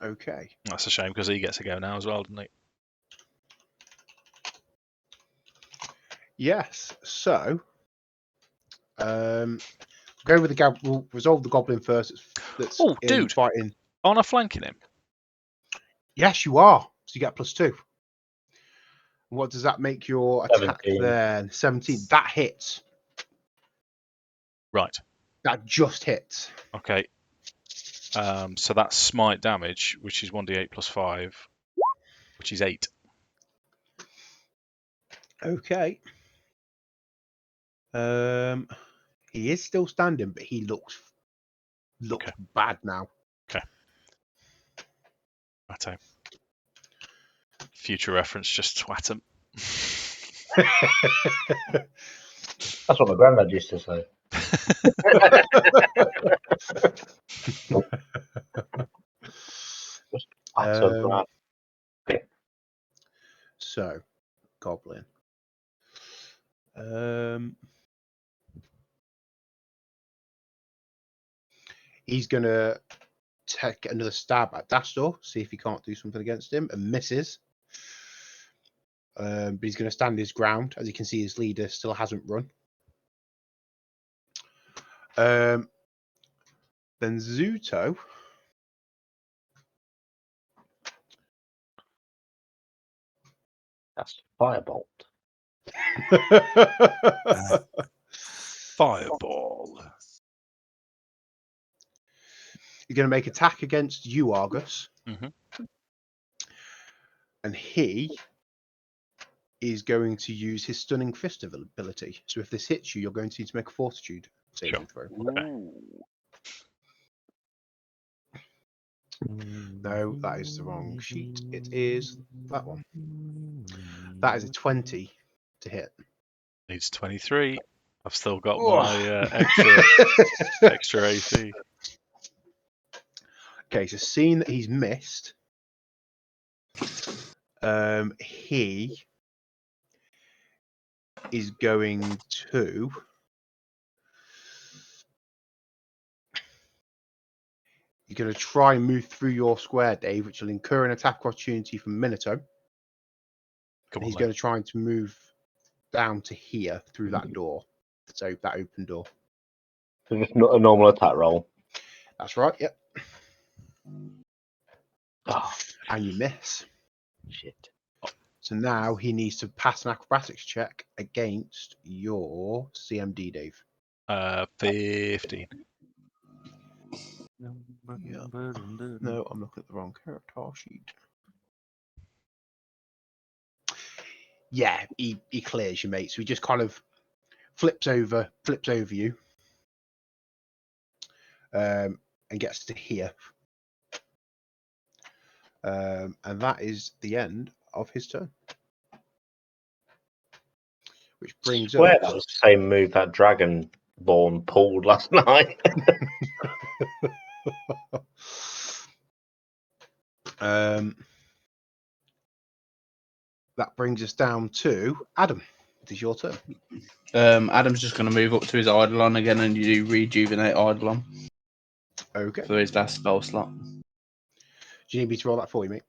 [SPEAKER 2] Okay.
[SPEAKER 1] That's a shame because he gets a go now as well, doesn't he?
[SPEAKER 2] Yes. So, go with the we'll resolve the goblin first. That's
[SPEAKER 1] Oh,
[SPEAKER 2] in
[SPEAKER 1] dude.
[SPEAKER 2] fighting.
[SPEAKER 1] Aren't I flanking him?
[SPEAKER 2] Yes, you are. So you get +2. What does that make your attack
[SPEAKER 5] 17.
[SPEAKER 2] then? 17. That hits.
[SPEAKER 1] Right.
[SPEAKER 2] That just hits.
[SPEAKER 1] Okay. So that's smite damage, which is 1d8 +5, which is 8.
[SPEAKER 2] Okay. He is still standing, but he looks
[SPEAKER 1] Okay.
[SPEAKER 2] bad now.
[SPEAKER 1] Righto. Future reference, just twat him.
[SPEAKER 5] That's what my granddad used to say. That's so bad.
[SPEAKER 2] So, goblin. He's gonna take another stab at Dastor, see if he can't do something against him, and misses. But he's going to stand his ground. As you can see, his leader still hasn't run. Then Zuto.
[SPEAKER 5] That's firebolt.
[SPEAKER 4] Fireball.
[SPEAKER 2] He's going to make attack against you, Argus.
[SPEAKER 1] Mhm.
[SPEAKER 2] And he is going to use his stunning fist ability. So if this hits you, you're going to need to make a fortitude saving throw. No, that is the wrong sheet. It is that one. That is a 20 to hit.
[SPEAKER 1] Needs 23. I've still got
[SPEAKER 2] Oh.
[SPEAKER 1] my extra AC.
[SPEAKER 2] Okay, so seeing that he's missed, he is going to you're going to try and move through your square, Dave, which will incur an attack opportunity from Minato. He's going to try to move down to here through that door. So that open door.
[SPEAKER 5] So just not a normal attack roll.
[SPEAKER 2] That's right, yep.
[SPEAKER 5] Oh,
[SPEAKER 2] And you miss.
[SPEAKER 5] shit.
[SPEAKER 2] So now he needs to pass an acrobatics check against your CMD, Dave.
[SPEAKER 1] 15.
[SPEAKER 2] Yeah. No, I'm looking at the wrong character sheet. Yeah, he clears you, mate. So he just kind of flips over you, and gets to here. And that is the end of his turn. Which brings
[SPEAKER 5] Swear
[SPEAKER 2] up.
[SPEAKER 5] that was the same move that Dragonborn pulled last night.
[SPEAKER 2] That brings us down to Addam. It is your turn.
[SPEAKER 3] Adam's just going to move up to his Eidolon again and you rejuvenate Eidolon
[SPEAKER 2] Okay.
[SPEAKER 3] for his last spell slot.
[SPEAKER 2] Do you need me to roll that for you, mate?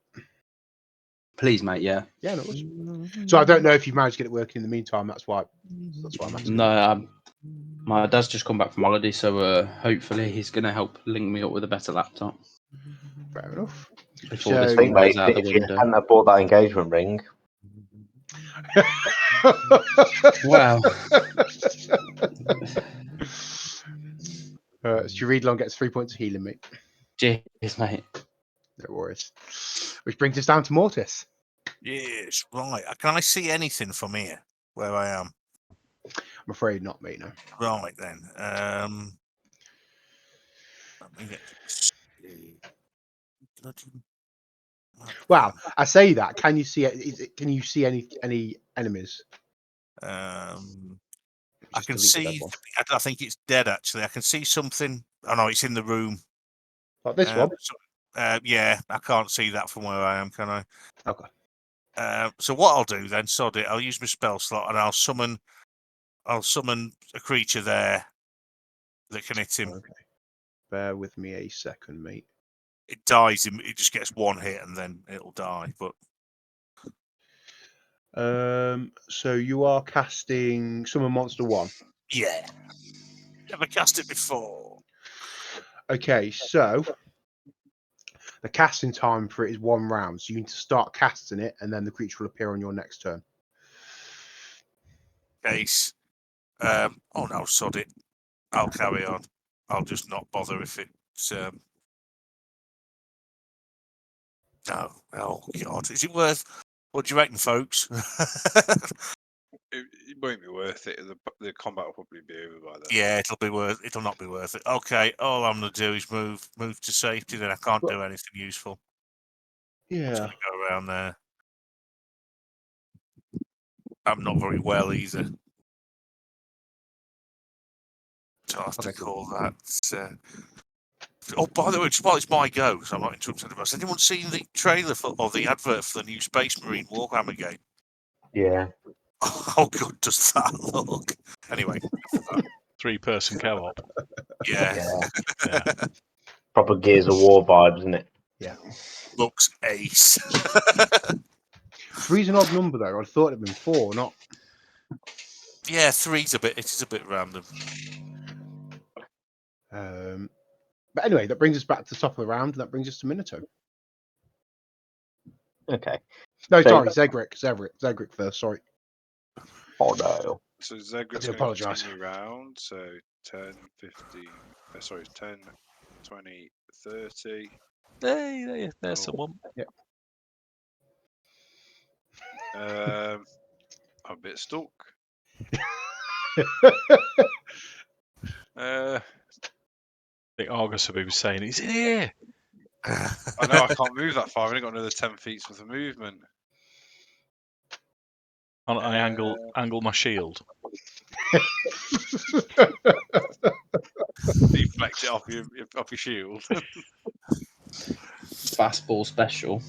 [SPEAKER 3] Please, mate. Yeah.
[SPEAKER 2] Yeah, no worries. So I don't know if you've managed to get it working in the meantime. That's why I'm asking.
[SPEAKER 3] No, my dad's just come back from holiday, so hopefully he's going to help link me up with a better laptop.
[SPEAKER 2] Fair enough.
[SPEAKER 3] Before this
[SPEAKER 2] So-
[SPEAKER 3] thing
[SPEAKER 5] Mate,
[SPEAKER 3] goes out the
[SPEAKER 5] if you
[SPEAKER 3] window.
[SPEAKER 5] hadn't have bought that engagement ring,
[SPEAKER 3] Wow.
[SPEAKER 2] So Reedlon gets 3 points of healing, mate.
[SPEAKER 3] Cheers, mate.
[SPEAKER 2] No worries. Which brings us down to Mortis.
[SPEAKER 6] Yes, right. Can I see anything from here? where I am?
[SPEAKER 2] I'm afraid not, mate. No.
[SPEAKER 6] Right then. Let me get.
[SPEAKER 2] Wow, I say that. Can you see? Can you see any enemies?
[SPEAKER 6] I
[SPEAKER 2] Just
[SPEAKER 6] can
[SPEAKER 2] delete the dead
[SPEAKER 6] see.
[SPEAKER 2] one.
[SPEAKER 6] I think it's dead. Actually, I can see something. Oh no, it's in the room.
[SPEAKER 2] Like this one.
[SPEAKER 6] Yeah, I can't see that from where I am, can I?
[SPEAKER 2] Okay.
[SPEAKER 6] So what I'll do then, sod it. I'll use my spell slot and I'll summon a creature there that can hit him.
[SPEAKER 2] Okay. Bear with me a second, mate.
[SPEAKER 6] It dies. It just gets one hit and then it'll die. But
[SPEAKER 2] So you are casting Summon Monster 1.
[SPEAKER 6] yeah, never cast it before.
[SPEAKER 2] Okay, so the casting time for it is 1 round. So you need to start casting it, and then the creature will appear on your next turn.
[SPEAKER 6] Case. Oh no, sod it. I'll carry on. I'll just not bother if it's. No. Oh God, is it worth? What do you reckon, folks?
[SPEAKER 4] It won't be worth it. The combat will probably be over by then.
[SPEAKER 6] Yeah, it'll not be worth it. Okay, all I'm gonna do is move to safety. Then I can't do anything useful. I'm just
[SPEAKER 2] Yeah.
[SPEAKER 6] gonna go around there. I'm not very well either. So I'll have to call that. Oh, by the way, while it's my go, so I'm not interrupting anybody. Has anyone seen the trailer or the advert for the new Space Marine Warhammer game?
[SPEAKER 5] Yeah.
[SPEAKER 6] How good does that look? Anyway,
[SPEAKER 1] 3-person co-op.
[SPEAKER 6] yeah.
[SPEAKER 5] Yeah. Proper Gears of War vibes, isn't it?
[SPEAKER 2] Yeah.
[SPEAKER 6] Looks ace.
[SPEAKER 2] 3's an odd number though. I thought it'd been 4, not.
[SPEAKER 6] Yeah, 3's it is a bit random.
[SPEAKER 2] But anyway, that brings us back to the top of the round, and that brings us to Minato.
[SPEAKER 5] Okay.
[SPEAKER 2] No,
[SPEAKER 5] So-
[SPEAKER 2] sorry, Zegric first. Sorry.
[SPEAKER 5] Oh no.
[SPEAKER 4] So Zegric's
[SPEAKER 2] I
[SPEAKER 4] going to
[SPEAKER 2] apologise.
[SPEAKER 4] continue round. So 10, 15. Sorry, 10, 20, 30.
[SPEAKER 1] Hey, there's
[SPEAKER 4] Oh.
[SPEAKER 1] someone.
[SPEAKER 4] I'm a bit stuck.
[SPEAKER 1] I think Argus will be saying, he's in here.
[SPEAKER 4] I know I can't move that far. I've only got another 10 feet worth of movement.
[SPEAKER 1] I angle my shield.
[SPEAKER 4] Deflect it off your shield.
[SPEAKER 3] Fastball special.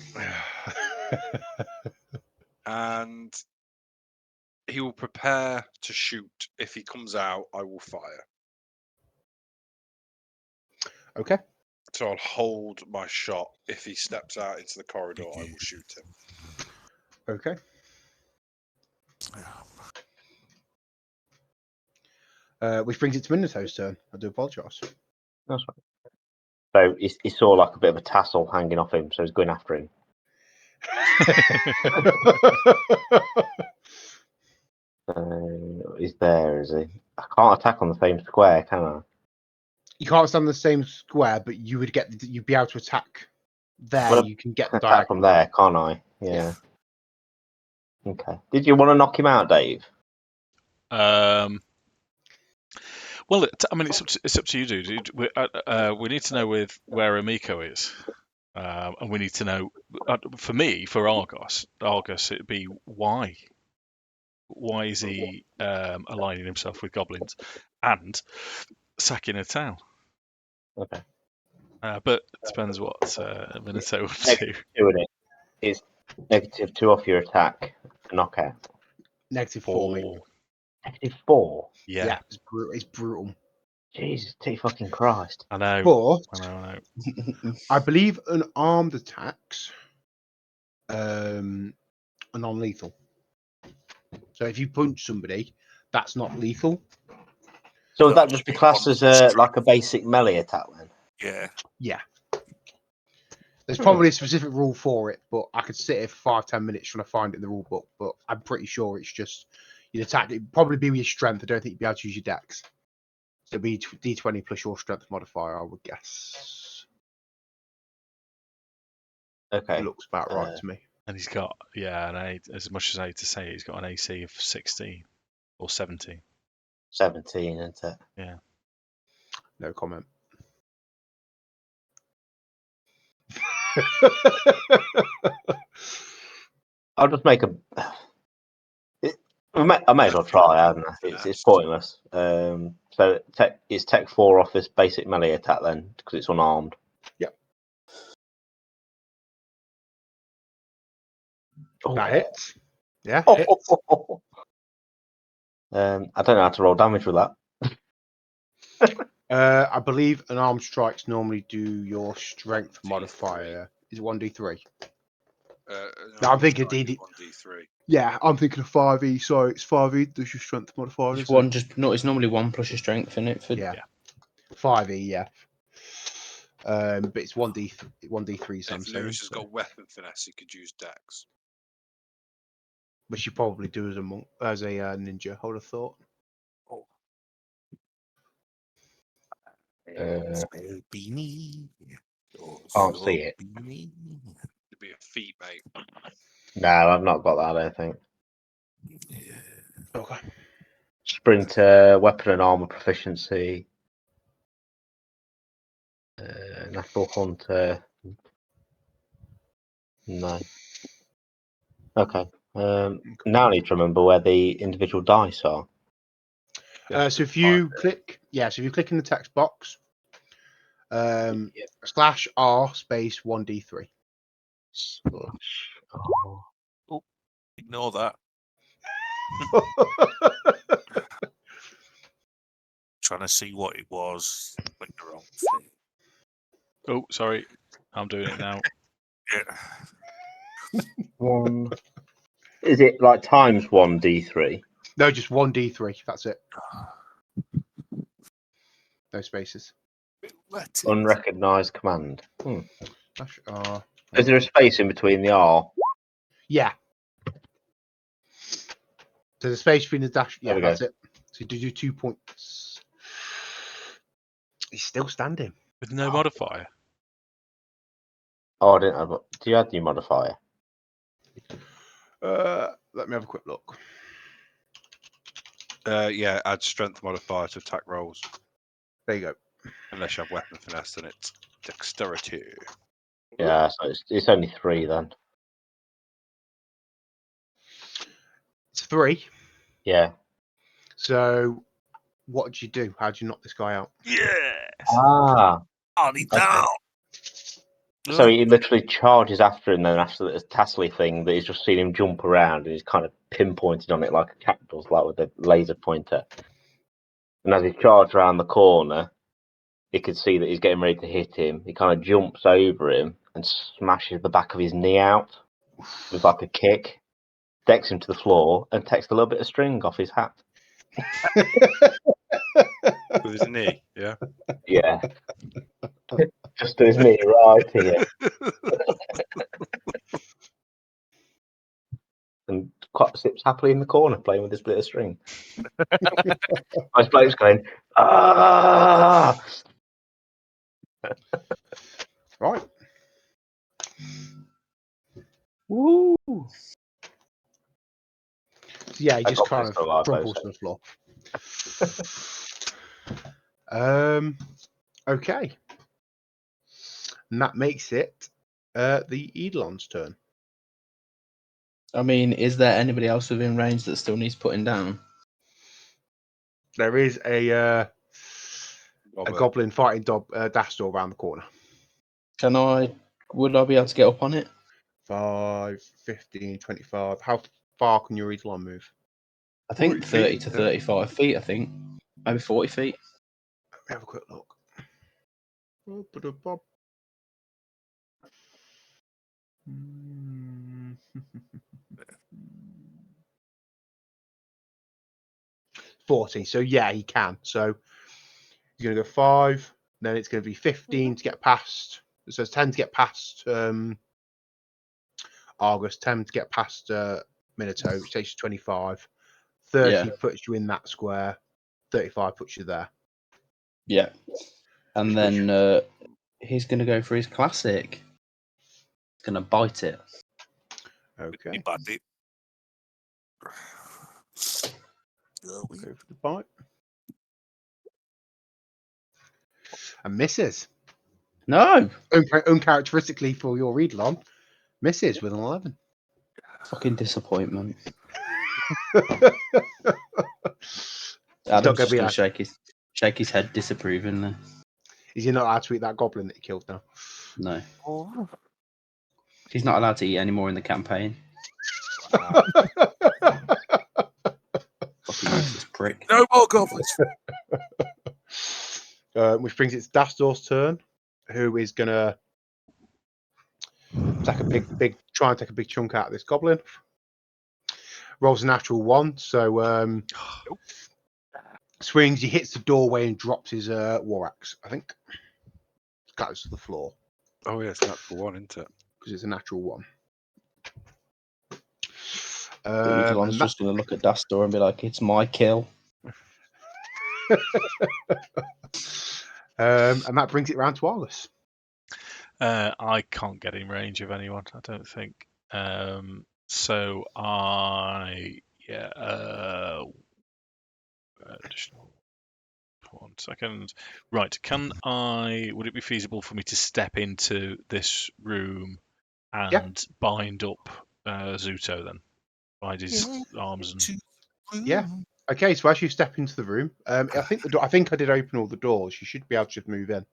[SPEAKER 4] And he will prepare to shoot. If he comes out, I will fire.
[SPEAKER 2] Okay.
[SPEAKER 4] So I'll hold my shot. If he steps out into the corridor, I will shoot him.
[SPEAKER 2] Okay. Which brings it to Minato's turn. I do apologise.
[SPEAKER 5] That's right. So he saw like a bit of a tassel hanging off him, so he's going after him. He's there, is he? I can't attack on the same square, can I?
[SPEAKER 2] You can't stand the same square, but you'd be able to attack there.
[SPEAKER 5] Well,
[SPEAKER 2] you can get
[SPEAKER 5] I
[SPEAKER 2] the
[SPEAKER 5] can attack from
[SPEAKER 2] diagonal.
[SPEAKER 5] there, can't I? Yeah. Okay. Did you want to knock him out, Dave?
[SPEAKER 1] Well, I mean, it's up to you, dude. We need to know where Amiko is, and we need to know. For me, for Argus, it'd be why. Why is he aligning himself with goblins and sacking a town?
[SPEAKER 5] Okay.
[SPEAKER 1] But it depends what Minato would do.
[SPEAKER 5] Doing it is -2 off your attack, knockout.
[SPEAKER 2] -4, mate.
[SPEAKER 5] -4.
[SPEAKER 1] Yeah,
[SPEAKER 2] It's brutal.
[SPEAKER 5] Jesus, fucking Christ.
[SPEAKER 1] I know.
[SPEAKER 2] But
[SPEAKER 1] I know.
[SPEAKER 2] I believe unarmed attacks are non-lethal. So if you punch somebody, that's not lethal.
[SPEAKER 5] So would that just be classed as like a basic melee attack then?
[SPEAKER 6] Yeah.
[SPEAKER 2] Yeah. There's probably a specific rule for it, but I could sit here for 5-10 minutes trying to find it in the rule book. But I'm pretty sure it's just you'd attack. It'd probably be with your strength. I don't think you'd be able to use your dex. So it'd be D20 plus your strength modifier, I would guess.
[SPEAKER 5] Okay.
[SPEAKER 2] It looks about right to me.
[SPEAKER 1] And he's got, as much as I hate to say it, he's got an AC of 16 or 17.
[SPEAKER 5] 17, isn't it?
[SPEAKER 1] Yeah.
[SPEAKER 2] No comment.
[SPEAKER 5] I'll just make a. I may as well try, hadn't I? It's pointless. So it's Tech 4 off this basic melee attack then, because it's unarmed.
[SPEAKER 2] Yep.
[SPEAKER 5] Oh.
[SPEAKER 2] That hits. Yeah. Hits.
[SPEAKER 5] I don't know how to roll damage with that.
[SPEAKER 2] I believe an armed strikes normally do your strength modifier. Is it 1d3? No, I'm thinking DD.
[SPEAKER 4] 1d3.
[SPEAKER 2] Yeah, I'm thinking of 5e. Sorry, it's 5e. Does your strength modifier?
[SPEAKER 3] It's
[SPEAKER 2] isn't
[SPEAKER 3] one.
[SPEAKER 2] it?
[SPEAKER 3] It's normally 1 plus your strength in it.
[SPEAKER 2] Yeah. 5e. Yeah. But it's 1d3. So I'm
[SPEAKER 4] If
[SPEAKER 2] saying,
[SPEAKER 4] Lewis has got weapon finesse, he could use Dex.
[SPEAKER 2] which you probably do as a monk, as a ninja. I would have thought.
[SPEAKER 6] Beanie.
[SPEAKER 5] Can't see it.
[SPEAKER 6] Beanie.
[SPEAKER 4] It'd be a feat, mate.
[SPEAKER 5] No, I've not got that, I don't think.
[SPEAKER 2] Okay.
[SPEAKER 5] Sprinter, weapon and armor proficiency. Natural hunter. No. Okay. Now I need to remember where the individual dice are.
[SPEAKER 2] So if you click, so if you click in the text box, /R space 1d3.
[SPEAKER 5] Oh.
[SPEAKER 6] Ignore that. Trying to see what it was. Click the wrong thing.
[SPEAKER 1] Oh, sorry. I'm doing it now.
[SPEAKER 6] Yeah.
[SPEAKER 5] One. Is it like times 1d3?
[SPEAKER 2] No, just 1d3. That's it. No spaces.
[SPEAKER 5] Unrecognized command.
[SPEAKER 2] /R.
[SPEAKER 5] Is there a space in between the R?
[SPEAKER 2] Yeah. So the space between the dash. Yeah,
[SPEAKER 5] There we
[SPEAKER 2] that's
[SPEAKER 5] go.
[SPEAKER 2] it. So you do 2 points. He's still standing.
[SPEAKER 1] With no modifier.
[SPEAKER 5] Oh, I didn't have. Do you add new modifier?
[SPEAKER 2] Let me have a quick look.
[SPEAKER 4] Yeah, add strength modifier to attack rolls.
[SPEAKER 2] There you go.
[SPEAKER 4] Unless you have weapon finesse, then it's dexterity.
[SPEAKER 5] Yeah, so it's only 3 then.
[SPEAKER 2] It's 3.
[SPEAKER 5] Yeah.
[SPEAKER 2] So what did you do? How did you knock this guy out?
[SPEAKER 6] Yes.
[SPEAKER 5] Ah.
[SPEAKER 6] On it down.
[SPEAKER 5] So he literally charges after him, then after the Tasley thing, that he's just seen him jump around and he's kind of pinpointed on it like a cat does, like with a laser pointer. And as he charged around the corner, he could see that he's getting ready to hit him. He kind of jumps over him and smashes the back of his knee out with like a kick, decks him to the floor, and takes a little bit of string off his hat.
[SPEAKER 4] With his knee, yeah.
[SPEAKER 5] Yeah. Just his knee right here. And quite sits happily in the corner playing with this bit of string. My bloke's going, ah!
[SPEAKER 2] Right.
[SPEAKER 5] Woo!
[SPEAKER 2] So yeah, he
[SPEAKER 5] I
[SPEAKER 2] just
[SPEAKER 5] got
[SPEAKER 2] kind
[SPEAKER 5] this
[SPEAKER 2] of
[SPEAKER 5] alive,
[SPEAKER 2] crumples
[SPEAKER 5] though,
[SPEAKER 2] to the floor. Okay. And that makes it the Eidolon's turn.
[SPEAKER 3] I mean, is there anybody else within range that still needs putting down?
[SPEAKER 2] There is a
[SPEAKER 4] Robert.
[SPEAKER 2] goblin fighting Dastor around the corner.
[SPEAKER 3] Would I be able to get up on it?
[SPEAKER 2] 5, 15, 25. How far can your Eidolon move?
[SPEAKER 3] I think 30 to 35 feet, I think. Maybe 40 feet.
[SPEAKER 2] Let me have a quick look. 40. So yeah, he can. So he's going to go 5. Then it's going to be 15 to get past. It says 10 to get past Argus, 10 to get past Minato, which takes you 25. 30 puts you in that square. 35 puts you there.
[SPEAKER 3] Yeah. And then he's going to go for his classic. He's going to bite it.
[SPEAKER 2] Okay.
[SPEAKER 6] Bandit.
[SPEAKER 2] Go for the bite. And misses.
[SPEAKER 3] No,
[SPEAKER 2] Uncharacteristically for your Eidolon, misses with an 11.
[SPEAKER 3] fucking disappointment.
[SPEAKER 2] He's
[SPEAKER 3] Adam's
[SPEAKER 2] not
[SPEAKER 3] just
[SPEAKER 2] going
[SPEAKER 3] gonna
[SPEAKER 2] to be.
[SPEAKER 3] shake his head disapprovingly.
[SPEAKER 2] Is he not allowed to eat that goblin that he killed now?
[SPEAKER 3] No,
[SPEAKER 6] Oh.
[SPEAKER 3] he's not allowed to eat anymore in the campaign. Fucking useless prick.
[SPEAKER 6] No more goblins.
[SPEAKER 2] Which brings it to Dastor's turn, who is going to take a try and take a big chunk out of this goblin. Rolls a natural 1, so swings. He hits the doorway and drops his war axe. I think goes to the floor
[SPEAKER 4] Oh yes, natural one, isn't it?
[SPEAKER 2] because it's a natural 1.
[SPEAKER 3] The Eidolon's
[SPEAKER 2] And
[SPEAKER 3] just gonna look at Dastor and be like, "It's my kill."
[SPEAKER 2] that brings it round to Argus.
[SPEAKER 1] I can't get in range of anyone, I don't think. So additional 1 second. Right, would it be feasible for me to step into this room and bind up Zuto then? Bind his arms and...
[SPEAKER 2] Yeah. Okay, so as you step into the room, I think I did open all the doors. You should be able to just move in.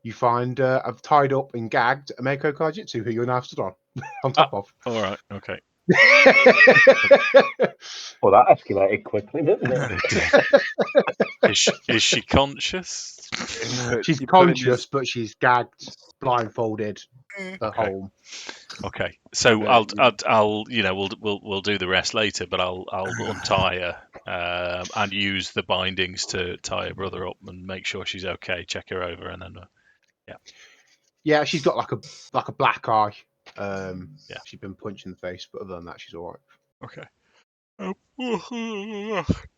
[SPEAKER 2] You find I've tied up and gagged a Mako Kajitsu, who you're now stood on top of.
[SPEAKER 1] All right, okay.
[SPEAKER 5] Well, that escalated quickly, didn't it?
[SPEAKER 1] Is she conscious?
[SPEAKER 2] She's
[SPEAKER 4] You put in
[SPEAKER 2] conscious, but she's gagged, blindfolded, at
[SPEAKER 1] Okay.
[SPEAKER 2] home.
[SPEAKER 1] Okay, so
[SPEAKER 4] Yeah,
[SPEAKER 1] I'll we'll do the rest later, but I'll untie her and use the bindings to tie her brother up and make sure she's okay. Check her over, and then
[SPEAKER 2] Yeah, she's got like a black eye.
[SPEAKER 1] Yeah.
[SPEAKER 2] She's been punched in the face, but other than that, she's all right.
[SPEAKER 1] okay.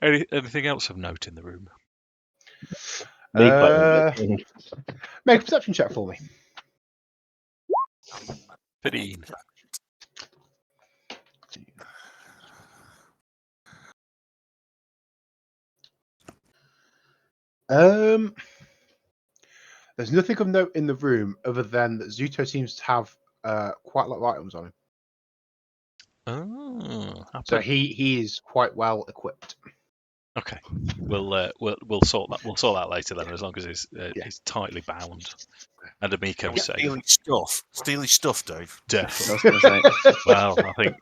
[SPEAKER 1] Anything else of note in the room?
[SPEAKER 5] Me playing.
[SPEAKER 2] Make a perception check for me.
[SPEAKER 1] 15.
[SPEAKER 2] There's nothing of note in the room other than that Zuto seems to have quite a lot of items on him.
[SPEAKER 1] Oh,
[SPEAKER 2] So he is quite well equipped.
[SPEAKER 1] okay. We'll sort that. We'll sort that later then, as long as he's tightly bound. And Amiko safe.
[SPEAKER 6] Stealing stuff, Dave.
[SPEAKER 3] That's
[SPEAKER 1] Definitely.
[SPEAKER 3] what I was gonna say.
[SPEAKER 1] Well, I think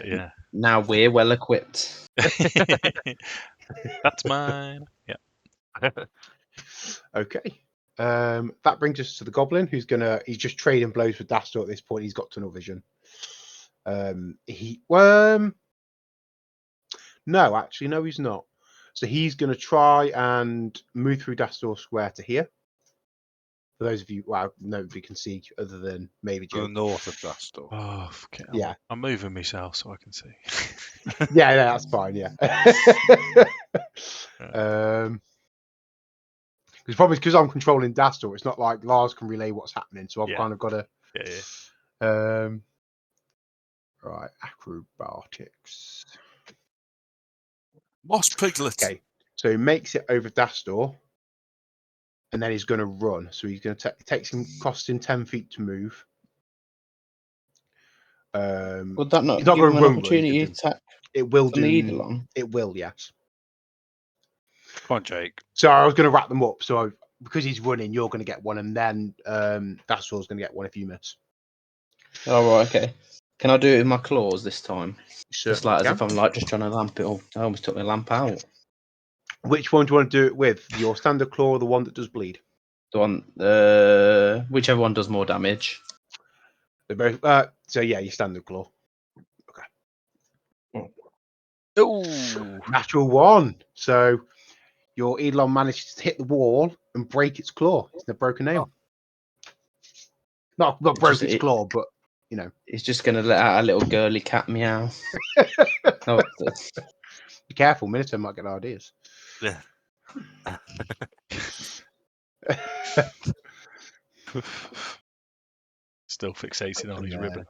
[SPEAKER 1] yeah.
[SPEAKER 3] Now we're well equipped.
[SPEAKER 1] That's mine. Yeah.
[SPEAKER 2] Okay. That brings us to the goblin, he's just trading blows with Dastor at this point. He's got tunnel vision. No, actually, no, he's not. So he's going to try and move through Dastor Square to here. For those of you, well, nobody can see other than maybe
[SPEAKER 4] To the
[SPEAKER 2] Joe.
[SPEAKER 4] north of Dastor.
[SPEAKER 1] Oh, fuck it.
[SPEAKER 2] Yeah.
[SPEAKER 1] I'm moving myself so I can see.
[SPEAKER 2] Yeah, that's fine. Yeah. Because probably because I'm controlling Dastor, it's not like Lars can relay what's happening. So I've kind of got to.
[SPEAKER 1] Yeah.
[SPEAKER 2] Right, acrobatics.
[SPEAKER 6] Moss Piglet.
[SPEAKER 2] Okay, so he makes it over Dastor, and then he's going to run. So he's going to cost him 10 feet to move.
[SPEAKER 3] Would that not
[SPEAKER 2] he's not
[SPEAKER 3] give
[SPEAKER 2] going
[SPEAKER 3] him
[SPEAKER 2] to
[SPEAKER 3] an
[SPEAKER 2] run.
[SPEAKER 3] opportunity attack?
[SPEAKER 2] It will
[SPEAKER 3] on the
[SPEAKER 2] do.
[SPEAKER 3] Eidolon?
[SPEAKER 2] It will, yes.
[SPEAKER 4] Come on, Jake.
[SPEAKER 2] So I was going to wrap them up. So because he's running, you're going to get one, and then Dastor's going to get one if you miss.
[SPEAKER 3] Oh, right, okay. Can I do it with my claws this time? Just like as
[SPEAKER 2] can.
[SPEAKER 3] if I'm like just trying to lamp it up. I almost took my lamp out.
[SPEAKER 2] Which one do you want to do it with? Your standard claw or the one that does bleed?
[SPEAKER 3] The one, whichever one does more damage.
[SPEAKER 2] They're both, so yeah, your standard claw. Okay.
[SPEAKER 1] Oh,
[SPEAKER 2] Natural 1. So your Eidolon manages to hit the wall and break its claw. It's a broken nail. Not broke its claw, but you know.
[SPEAKER 3] It's just going to let out a little girly cat meow. Oh,
[SPEAKER 2] Be careful, Minato might get ideas.
[SPEAKER 6] Yeah.
[SPEAKER 1] Still fixating on his
[SPEAKER 2] Yeah.
[SPEAKER 1] ribbon.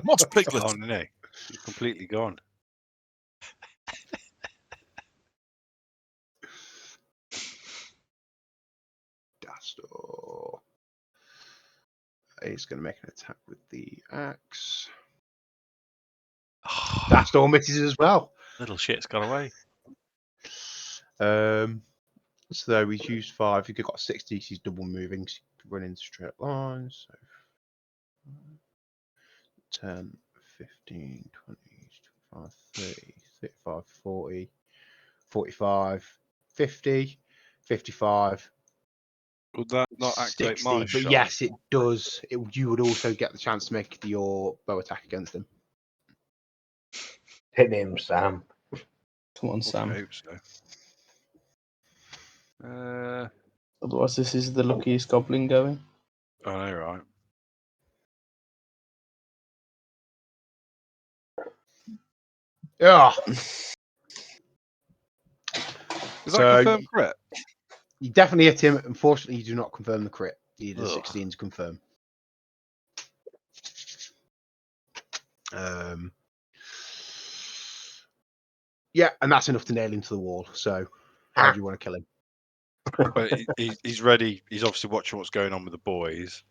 [SPEAKER 6] Moss Piglet.
[SPEAKER 4] Gone, isn't he? He's completely gone.
[SPEAKER 2] Dastor. He's going to make an attack with the axe. Dastor misses as well.
[SPEAKER 1] Little shit's got away.
[SPEAKER 2] So he's used 5. He's got 60. He's double moving. So he can run in straight lines. So 10, 15, 20, 25, 30, 35, 40, 45, 50, 55.
[SPEAKER 4] Would that not activate
[SPEAKER 2] 60,
[SPEAKER 4] my
[SPEAKER 2] but
[SPEAKER 4] shot?
[SPEAKER 2] yes, it does. You would also get the chance to make your bow attack against him.
[SPEAKER 5] Hit him, Sam.
[SPEAKER 3] Come on,
[SPEAKER 4] I
[SPEAKER 3] Sam.
[SPEAKER 4] hope so.
[SPEAKER 3] Otherwise, this is the luckiest goblin going.
[SPEAKER 4] I know, right?
[SPEAKER 2] Yeah.
[SPEAKER 4] Is that
[SPEAKER 2] So
[SPEAKER 4] confirmed crit?
[SPEAKER 2] you definitely hit him. Unfortunately, you do not confirm the crit. You need a
[SPEAKER 1] Ugh.
[SPEAKER 2] 16 to confirm. Yeah, and that's enough to nail him to the wall. So, how do you want to kill him?
[SPEAKER 4] But he's ready. He's obviously watching what's going on with the boys.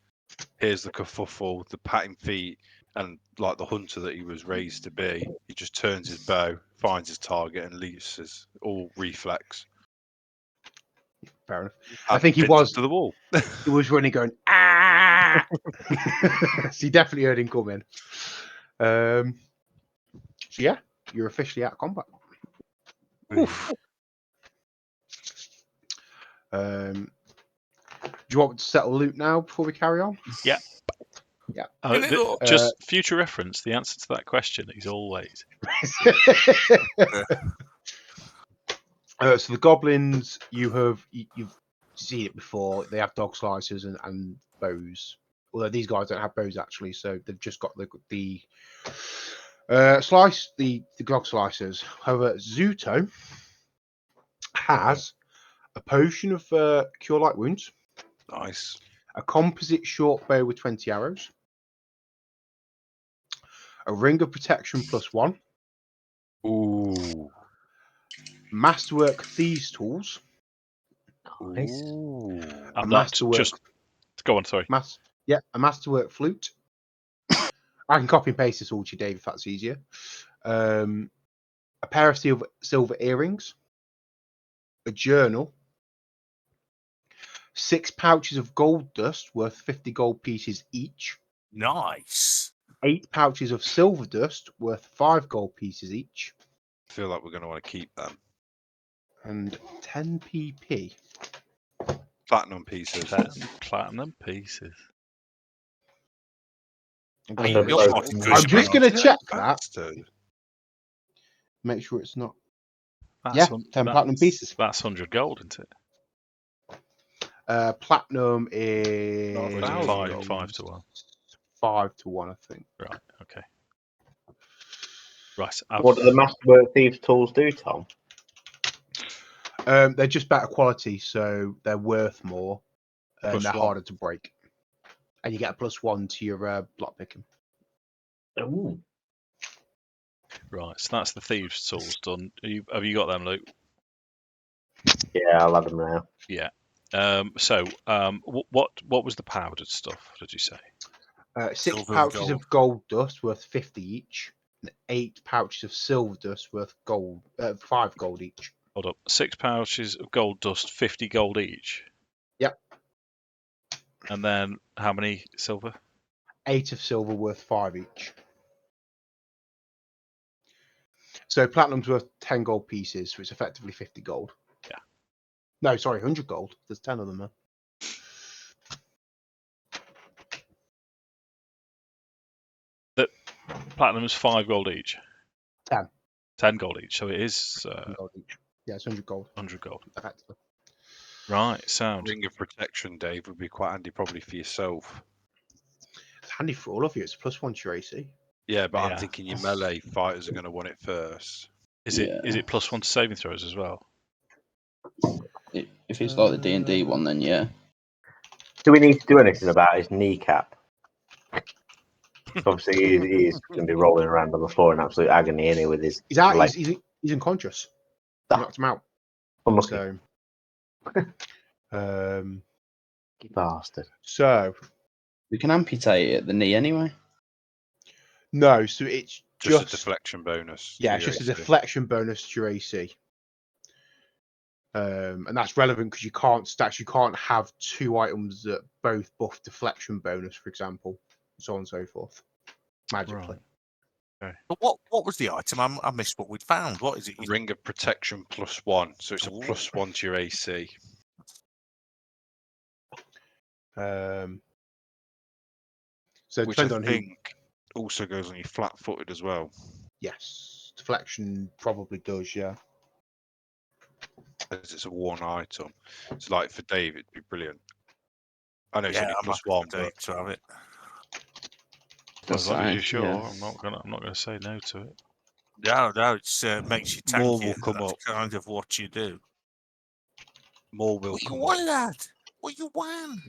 [SPEAKER 4] Here's the kerfuffle, the patting feet, and like the hunter that he was raised to be, he just turns his bow, finds his target, and leaves his all reflex.
[SPEAKER 2] Fair enough. I think he
[SPEAKER 4] Pins
[SPEAKER 2] was
[SPEAKER 4] him to the wall.
[SPEAKER 2] He was running, going ah. So you definitely heard him coming. So yeah, you're officially out of combat.
[SPEAKER 1] Oof.
[SPEAKER 2] Do you want to settle loot now before we carry on?
[SPEAKER 1] Yeah.
[SPEAKER 2] Yeah.
[SPEAKER 1] Just future reference, the answer to that question is always.
[SPEAKER 2] So the goblins, you've seen it before. They have dog slicers and bows. Although these guys don't have bows actually, so they've just got the dog slicers. However, Zuto has a potion of cure light wounds,
[SPEAKER 4] Nice.
[SPEAKER 2] a composite short bow with 20 arrows, a ring of protection +1,
[SPEAKER 4] Ooh.
[SPEAKER 2] masterwork thieves tools,
[SPEAKER 5] Nice.
[SPEAKER 4] Ooh.
[SPEAKER 1] I'm
[SPEAKER 2] a
[SPEAKER 1] not
[SPEAKER 2] masterwork
[SPEAKER 1] just. Go on, sorry.
[SPEAKER 2] a masterwork flute. I can copy and paste this all to you, Dave, if that's easier. A pair of silver earrings, a journal, 6 pouches of gold dust worth 50 gold pieces each,
[SPEAKER 6] Nice.
[SPEAKER 2] 8 pouches of silver dust worth 5 gold pieces each,
[SPEAKER 4] I feel like we're going to want to keep them.
[SPEAKER 2] and 10 PP.
[SPEAKER 4] Platinum pieces.
[SPEAKER 1] Platinum pieces.
[SPEAKER 2] I'm
[SPEAKER 5] And
[SPEAKER 2] gonna
[SPEAKER 5] a
[SPEAKER 6] You're
[SPEAKER 2] check-
[SPEAKER 6] fucking
[SPEAKER 5] broken
[SPEAKER 6] good,
[SPEAKER 2] I'm just
[SPEAKER 6] mate.
[SPEAKER 2] going to check that.
[SPEAKER 4] Bastard.
[SPEAKER 2] Make sure it's not.
[SPEAKER 1] That's
[SPEAKER 2] Yeah, 10 platinum pieces.
[SPEAKER 1] That's 100 gold, isn't it?
[SPEAKER 2] Platinum is
[SPEAKER 4] Not
[SPEAKER 1] Or is it
[SPEAKER 4] 1,000
[SPEAKER 1] 5 to 1?
[SPEAKER 2] 5 to 1, I think.
[SPEAKER 1] Right, okay. Right.
[SPEAKER 5] What do the masterwork thieves tools do, Tom?
[SPEAKER 2] They're just better quality, so they're worth more, and they're
[SPEAKER 4] +1.
[SPEAKER 2] harder to break. And you get a +1 to your block picking.
[SPEAKER 5] Ooh.
[SPEAKER 1] Right, so that's the thieves' tools done. Have you got them, Luke?
[SPEAKER 5] Yeah, I'll have them now.
[SPEAKER 1] Yeah. What was the powdered stuff? Did you say?
[SPEAKER 2] 6
[SPEAKER 6] Silver and
[SPEAKER 2] pouches
[SPEAKER 6] gold.
[SPEAKER 2] of gold dust worth 50 each, and 8 pouches of silver dust worth 5 gold each.
[SPEAKER 1] Hold up. 6 pouches of gold dust, 50 gold each.
[SPEAKER 2] Yep.
[SPEAKER 1] And then how many silver?
[SPEAKER 2] 8 of silver worth 5 each. So platinum's worth 10 gold pieces, so it's effectively 50 gold.
[SPEAKER 1] Yeah.
[SPEAKER 2] No, sorry, 100 gold. There's 10 of them there.
[SPEAKER 1] Platinum's 5 gold each.
[SPEAKER 2] 10.
[SPEAKER 1] 10 gold each. So it is
[SPEAKER 2] 10 gold each. Yeah, it's 100 gold.
[SPEAKER 1] 100 gold.
[SPEAKER 2] Effectively.
[SPEAKER 1] Right, sound.
[SPEAKER 4] Ring of protection, Dave, would be quite handy probably for yourself.
[SPEAKER 2] It's handy for all of you. It's +1 to your AC.
[SPEAKER 4] Yeah, but
[SPEAKER 1] Yeah.
[SPEAKER 4] I'm thinking your melee fighters are going to want it first.
[SPEAKER 1] Is it +1 to saving throws as well?
[SPEAKER 3] If it's like the D&D one, then yeah.
[SPEAKER 5] Do we need to do anything about his kneecap? Obviously, he is going to be rolling around on the floor in absolute agony, anyway, with his
[SPEAKER 2] He's out.
[SPEAKER 5] leg.
[SPEAKER 2] He's unconscious.
[SPEAKER 5] Ah.
[SPEAKER 2] Knocked him out.
[SPEAKER 5] Unlucky.
[SPEAKER 2] So,
[SPEAKER 5] Bastard.
[SPEAKER 2] so
[SPEAKER 3] We can amputate it at the knee anyway.
[SPEAKER 2] no. So it's
[SPEAKER 4] Just a
[SPEAKER 2] just
[SPEAKER 4] deflection bonus.
[SPEAKER 2] yeah,
[SPEAKER 4] to
[SPEAKER 2] it's
[SPEAKER 4] your
[SPEAKER 2] just a
[SPEAKER 4] AC.
[SPEAKER 2] deflection bonus to your AC. And that's relevant because you can't have two items that both buff deflection bonus, for example, and so on and so forth, magically.
[SPEAKER 1] Right.
[SPEAKER 6] But what was the item? I missed what we'd found. What is it?
[SPEAKER 4] Ring of Protection +1. So it's a
[SPEAKER 6] Ooh.
[SPEAKER 4] +1 to your AC.
[SPEAKER 2] So it
[SPEAKER 4] Which I
[SPEAKER 2] depends on who.
[SPEAKER 4] think also goes on your flat-footed as well.
[SPEAKER 2] Yes, deflection probably does. Yeah.
[SPEAKER 4] As it's a worn item. So like for Dave, it'd be brilliant. I know it's
[SPEAKER 6] Yeah,
[SPEAKER 4] only
[SPEAKER 6] I'm happy
[SPEAKER 4] +1,
[SPEAKER 6] for Dave
[SPEAKER 4] but
[SPEAKER 6] to have it.
[SPEAKER 1] Well, as long as
[SPEAKER 3] So,
[SPEAKER 1] you're sure,
[SPEAKER 3] yeah.
[SPEAKER 1] I'm not gonna say no to it.
[SPEAKER 6] No, it makes you
[SPEAKER 4] More
[SPEAKER 6] tanky.
[SPEAKER 4] will come
[SPEAKER 6] That's
[SPEAKER 4] up.
[SPEAKER 6] kind of what you do.
[SPEAKER 4] more will
[SPEAKER 6] What you
[SPEAKER 4] come
[SPEAKER 6] want,
[SPEAKER 4] up.
[SPEAKER 6] lad? What you want?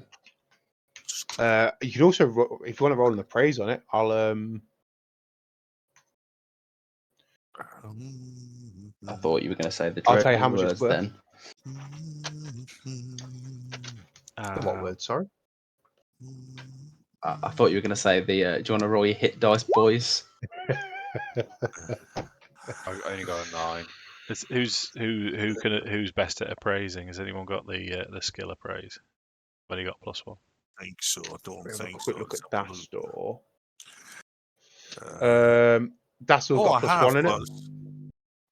[SPEAKER 2] You can also, if you want to roll an appraise on it, I'll
[SPEAKER 3] I thought you were going to say the
[SPEAKER 2] I'll tell you how
[SPEAKER 3] dreaded
[SPEAKER 2] much it's
[SPEAKER 3] words
[SPEAKER 2] worth.
[SPEAKER 3] then.
[SPEAKER 2] What word? Sorry.
[SPEAKER 3] I thought you were going to say the. Do you want to roll your hit dice, boys?
[SPEAKER 4] I only got a 9.
[SPEAKER 1] Who's best at appraising? Has anyone got the skill appraise? When he got +1.
[SPEAKER 6] I think so. I don't
[SPEAKER 2] Have a
[SPEAKER 6] think
[SPEAKER 2] quick
[SPEAKER 6] so.
[SPEAKER 2] look at
[SPEAKER 6] Let's have a
[SPEAKER 2] Dastor.
[SPEAKER 6] look.
[SPEAKER 2] Dastor's got +1 in it.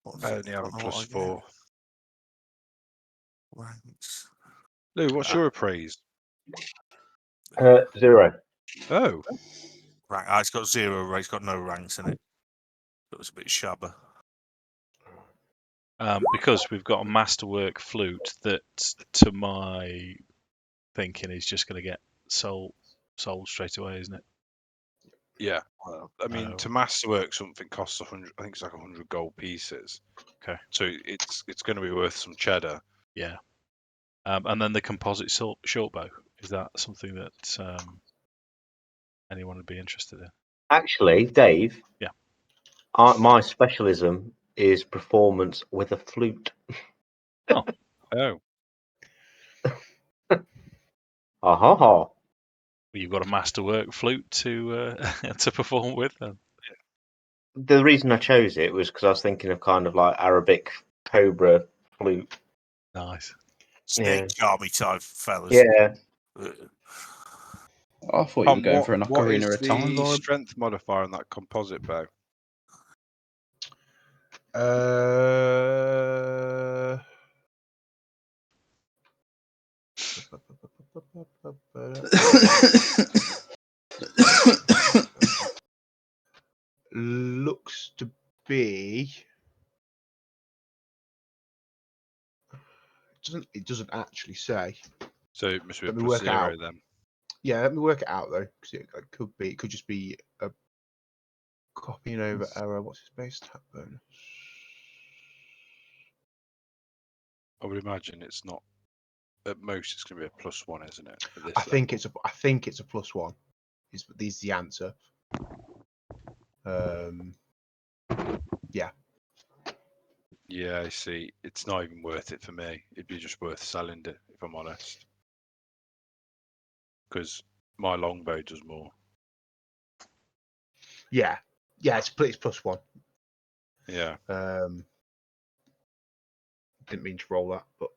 [SPEAKER 6] What's
[SPEAKER 4] I
[SPEAKER 6] it?
[SPEAKER 4] only have a
[SPEAKER 6] Don't know what I get.
[SPEAKER 4] +4.
[SPEAKER 6] Ranks.
[SPEAKER 4] Lou, what's your appraise?
[SPEAKER 5] 0.
[SPEAKER 4] Oh,
[SPEAKER 6] Rank. It's got 0. It's got no ranks in it. It was a bit shabba.
[SPEAKER 1] Because we've got a masterwork flute that, to my thinking, is just going to get sold straight away, isn't it?
[SPEAKER 4] yeah. I mean,
[SPEAKER 1] Oh.
[SPEAKER 4] to masterwork something costs 100. I think it's like 100 gold pieces.
[SPEAKER 1] Okay.
[SPEAKER 4] So it's going to be worth some cheddar.
[SPEAKER 1] Yeah. And then the composite short bow, is that something that anyone would be interested in?
[SPEAKER 5] Actually, Dave.
[SPEAKER 1] Yeah.
[SPEAKER 5] My specialism is performance with a flute.
[SPEAKER 4] Oh,
[SPEAKER 5] Aha.
[SPEAKER 1] Well, you've got a masterwork flute to to perform with. Then.
[SPEAKER 5] The reason I chose it was because I was thinking of kind of like Arabic cobra flute.
[SPEAKER 1] Nice.
[SPEAKER 6] Snake charmy type fellas.
[SPEAKER 5] Yeah.
[SPEAKER 3] I thought you were
[SPEAKER 4] Tom,
[SPEAKER 3] going for an
[SPEAKER 4] what is
[SPEAKER 3] Ocarina of Time
[SPEAKER 4] the
[SPEAKER 3] vibe.
[SPEAKER 4] strength modifier on that composite bow?
[SPEAKER 2] Looks to be. It doesn't actually say.
[SPEAKER 4] So it must be a
[SPEAKER 2] Let me work it
[SPEAKER 4] +0
[SPEAKER 2] out.
[SPEAKER 4] then.
[SPEAKER 2] Yeah, let me work it out though, because it could just be a copying over error. What's his base stat bonus?
[SPEAKER 4] I would imagine it's not. At most, it's going to be a +1, isn't it? At this
[SPEAKER 2] I think
[SPEAKER 4] level?
[SPEAKER 2] it's a +1. Is the answer? Yeah.
[SPEAKER 4] Yeah, I see. It's not even worth it for me. It'd be just worth selling it, if I'm honest. Because my longbow does more.
[SPEAKER 2] Yeah. It's +1.
[SPEAKER 4] Yeah.
[SPEAKER 2] Didn't mean to roll that, but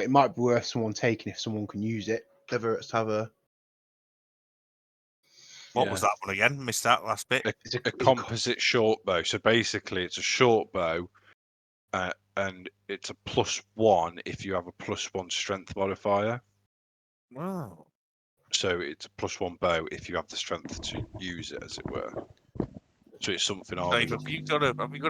[SPEAKER 2] it might be worth someone taking if someone can use it. Whether it's to have a.
[SPEAKER 6] What was that one again? Missed that last bit.
[SPEAKER 4] A composite short bow. So basically, it's a short bow, and it's a +1 if you have a +1 strength modifier.
[SPEAKER 6] Wow.
[SPEAKER 4] So it's a +1 bow if you have the strength to use it, as it were. So it's something
[SPEAKER 6] Dave,
[SPEAKER 4] on.
[SPEAKER 6] have you got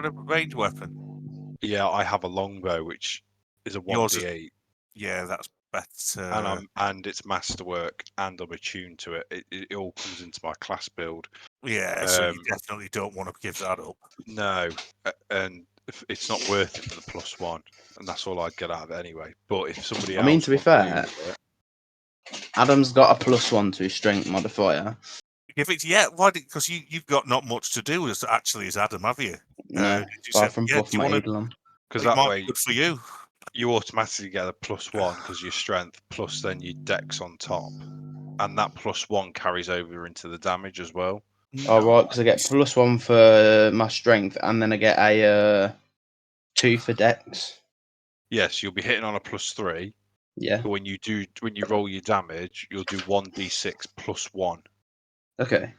[SPEAKER 6] a range weapon?
[SPEAKER 4] Yeah, I have a longbow, which is a
[SPEAKER 6] Yours
[SPEAKER 4] 1d8.
[SPEAKER 6] Yeah, that's better.
[SPEAKER 4] And it's masterwork, and I'm attuned to it. It all comes into my class build.
[SPEAKER 6] Yeah, so you definitely don't want to give that up.
[SPEAKER 4] No, and it's not worth it for the +1, and that's all I'd get out of it anyway. But if somebody
[SPEAKER 3] I
[SPEAKER 4] else,
[SPEAKER 3] mean, to be
[SPEAKER 4] wants
[SPEAKER 3] fair,
[SPEAKER 4] use it,
[SPEAKER 3] Adam's got a +1 to his strength modifier.
[SPEAKER 6] If it's because you've got not much to do as Adam, have you?
[SPEAKER 3] No,
[SPEAKER 6] You
[SPEAKER 3] far
[SPEAKER 6] said,
[SPEAKER 3] from
[SPEAKER 6] do
[SPEAKER 3] buff
[SPEAKER 6] you
[SPEAKER 3] my
[SPEAKER 6] want to?
[SPEAKER 3] Eidolon.
[SPEAKER 4] because
[SPEAKER 6] It
[SPEAKER 4] that
[SPEAKER 6] might
[SPEAKER 4] way
[SPEAKER 6] be good for you.
[SPEAKER 4] you automatically get a +1 because your strength plus then your dex on top, and that +1 carries over into the damage as well.
[SPEAKER 3] Oh, right, because I get +1 for my strength, and then I get a 2 for dex.
[SPEAKER 4] Yes, you'll be hitting on a +3.
[SPEAKER 3] Yeah.
[SPEAKER 4] But when you roll your damage, you'll do 1d6 +1.
[SPEAKER 3] Okay.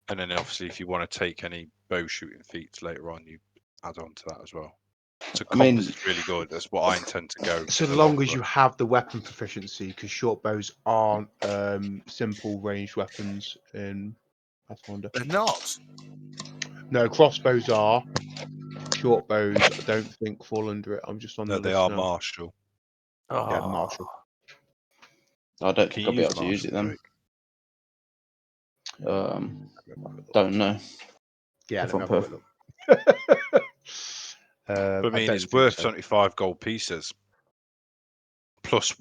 [SPEAKER 4] And then obviously if you want to take any bow shooting feats later on, you add on to that as well. So
[SPEAKER 3] I mean-
[SPEAKER 4] compass is really good. That's what I intend to go.
[SPEAKER 2] So
[SPEAKER 4] in the
[SPEAKER 2] long
[SPEAKER 4] long
[SPEAKER 2] as you
[SPEAKER 4] run.
[SPEAKER 2] have the weapon proficiency, because short bows aren't simple ranged weapons in Pathfinder.
[SPEAKER 6] They're not.
[SPEAKER 2] No, crossbows are. Short bows, I don't think fall under it. I'm just on
[SPEAKER 4] No,
[SPEAKER 2] the
[SPEAKER 4] they
[SPEAKER 2] list
[SPEAKER 4] are
[SPEAKER 2] now.
[SPEAKER 4] martial.
[SPEAKER 2] Yeah,
[SPEAKER 6] Oh.
[SPEAKER 2] martial.
[SPEAKER 3] I don't
[SPEAKER 4] Can
[SPEAKER 3] think
[SPEAKER 4] you
[SPEAKER 3] I'll be
[SPEAKER 4] use
[SPEAKER 3] able to use it then.
[SPEAKER 4] Drake?
[SPEAKER 3] Don't know.
[SPEAKER 2] Yeah,
[SPEAKER 3] If
[SPEAKER 2] let me
[SPEAKER 3] I'm
[SPEAKER 2] have a quick look.
[SPEAKER 4] But I mean,
[SPEAKER 2] don't
[SPEAKER 4] it's
[SPEAKER 2] think
[SPEAKER 4] worth
[SPEAKER 2] so.
[SPEAKER 4] 75 gold pieces. Plus,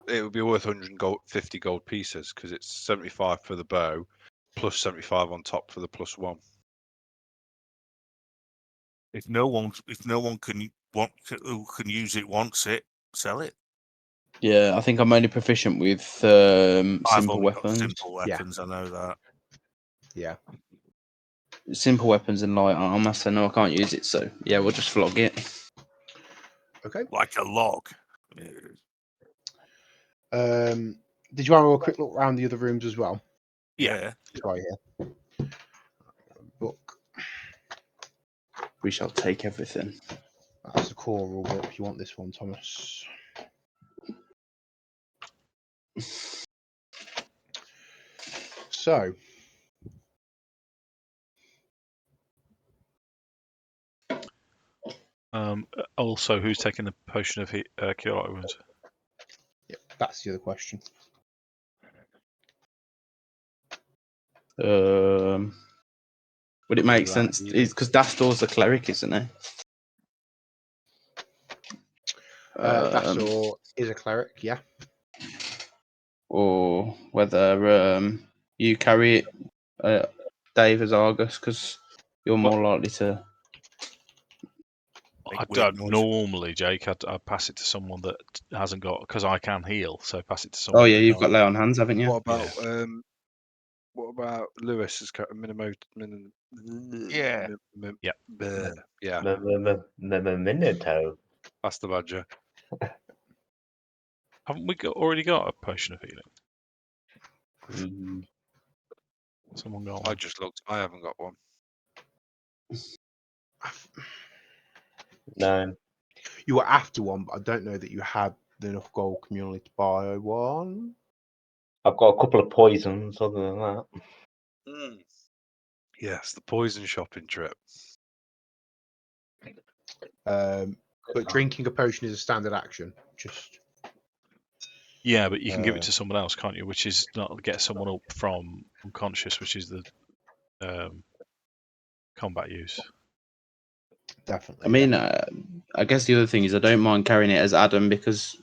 [SPEAKER 4] it would be worth 150 gold pieces because it's 75 for the bow, plus 75 on top for the +1.
[SPEAKER 6] If no one who can use it wants it, sell it.
[SPEAKER 3] Yeah, I think I'm only proficient with
[SPEAKER 6] I've
[SPEAKER 3] simple
[SPEAKER 6] only got
[SPEAKER 3] weapons.
[SPEAKER 6] simple weapons. I know that.
[SPEAKER 2] Yeah.
[SPEAKER 3] Simple weapons and light armor, so no, I can't use it. So yeah, we'll just flog it.
[SPEAKER 2] Okay.
[SPEAKER 6] Like a log.
[SPEAKER 2] Did you want to have a quick look around the other rooms as well?
[SPEAKER 6] Yeah.
[SPEAKER 2] Right here. Book.
[SPEAKER 3] We shall take everything.
[SPEAKER 2] That's the core rule book. You want this one, Thomas? So,
[SPEAKER 1] Also, who's taking the potion of cure light wounds?
[SPEAKER 2] yeah, that's the other question.
[SPEAKER 3] Would it make sense? Because Dastor's a cleric, isn't he?
[SPEAKER 2] Dastor is a cleric, yeah.
[SPEAKER 3] Or whether you carry it, Dave, as Argus, because you're more likely to.
[SPEAKER 6] Make
[SPEAKER 1] I
[SPEAKER 6] weird
[SPEAKER 1] don't
[SPEAKER 6] noises.
[SPEAKER 1] normally, Jake. I'd pass it to someone that hasn't got, because I can heal. So pass it to someone.
[SPEAKER 3] Oh yeah,
[SPEAKER 1] that
[SPEAKER 3] you've got
[SPEAKER 1] can't.
[SPEAKER 3] lay on hands, haven't you?
[SPEAKER 4] What about Lewis's Minato?
[SPEAKER 6] Yeah.
[SPEAKER 4] Yeah.
[SPEAKER 5] Minato.
[SPEAKER 4] That's the badger.
[SPEAKER 1] Haven't we already got a potion of healing?
[SPEAKER 5] Mm,
[SPEAKER 1] Someone got
[SPEAKER 4] I
[SPEAKER 1] one.
[SPEAKER 4] just looked. I haven't got one.
[SPEAKER 5] No.
[SPEAKER 2] You were after one, but I don't know that you had enough gold communally to buy one.
[SPEAKER 5] I've got a couple of poisons other than that.
[SPEAKER 4] Yes, the poison shopping trip.
[SPEAKER 2] But drinking a potion is a standard action. Just
[SPEAKER 1] Yeah, but you can give it to someone else, can't you? Which is not get someone up from unconscious, which is the combat use.
[SPEAKER 2] definitely.
[SPEAKER 3] I mean, I guess the other thing is I don't mind carrying it as Addam because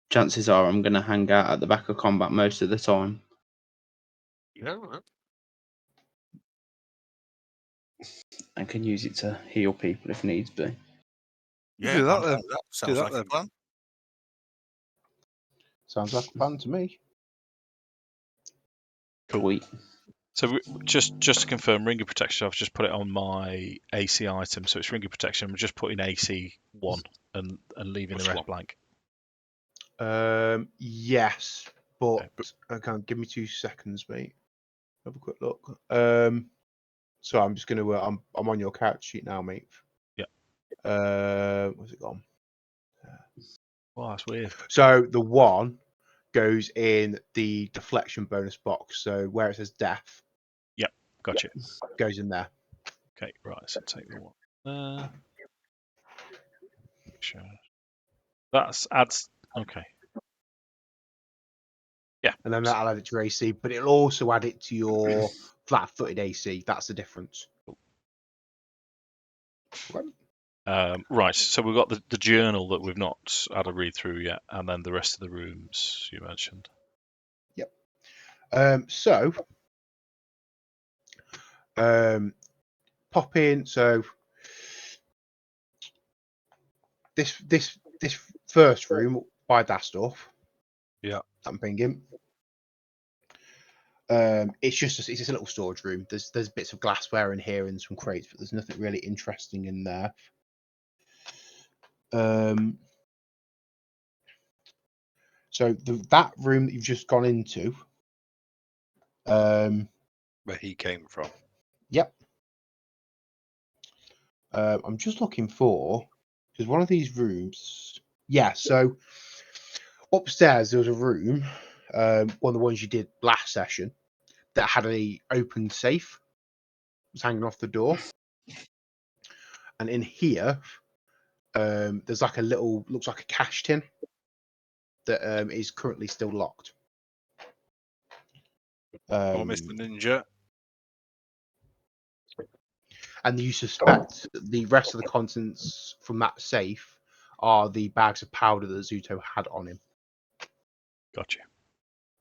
[SPEAKER 3] chances are I'm going to hang out at the back of combat most of the time.
[SPEAKER 6] Yeah.
[SPEAKER 3] And can use it to heal people if needs be.
[SPEAKER 6] Yeah.
[SPEAKER 4] Do that
[SPEAKER 6] I'm
[SPEAKER 4] then.
[SPEAKER 6] fine with that
[SPEAKER 4] Do
[SPEAKER 6] sounds
[SPEAKER 4] that
[SPEAKER 6] like a
[SPEAKER 4] then.
[SPEAKER 6] plan.
[SPEAKER 2] Sounds like a plan to me.
[SPEAKER 3] Sweet.
[SPEAKER 1] So just to confirm, ring of protection. I've just put it on my AC item, so it's ring of protection. I'm just putting AC 1 and leaving the
[SPEAKER 4] Plus
[SPEAKER 1] rest
[SPEAKER 4] 1.
[SPEAKER 2] Blank. Yes, but
[SPEAKER 1] Okay.
[SPEAKER 2] okay, give me 2 seconds, mate. Have a quick look. So I'm just gonna. I'm on your character sheet now, mate.
[SPEAKER 1] Yeah.
[SPEAKER 2] Where's it gone?
[SPEAKER 1] Oh, that's weird.
[SPEAKER 2] So the 1 goes in the deflection bonus box. So where it says death,
[SPEAKER 1] Gotcha.
[SPEAKER 2] goes in there.
[SPEAKER 1] Okay, right. So take the 1. Sure. That's adds. Okay. Yeah.
[SPEAKER 2] And then that'll add it to your AC, but it'll also add it to your flat-footed AC. That's the difference. Right.
[SPEAKER 1] Right, so we've got the journal that we've not had a read through yet, and then the rest of the rooms you mentioned.
[SPEAKER 2] So pop in. So this first room by Dastor.
[SPEAKER 4] Yeah.
[SPEAKER 2] I'm thinking. It's just it's just a little storage room. There's bits of glassware in here and some crates, but there's nothing really interesting in there. So that room that you've just gone into.
[SPEAKER 4] Where he came from.
[SPEAKER 2] Yep. I'm just looking for because one of these rooms. Yeah. So upstairs there was a room, one of the ones you did last session, that had a open safe. It was hanging off the door, and in here, there's like a little, looks like a cash tin that is currently still locked.
[SPEAKER 4] Mr. Ninja.
[SPEAKER 2] And you suspect that the rest of the contents from that safe are the bags of powder that Zuto had on him.
[SPEAKER 1] Gotcha.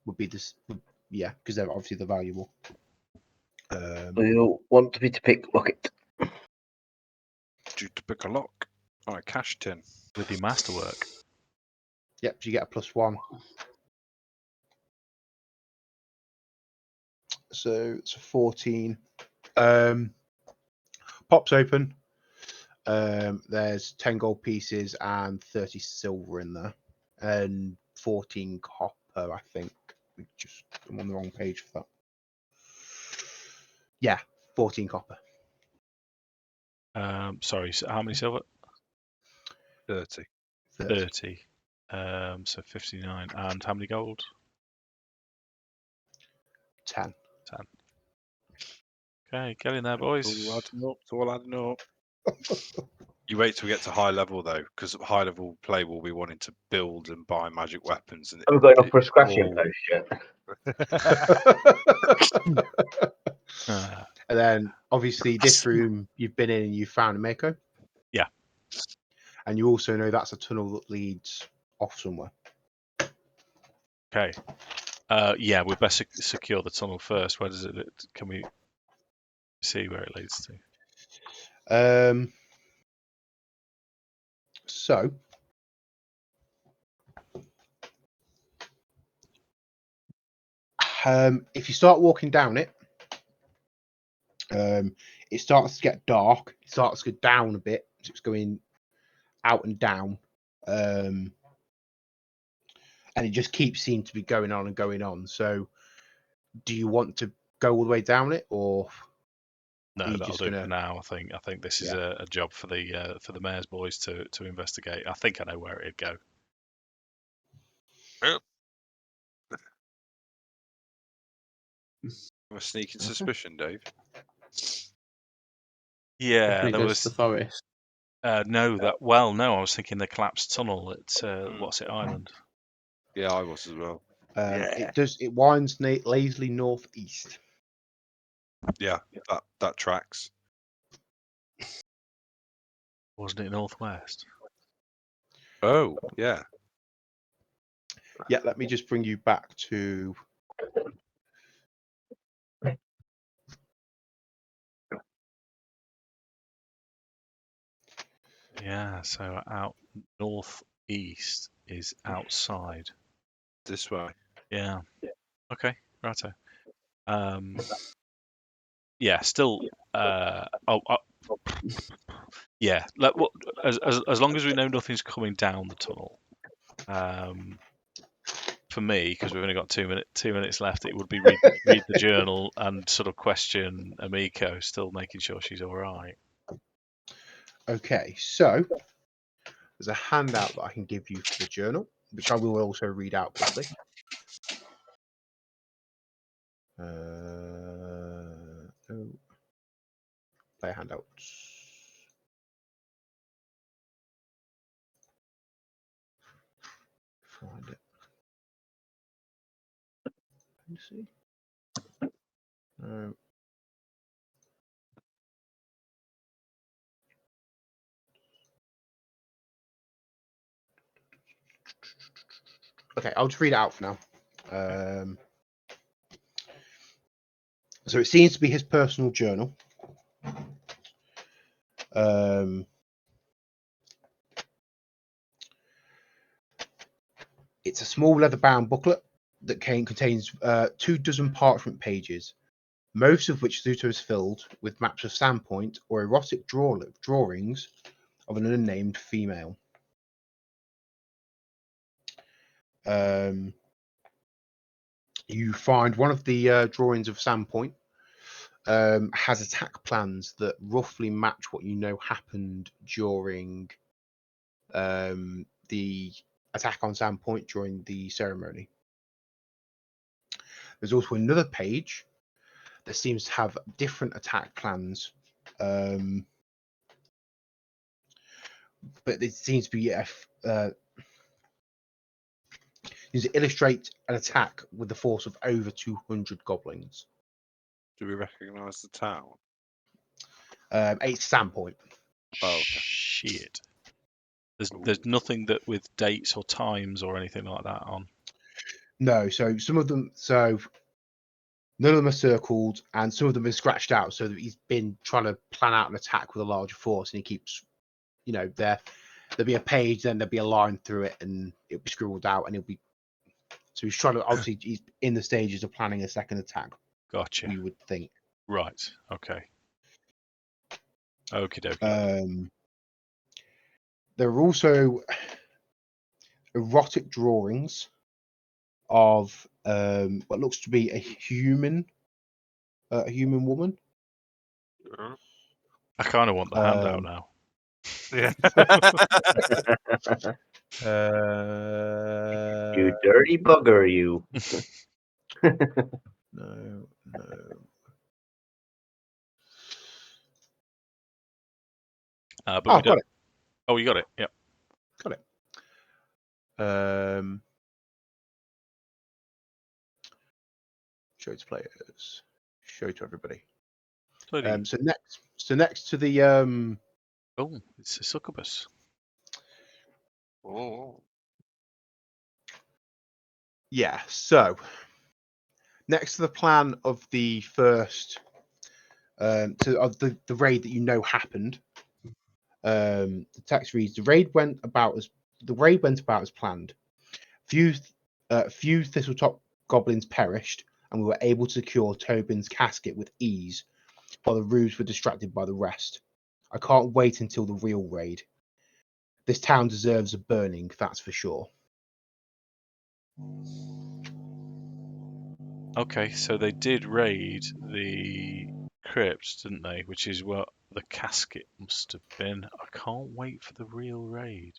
[SPEAKER 2] Would be this, yeah, because they're obviously the valuable.
[SPEAKER 5] Do you want me to pick locket?
[SPEAKER 4] Due to pick a lock. Oh, a cash tin.
[SPEAKER 1] With your masterwork.
[SPEAKER 2] Yep, so you get a +1. So it's a 14. Pops open. There's 10 gold pieces and 30 silver in there, and 14 copper, I think. I'm on the wrong page for that. Yeah, 14 copper.
[SPEAKER 1] Sorry, so how many silver?
[SPEAKER 4] 30.
[SPEAKER 1] 30. So 59. And how many gold?
[SPEAKER 2] 10.
[SPEAKER 1] 10. Okay, get in there, boys.
[SPEAKER 4] All adding up. It's all adding up. You wait till we get to high level though, because high level play will be wanting to build and buy magic weapons. And
[SPEAKER 5] Have we got enough for a scratching
[SPEAKER 4] all-
[SPEAKER 5] post yet?
[SPEAKER 2] And then obviously this room you've been in and you found a Mako.
[SPEAKER 1] Yeah.
[SPEAKER 2] And you also know that's a tunnel that leads off somewhere.
[SPEAKER 1] Okay. Yeah, we best secure the tunnel first. Where does it? Can we see where it leads to?
[SPEAKER 2] So if you start walking down it, it starts to get dark. It starts to go down a bit. So it's going out and down. And it just keeps seeming to be going on and going on. So do you want to go all the way down it, or
[SPEAKER 1] No,
[SPEAKER 2] are you
[SPEAKER 1] that'll
[SPEAKER 2] just
[SPEAKER 1] do
[SPEAKER 2] gonna...
[SPEAKER 1] for now. I think this is a job for the mayor's boys to investigate. I think I know where it'd go.
[SPEAKER 4] A sneaking suspicion, Dave.
[SPEAKER 1] Yeah,
[SPEAKER 3] Definitely
[SPEAKER 1] there
[SPEAKER 3] goes
[SPEAKER 1] was
[SPEAKER 3] to the forest.
[SPEAKER 1] no. I was thinking the collapsed tunnel at what's it Island.
[SPEAKER 4] Yeah, I was as well.
[SPEAKER 2] It winds lazily northeast.
[SPEAKER 4] Yeah, that tracks.
[SPEAKER 1] Wasn't it northwest?
[SPEAKER 4] Oh, yeah.
[SPEAKER 2] Yeah, let me just bring you back to...
[SPEAKER 1] Yeah, so out northeast is outside.
[SPEAKER 4] This way.
[SPEAKER 1] Yeah. Okay, righto. Yeah, still. Yeah. As long as we know nothing's coming down the tunnel. For me, because we've only got 2 minutes left, it would be read the journal and sort of question Amiko, still making sure she's all right.
[SPEAKER 2] Okay, so there's a handout that I can give you for the journal, which I will also read out quickly. Play handouts. Find it. Let me see. Okay, I'll just read it out for now. So it seems to be his personal journal. It's a small leather-bound booklet that contains 24 parchment pages, most of which Zuto is filled with maps of Sandpoint or erotic drawings of an unnamed female. You find one of the drawings of Sandpoint has attack plans that roughly match what you know happened during the attack on Sandpoint during the ceremony. There's also another page that seems to have different attack plans, but it seems to be seems to illustrate an attack with the force of over 200 goblins.
[SPEAKER 4] Do we recognise the town?
[SPEAKER 2] It's Sandpoint.
[SPEAKER 4] Oh, okay.
[SPEAKER 1] Shit. There's nothing that with dates or times or anything like that on.
[SPEAKER 2] No, so some of them, none of them are circled, and some of them are scratched out. So that he's been trying to plan out an attack with a larger force, and he keeps, there'll be a page, then there'll be a line through it, and it'll be scribbled out, and it'll be. So he's trying to, obviously, he's in the stages of planning a second attack.
[SPEAKER 1] Gotcha.
[SPEAKER 2] You would think.
[SPEAKER 1] Right. Okay. Okie dokie.
[SPEAKER 2] There are also erotic drawings of what looks to be a human woman.
[SPEAKER 1] I kind of want the handout now.
[SPEAKER 6] Yeah.
[SPEAKER 5] You dirty bugger, you.
[SPEAKER 2] No.
[SPEAKER 1] But
[SPEAKER 2] Oh,
[SPEAKER 1] we don't.
[SPEAKER 2] got it.
[SPEAKER 1] Oh, you got it. Yep.
[SPEAKER 2] Got it. Show to players. Show to everybody. So next to the
[SPEAKER 1] Oh, it's a succubus.
[SPEAKER 4] Oh.
[SPEAKER 2] yeah. So next to the plan of the first of the raid that you know happened, the text reads: the raid went about as planned. Few Thistletop goblins perished, and we were able to secure Tobin's casket with ease, while the rubes were distracted by the rest. I can't wait until the real raid. This town deserves a burning, that's for sure.
[SPEAKER 1] Okay, so they did raid the crypt, didn't they? Which is what the casket must have been. I can't wait for the real raid.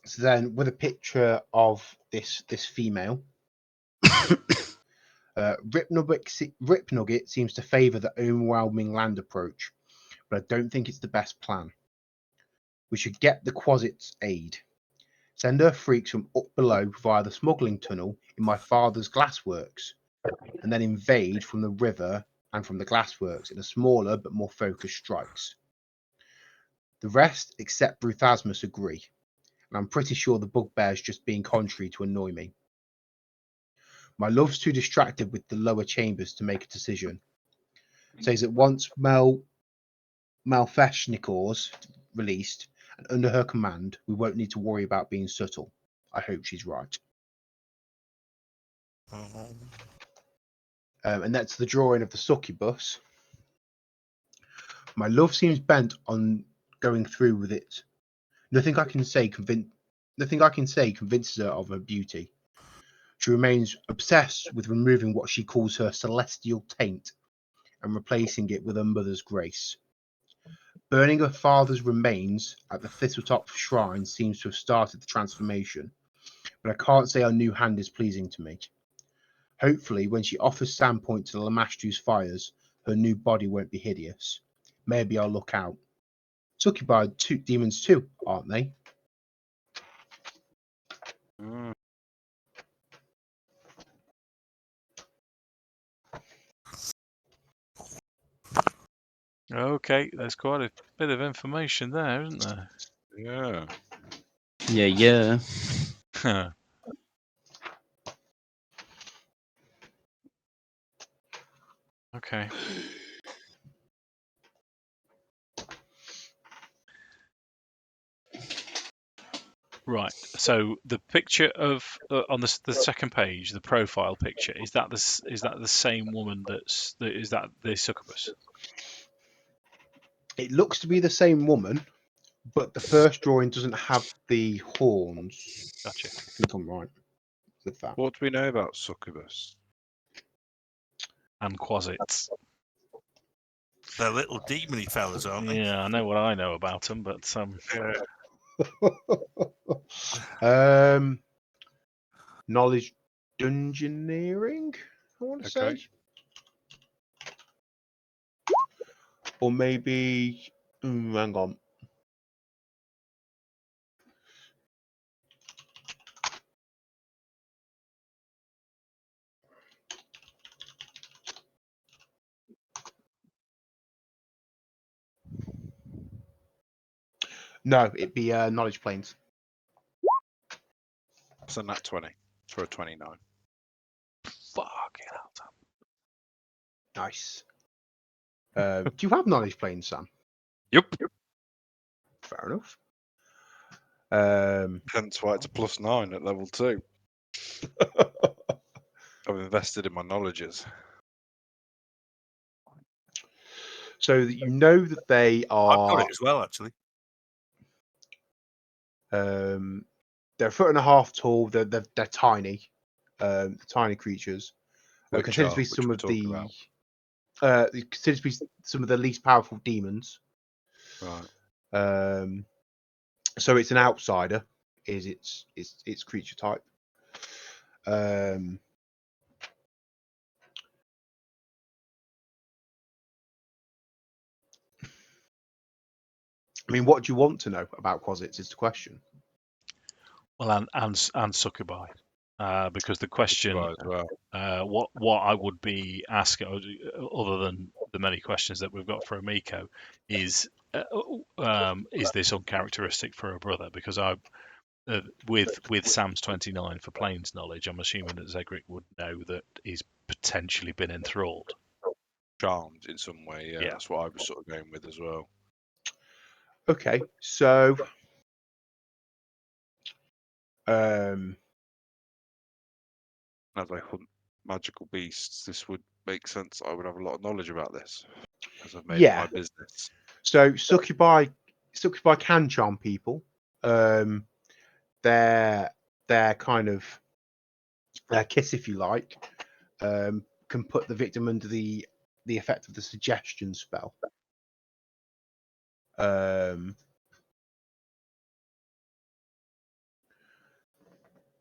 [SPEAKER 2] So then, with a picture of this female, Rip Nugget seems to favour the overwhelming land approach, but I don't think it's the best plan. We should get the Quasit's aid. Send her freaks from up below via the smuggling tunnel in my father's glassworks, and then invade from the river and from the glassworks in a smaller but more focused strikes. The rest, except Bruthasmus, agree, and I'm pretty sure the bugbear's just being contrary to annoy me. My love's too distracted with the lower chambers to make a decision. Says that once Malfeshnikor's released and under her command, we won't need to worry about being subtle. I hope she's right. And that's the drawing of the succubus. My love seems bent on going through with it. Nothing I can say convinces her of her beauty. She remains obsessed with removing what she calls her celestial taint and replacing it with her mother's grace. Burning her father's remains at the Thistletop shrine seems to have started the transformation, but I can't say her new hand is pleasing to me. Hopefully, when she offers Sandpoint to the Lamashtu's fires, her new body won't be hideous. Maybe I'll look out. Succubi demons too, aren't they?
[SPEAKER 4] Mm.
[SPEAKER 1] Okay, there's quite a bit of information there, isn't there?
[SPEAKER 4] Yeah.
[SPEAKER 3] Yeah.
[SPEAKER 1] Huh. Okay. Right. So the picture of on the second page, the profile picture, is that the same woman is that the succubus?
[SPEAKER 2] It looks to be the same woman, but the first drawing doesn't have the horns.
[SPEAKER 1] Gotcha.
[SPEAKER 2] I think I'm right with that.
[SPEAKER 4] What do we know about succubus?
[SPEAKER 1] And quasits.
[SPEAKER 6] They're little demony fellas, aren't they?
[SPEAKER 1] Yeah, I know what I know about them, but
[SPEAKER 2] Knowledge dungeoneering, I want to
[SPEAKER 4] Okay.
[SPEAKER 2] say. Or maybe, hang on. No, it'd be knowledge planes.
[SPEAKER 4] So nat 20 for a 29.
[SPEAKER 1] fucking hell, Sam.
[SPEAKER 2] Nice. Do you have knowledge planes, Sam?
[SPEAKER 4] Yep.
[SPEAKER 2] Fair enough.
[SPEAKER 4] Hence why it's a +9 at level 2. I've invested in my knowledges.
[SPEAKER 2] So that you know that they
[SPEAKER 6] I've got
[SPEAKER 2] are
[SPEAKER 6] it as well, actually.
[SPEAKER 2] they're 1.5 foot tall. They're tiny, tiny creatures.
[SPEAKER 4] Which
[SPEAKER 2] Considered to be
[SPEAKER 4] which
[SPEAKER 2] some
[SPEAKER 4] we're
[SPEAKER 2] of
[SPEAKER 4] talking
[SPEAKER 2] the
[SPEAKER 4] about.
[SPEAKER 2] considered to be some of the least powerful demons.
[SPEAKER 4] Right.
[SPEAKER 2] So it's an outsider. Is its creature type. I mean, what do you want to know about quasits is the question.
[SPEAKER 1] Well, and succubi, because the question,
[SPEAKER 4] Right as well.
[SPEAKER 1] what I would be asking, other than the many questions that we've got for Amiko, is this uncharacteristic for a brother? Because with Sam's 29 for planes knowledge, I'm assuming that Zegric would know that he's potentially been enthralled.
[SPEAKER 4] Charmed in some way, yeah.
[SPEAKER 1] Yeah.
[SPEAKER 4] That's what I was sort of going with as well.
[SPEAKER 2] Okay, so
[SPEAKER 4] As I hunt magical beasts, this would make sense. I would have a lot of knowledge about this, as I've made it my business.
[SPEAKER 2] So succubi can charm people. Their kind of their kiss, if you like, can put the victim under the effect of the suggestion spell.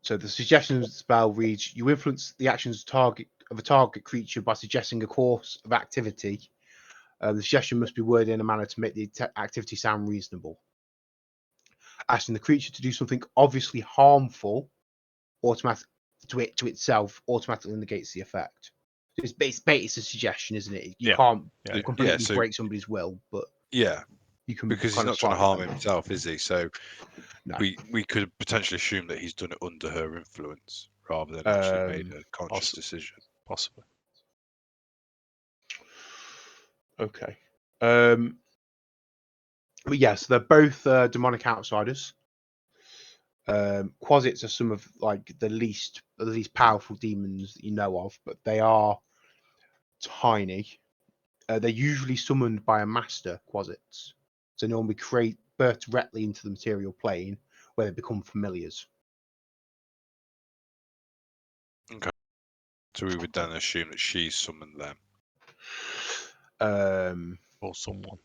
[SPEAKER 2] So the suggestion spell reads: you influence the actions of a target creature by suggesting a course of activity. The suggestion must be worded in a manner to make the activity sound reasonable. Asking the creature to do something obviously harmful to itself automatically negates the effect. It's a suggestion, isn't it? You can't completely break somebody's will, but you can,
[SPEAKER 4] because he's not trying to harm himself, is he? So
[SPEAKER 2] no.
[SPEAKER 4] we could potentially assume that he's done it under her influence rather than actually made a conscious decision.
[SPEAKER 1] Possibly.
[SPEAKER 2] Okay. But yes, they're both demonic outsiders. Quasits are some of like the least powerful demons that you know of, but they are tiny. They're usually summoned by a master quasits, so normally birth directly into the material plane where they become familiars.
[SPEAKER 4] Okay. So we would then assume that she's summoned them.
[SPEAKER 1] Or someone,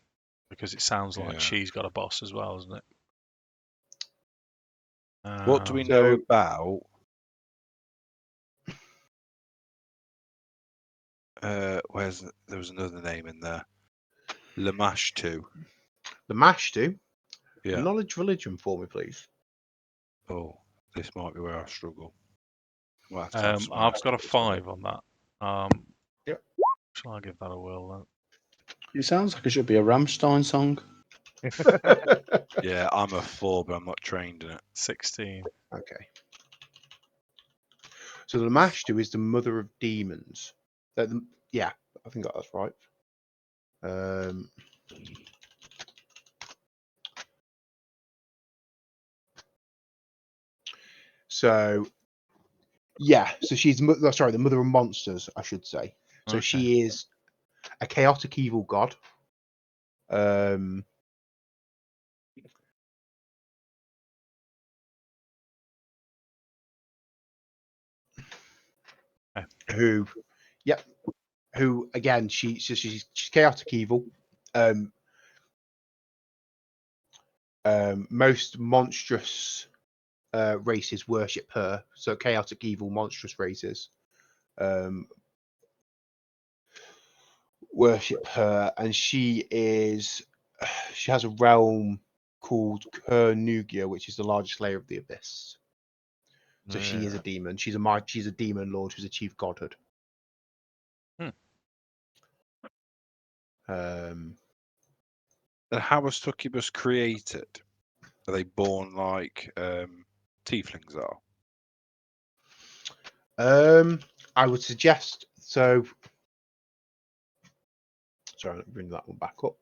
[SPEAKER 1] because it sounds like she's got a boss as well, isn't it?
[SPEAKER 4] What do we know about? There was another name in there. Lamashtu.
[SPEAKER 2] Lamashtu?
[SPEAKER 4] Yeah.
[SPEAKER 2] Knowledge religion for me, please.
[SPEAKER 4] Oh, this might be where I struggle.
[SPEAKER 1] I've got a 5 on that.
[SPEAKER 2] Yep.
[SPEAKER 1] Shall I give that a whirl then?
[SPEAKER 3] It sounds like it should be a Rammstein song.
[SPEAKER 4] Yeah, I'm a 4, but I'm not trained in it.
[SPEAKER 1] 16.
[SPEAKER 2] Okay. So the Lamashtu is the mother of demons. Yeah, I think that's right. So yeah, so she's the mother of monsters, I should say. So
[SPEAKER 1] Okay.
[SPEAKER 2] she is a chaotic evil god. Who again? She's chaotic evil. Most monstrous races worship her. So chaotic evil, monstrous races worship her, and she has a realm called Kernugia, which is the largest layer of the abyss. So she is a demon. She's a demon lord who's achieved godhood.
[SPEAKER 4] And how was succubus created? Are they born like tieflings are?
[SPEAKER 2] I would suggest so. Sorry, let me bring that one back up.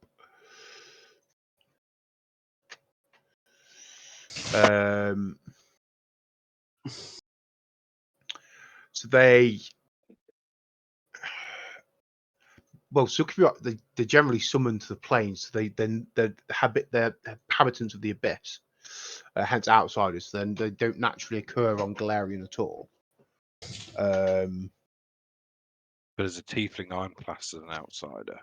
[SPEAKER 2] So they're generally summoned to the plains. So they're inhabitants of the abyss, hence outsiders. Then they don't naturally occur on Galarian at all.
[SPEAKER 4] But as a tiefling, I'm classed as an outsider.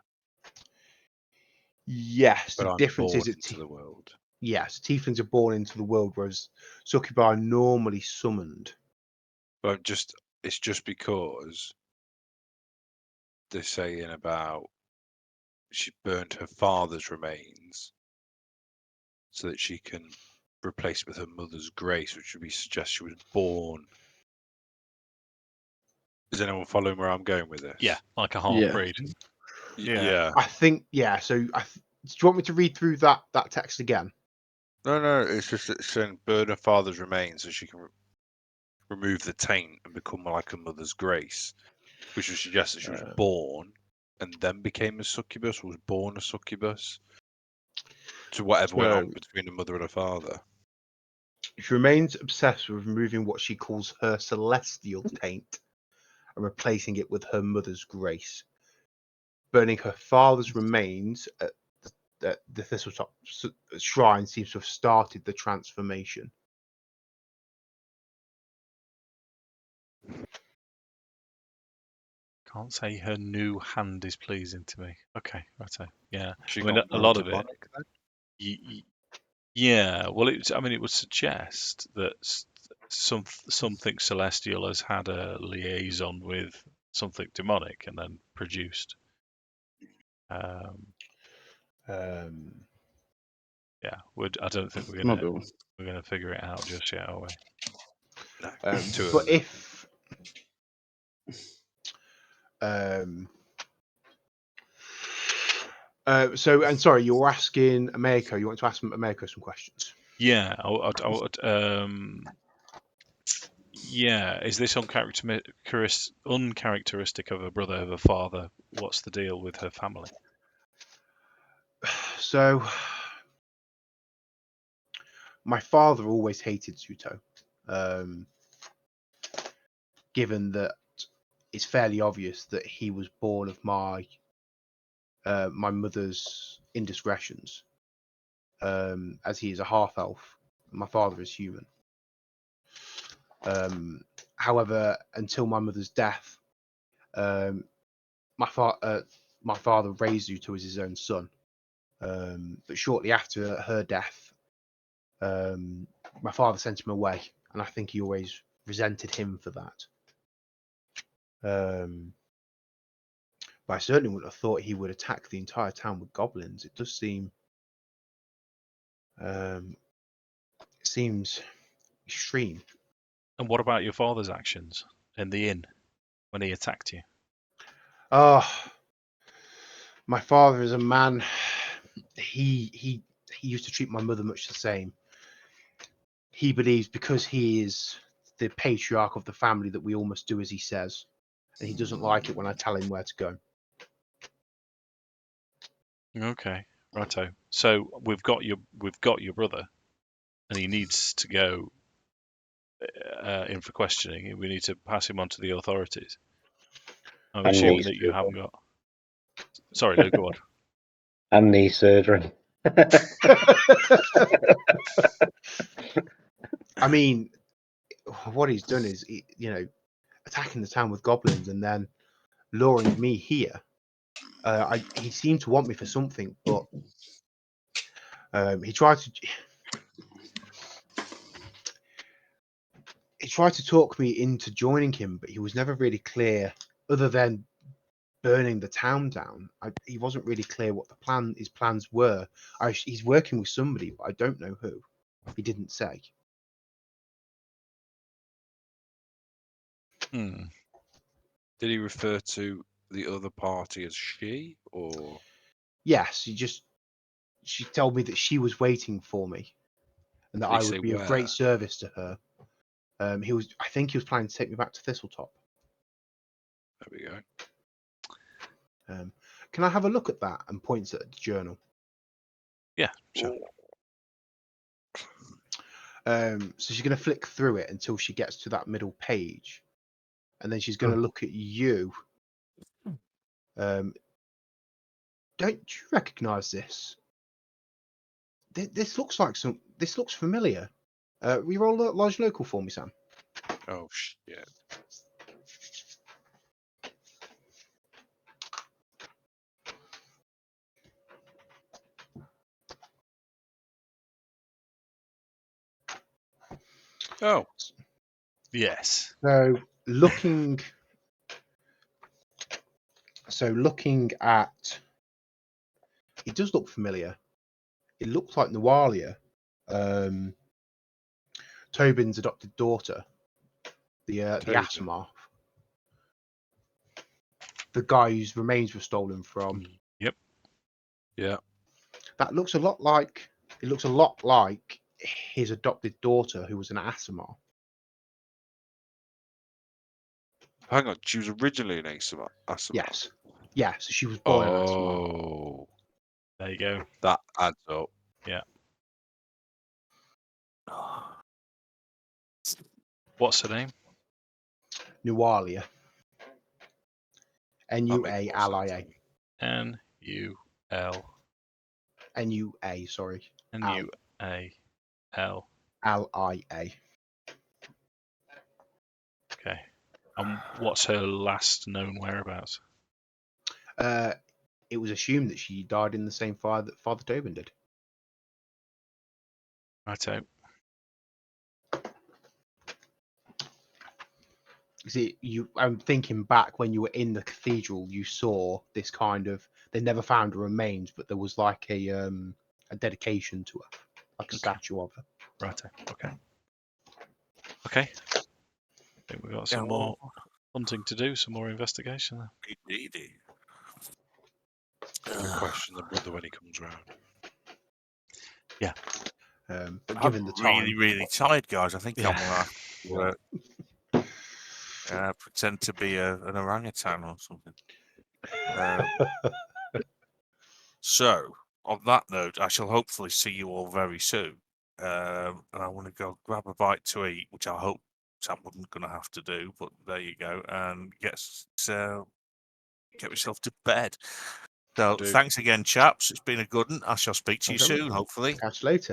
[SPEAKER 2] Yes,
[SPEAKER 4] But
[SPEAKER 2] the
[SPEAKER 4] I'm
[SPEAKER 2] difference is
[SPEAKER 4] born
[SPEAKER 2] that
[SPEAKER 4] into the world.
[SPEAKER 2] yes, tieflings are born into the world, whereas succubi are normally summoned.
[SPEAKER 4] But it's just because they're saying about she burnt her father's remains so that she can replace it with her mother's grace, which would suggest she was born. Is anyone following where I'm going with this?
[SPEAKER 1] Yeah, like a half breed.
[SPEAKER 4] Yeah.
[SPEAKER 2] I think So do you want me to read through that text again?
[SPEAKER 4] No. It's just it's saying burn her father's remains so she can remove the taint and become like her mother's grace, which would suggest that she was born and then became a succubus, or was born a succubus. To whatever went on between the mother and her father.
[SPEAKER 2] She remains obsessed with removing what she calls her celestial taint and replacing it with her mother's grace. Burning her father's remains at the Thistletop shrine seems to have started the transformation.
[SPEAKER 1] Can't say her new hand is pleasing to me. Okay, right. Yeah,
[SPEAKER 4] She
[SPEAKER 1] I mean
[SPEAKER 4] got
[SPEAKER 1] a
[SPEAKER 4] more
[SPEAKER 1] lot of it.
[SPEAKER 4] demonic then?
[SPEAKER 1] Yeah, well, it would suggest that something celestial has had a liaison with something demonic and then produced. Yeah, I don't think we're gonna figure it out just yet, are we?
[SPEAKER 4] No, too
[SPEAKER 2] but
[SPEAKER 4] early.
[SPEAKER 2] if sorry, you're asking Americo. You want to ask Americo some questions?
[SPEAKER 1] Yeah, yeah. Is this uncharacteristic of a brother of a father? What's the deal with her family?
[SPEAKER 2] So, my father always hated Zuto, given that it's fairly obvious that he was born of my mother's indiscretions, as he is a half elf. My father is human. However, until my mother's death, my father raised Zuto as his own son. But shortly after her death, my father sent him away, and I think he always resented him for that. But I certainly wouldn't have thought he would attack the entire town with goblins. It does seem seems extreme.
[SPEAKER 1] And what about your father's actions in the inn when he attacked you?
[SPEAKER 2] My father is a man. He used to treat my mother much the same. He believes because he is the patriarch of the family that we all must do as he says, and he doesn't like it when I tell him where to go.
[SPEAKER 1] Okay, righto. So we've got your brother, and he needs to go in for questioning. We need to pass him on to the authorities. I'm
[SPEAKER 5] And
[SPEAKER 1] assuming
[SPEAKER 5] knee
[SPEAKER 1] that you
[SPEAKER 5] surgery.
[SPEAKER 1] haven't got. Sorry, Luke, go on.
[SPEAKER 5] And knee surgery.
[SPEAKER 2] I mean, what he's done is, attacking the town with goblins and then luring me here. He seemed to want me for something, but he tried to talk me into joining him, but he was never really clear. Other than burning the town down, he wasn't really clear what his plans were. He's working with somebody, but I don't know who. He didn't say.
[SPEAKER 1] Hmm.
[SPEAKER 4] Did he refer to the other party as she, or
[SPEAKER 2] Yes, she told me that she was waiting for me, and that
[SPEAKER 4] did he
[SPEAKER 2] I
[SPEAKER 4] say
[SPEAKER 2] would be of
[SPEAKER 4] where?
[SPEAKER 2] great service to her. I think he was planning to take me back to Thistletop.
[SPEAKER 4] There we go.
[SPEAKER 2] Can I have a look at that? And points at the journal.
[SPEAKER 1] Yeah, sure.
[SPEAKER 2] So she's going to flick through it until she gets to that middle page, and then she's going to look at you. Don't you recognise this? This looks like This looks familiar. Reroll a large local for me, Sam.
[SPEAKER 4] Oh shit. Oh,
[SPEAKER 1] Yes.
[SPEAKER 2] So looking at, it does look familiar. It looks like Nualia, Tobin's adopted daughter, the
[SPEAKER 4] Tobin.
[SPEAKER 2] Asimov, the guy whose remains were stolen from.
[SPEAKER 1] Yep.
[SPEAKER 4] yeah.
[SPEAKER 2] That looks a lot like. It looks a lot like his adopted daughter, who was an Asimov.
[SPEAKER 4] Hang on, she was originally an Asimov.
[SPEAKER 2] Yes. Yeah, so she was born an Asimov.
[SPEAKER 4] Oh,
[SPEAKER 1] There you go.
[SPEAKER 4] that adds up.
[SPEAKER 1] What's her name?
[SPEAKER 2] Nualia.
[SPEAKER 4] That makes more
[SPEAKER 2] N-U-A-L-I-A.
[SPEAKER 4] sense.
[SPEAKER 1] N-U-L.
[SPEAKER 2] N-U-A, sorry.
[SPEAKER 1] N-U-A-L.
[SPEAKER 2] L-I-A.
[SPEAKER 1] Okay. And what's her last known whereabouts?
[SPEAKER 2] It was assumed that she died in the same fire that Father Tobin did.
[SPEAKER 1] Righto.
[SPEAKER 2] See, I'm thinking back when you were in the cathedral, you saw this kind of. They never found her remains, but there was like a dedication to her, like a statue of her.
[SPEAKER 1] Righto. Okay. Okay. I think we've got some more hunting to do, some more investigation there.
[SPEAKER 6] Indeed.
[SPEAKER 4] Gonna question the brother when he comes round.
[SPEAKER 2] But
[SPEAKER 6] I'm
[SPEAKER 2] given the time,
[SPEAKER 6] really tired, guys. I think
[SPEAKER 1] Yeah.
[SPEAKER 6] I'm gonna have to pretend to be an orangutan or something. So, on that note, I shall hopefully see you all very soon. And I want to go grab a bite to eat, which I hope Sam wasn't going to have to do, but there you go, and get myself to bed. So,
[SPEAKER 4] Do.
[SPEAKER 6] thanks again, chaps. It's been a good one. I shall speak to you
[SPEAKER 2] Okay.
[SPEAKER 6] soon, hopefully.
[SPEAKER 2] catch you later.